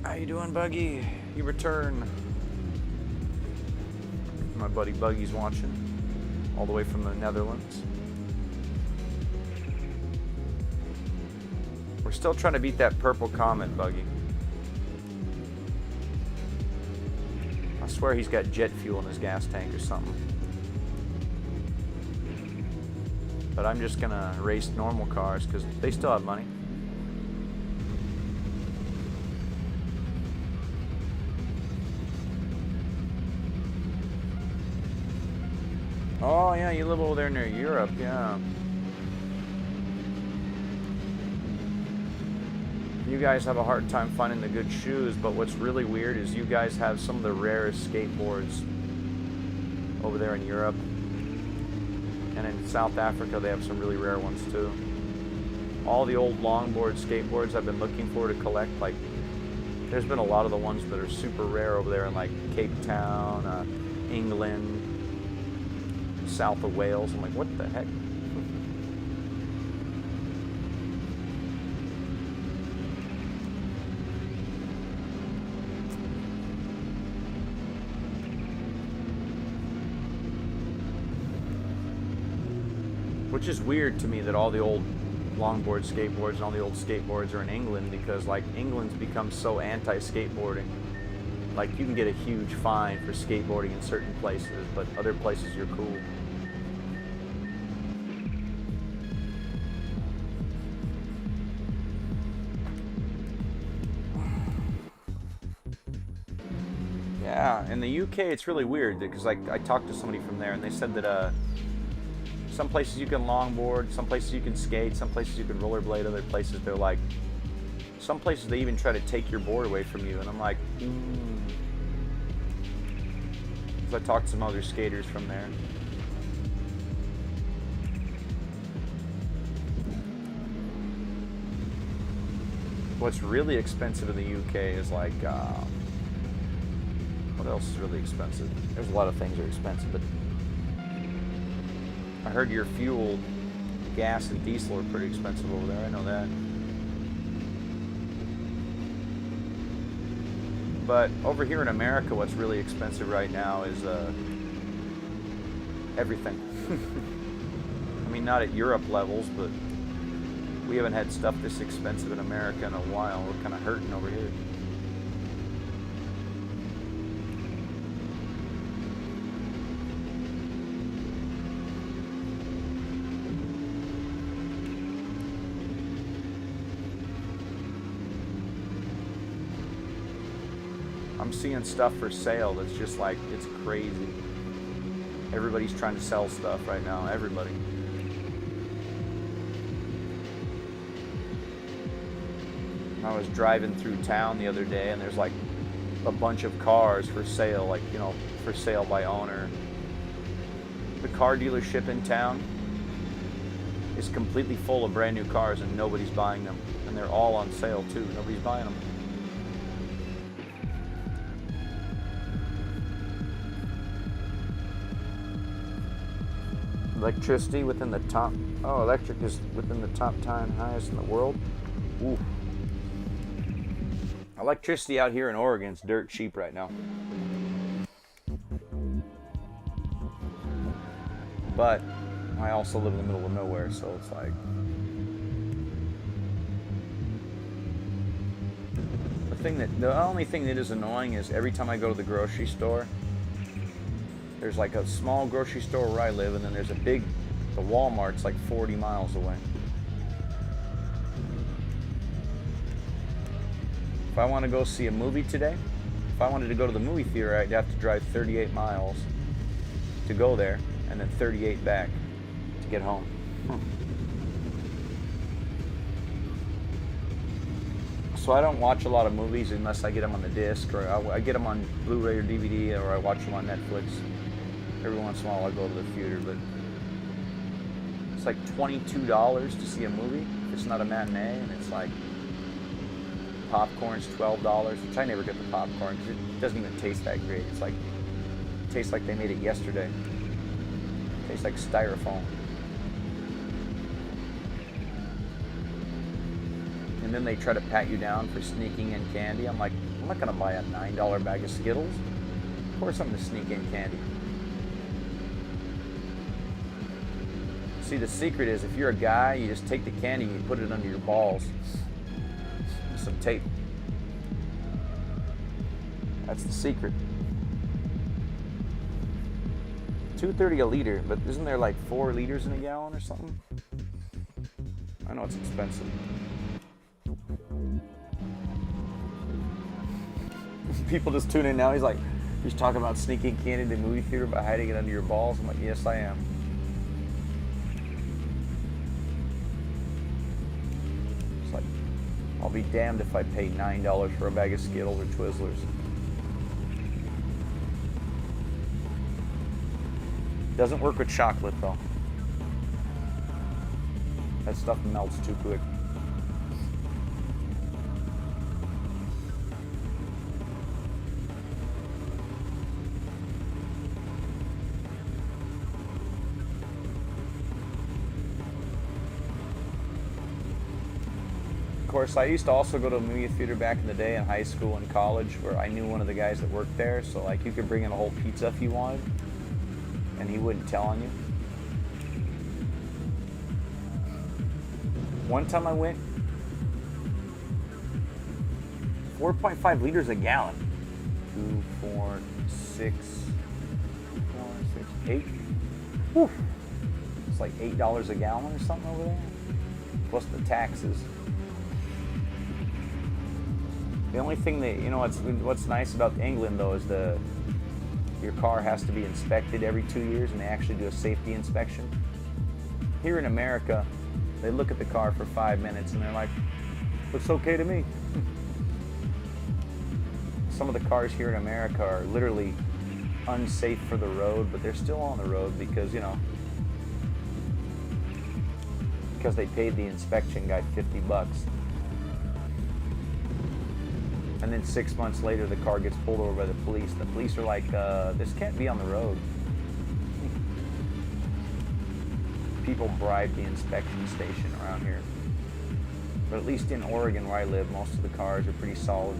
How you doing, Buggy? You return. My buddy Buggy's watching, all the way from the Netherlands. We're still trying to beat that purple Comet buggy. I swear he's got jet fuel in his gas tank or something. But I'm just gonna race normal cars because they still have money. Oh yeah, you live over there near Europe, yeah. You guys have a hard time finding the good shoes, but what's really weird is you guys have some of the rarest skateboards over there in Europe. And in South Africa, they have some really rare ones too. All the old longboard skateboards I've been looking for to collect, like, there's been a lot of the ones that are super rare over there in like Cape Town, England, south of Wales. I'm like, what the heck? Which is weird to me that all the old longboard skateboards and all the old skateboards are in England, because like England's become so anti-skateboarding. Like you can get a huge fine for skateboarding in certain places, but other places you're cool. Yeah, in the UK it's really weird because like I talked to somebody from there and they said that some places you can longboard, some places you can skate, some places you can rollerblade, other places they're like, some places they even try to take your board away from you, and I'm like, So I talked to some other skaters from there. What's really expensive in the UK is like, what else is really expensive? There's a lot of things that are expensive, but I heard your fuel, gas and diesel are pretty expensive over there. I know that. But over here in America, what's really expensive right now is everything. I mean, not at Europe levels, but we haven't had stuff this expensive in America in a while. We're kind of hurting over here. I'm seeing stuff for sale that's just like, it's crazy. Everybody's trying to sell stuff right now, everybody. I was driving through town the other day and there's like a bunch of cars for sale, like, you know, for sale by owner. The car dealership in town is completely full of brand new cars and nobody's buying them. And they're all on sale too, nobody's buying them. Electricity within the top, electric is within the top 10 highest in the world. Ooh. Electricity out here in Oregon is dirt cheap right now. But I also live in the middle of nowhere, so it's like, the only thing that is annoying is every time I go to the grocery store, there's like a small grocery store where I live, and then there's the Walmart's like 40 miles away. If I want to go see a movie today, if I wanted to go to the movie theater, I'd have to drive 38 miles to go there, and then 38 back to get home. So I don't watch a lot of movies unless I get them on the disc, or I get them on Blu-ray or DVD, or I watch them on Netflix. Every once in a while I'll go to the theater, but it's like $22 to see a movie if it's not a matinee, and it's like popcorn's $12, which I never get the popcorn because it doesn't even taste that great. It's like, it tastes like they made it yesterday. It tastes like styrofoam. And then they try to pat you down for sneaking in candy. I'm like, I'm not gonna buy a $9 bag of Skittles. Of course I'm gonna sneak in candy. See, the secret is if you're a guy, you just take the candy and you put it under your balls. some tape. That's the secret. $2.30 a liter, but isn't there like 4 liters in a gallon or something? I know it's expensive. People just tune in now. He's talking about sneaking candy to the movie theater by hiding it under your balls. I'm like, yes, I am. It's like, I'll be damned if I pay $9 for a bag of Skittles or Twizzlers. Doesn't work with chocolate though. That stuff melts too quick. Of course, I used to also go to a movie theater back in the day in high school and college where I knew one of the guys that worked there, so like you could bring in a whole pizza if you wanted and he wouldn't tell on you. One time I went 4.5 liters a gallon. 2, 4, 6, 8. Whew. It's like $8 a gallon or something over there. Plus the taxes. The only thing that, you know, what's nice about England though is your car has to be inspected every 2 years and they actually do a safety inspection. Here in America, they look at the car for 5 minutes and they're like, looks okay to me. Some of the cars here in America are literally unsafe for the road, but they're still on the road because, you know, because they paid the inspection guy $50. And then 6 months later, the car gets pulled over by the police. The police are like, this can't be on the road. People bribe the inspection station around here. But at least in Oregon where I live, most of the cars are pretty solid.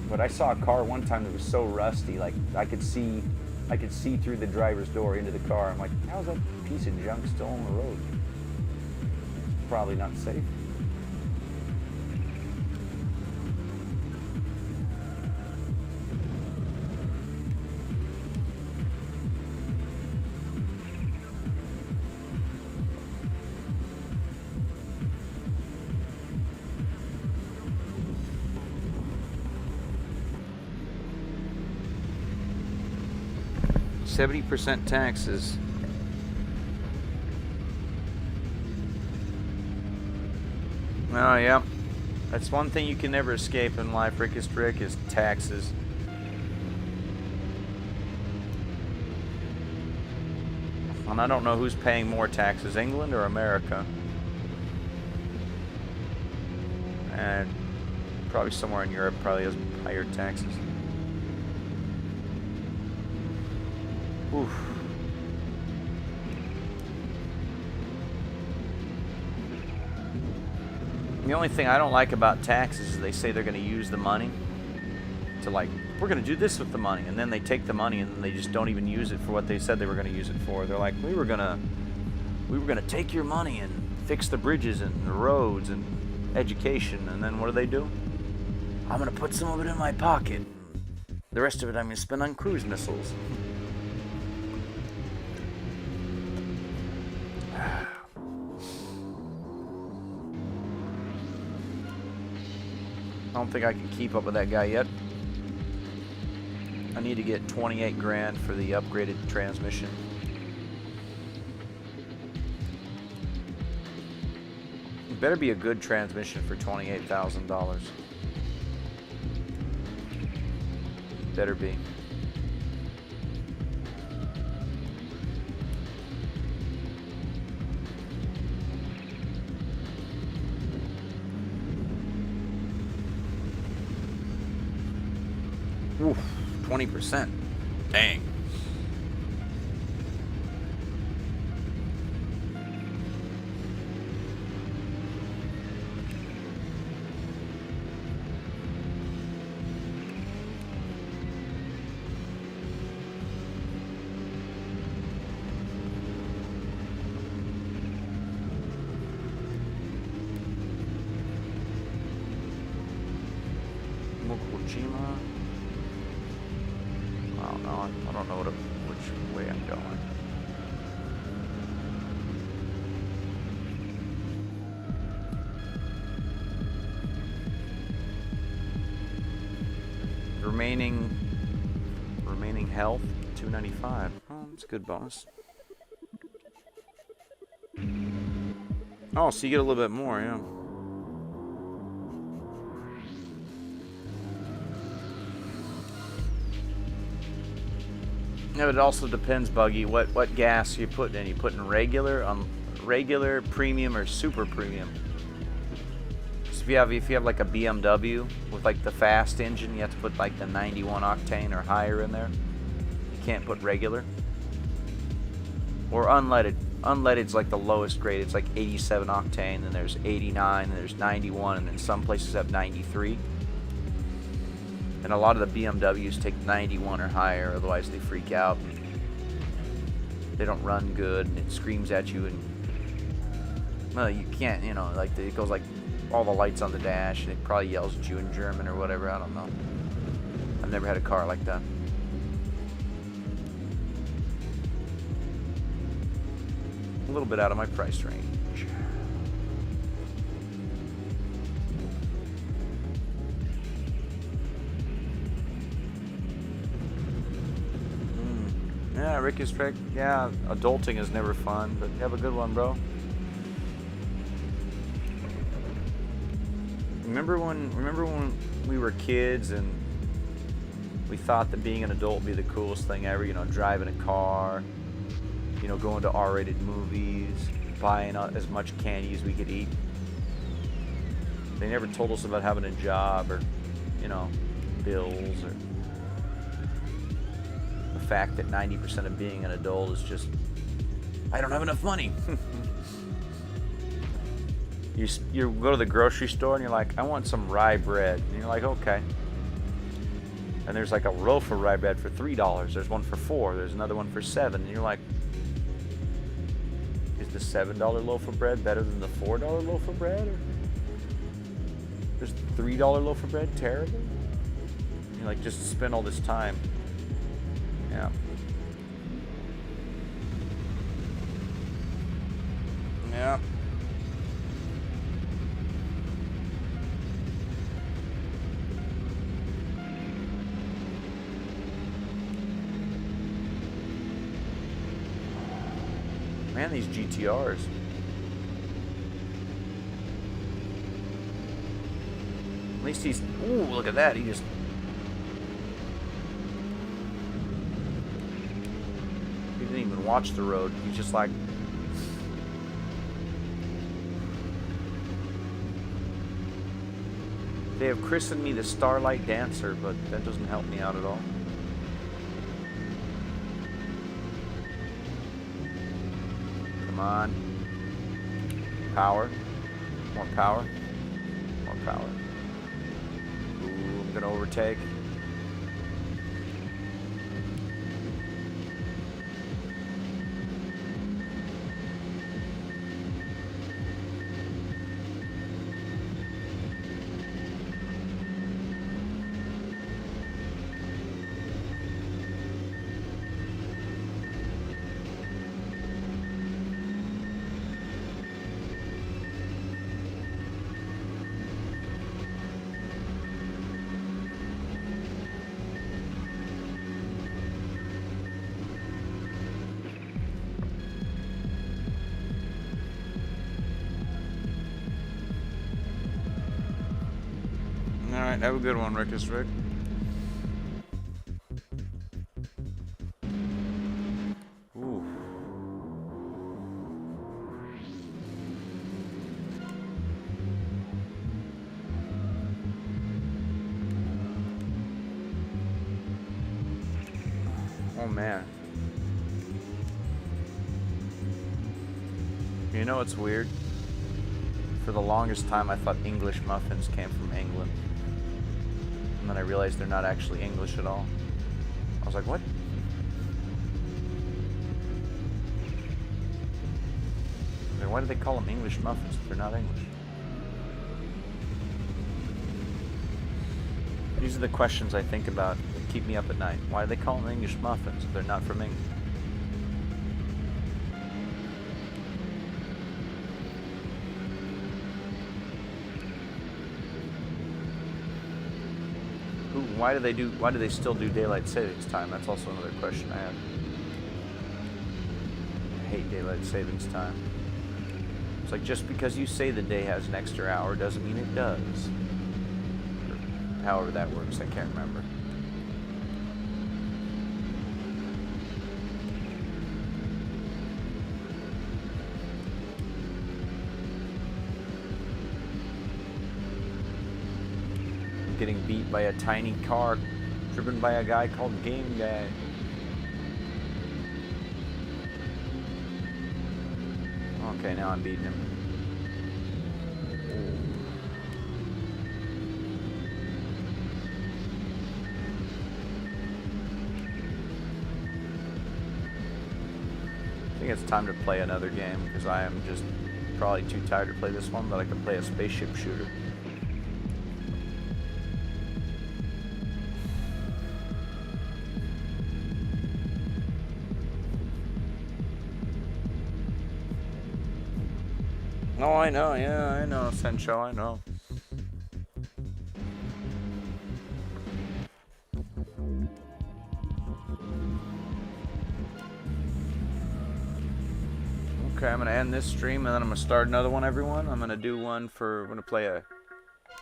But I saw a car one time that was so rusty, like I could see through the driver's door into the car. I'm like, how's that piece of junk still on the road? It's probably not safe. %70 taxes. Oh yeah, that's one thing you can never escape in life, Rickest Rick, is taxes. And I don't know who's paying more taxes, England or America. And probably somewhere in Europe probably has higher taxes. Oof. The only thing I don't like about taxes is they say they're going to use the money to, like, we're going to do this with the money, and then they take the money and then they just don't even use it for what they said they were going to use it for. They're like, we were going to take your money and fix the bridges and the roads and education, and then what do? I'm going to put some of it in my pocket. The rest of it I'm going to spend on cruise missiles. I don't think I can keep up with that guy yet. I need to get 28 grand for the upgraded transmission. It better be a good transmission for $28,000. Better be. Oof, 20%. Dang. Kojima. I don't know. I don't know which way I'm going. Remaining health, 295. Oh, that's a good bonus. Oh, so you get a little bit more, yeah. Yeah, but it also depends, Buggy, what gas you put in. You put in regular, premium, or super premium. So if you have like a BMW with like the fast engine, you have to put like the 91 octane or higher in there. You can't put regular. Or unleaded. Unleaded's like the lowest grade. It's like 87 octane, then there's 89, and there's 91, and then some places have 93. And a lot of the BMWs take 91 or higher, otherwise they freak out. They don't run good, and it screams at you, and well, you can't, you know, like it goes like all the lights on the dash, and it probably yells at you in German or whatever. I don't know. I've never had a car like that. A little bit out of my price range. Yeah, Ricky's Trick. Yeah, adulting is never fun, but have a good one, bro. Remember when we were kids and we thought that being an adult would be the coolest thing ever? You know, driving a car, you know, going to R-rated movies, buying as much candy as we could eat. They never told us about having a job or, you know, bills, or the fact that 90% of being an adult is just, I don't have enough money. You go to the grocery store and you're like, I want some rye bread. And you're like, okay. And there's like a loaf of rye bread for $3. There's one for $4. There's another one for $7. And you're like, is the $7 loaf of bread better than the $4 loaf of bread? Or is the $3 loaf of bread terrible? And you're like, just spend all this time. Yeah. Yeah. Man, these GTRs. At least he's... Ooh, look at that. He just... He didn't even watch the road. He's just like... They have christened me the Starlight Dancer, but that doesn't help me out at all. Come on. Power. More power. More power. Ooh, I'm gonna overtake. Alright, have a good one, Rickus Rick. Ooh. Oh man. You know what's weird? For the longest time I thought English muffins came from England. And then I realized they're not actually English at all. I was like, what? Then why do they call them English muffins if they're not English? These are the questions I think about that keep me up at night. Why do they call them English muffins if they're not from England? Why do they still do daylight savings time? That's also another question I have. I hate daylight savings time. It's like, just because you say the day has an extra hour doesn't mean it does. Or however that works, I can't remember. Getting beat by a tiny car driven by a guy called Game Guy. Okay, now I'm beating him. I think it's time to play another game because I am just probably too tired to play this one, but I can play a spaceship shooter. Oh, I know, yeah, I know, Sencho, I know. Okay, I'm gonna end this stream and then I'm gonna start another one, everyone. I'm gonna do one for, I'm gonna play a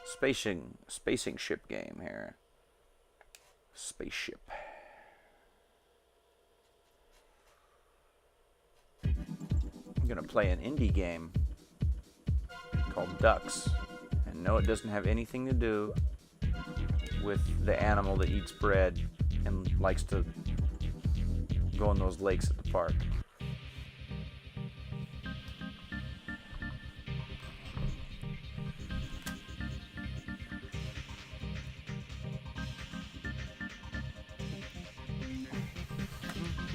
spacing ship game here. Spaceship. I'm gonna play an indie game called Ducks. And no, it doesn't have anything to do with the animal that eats bread and likes to go in those lakes at the park.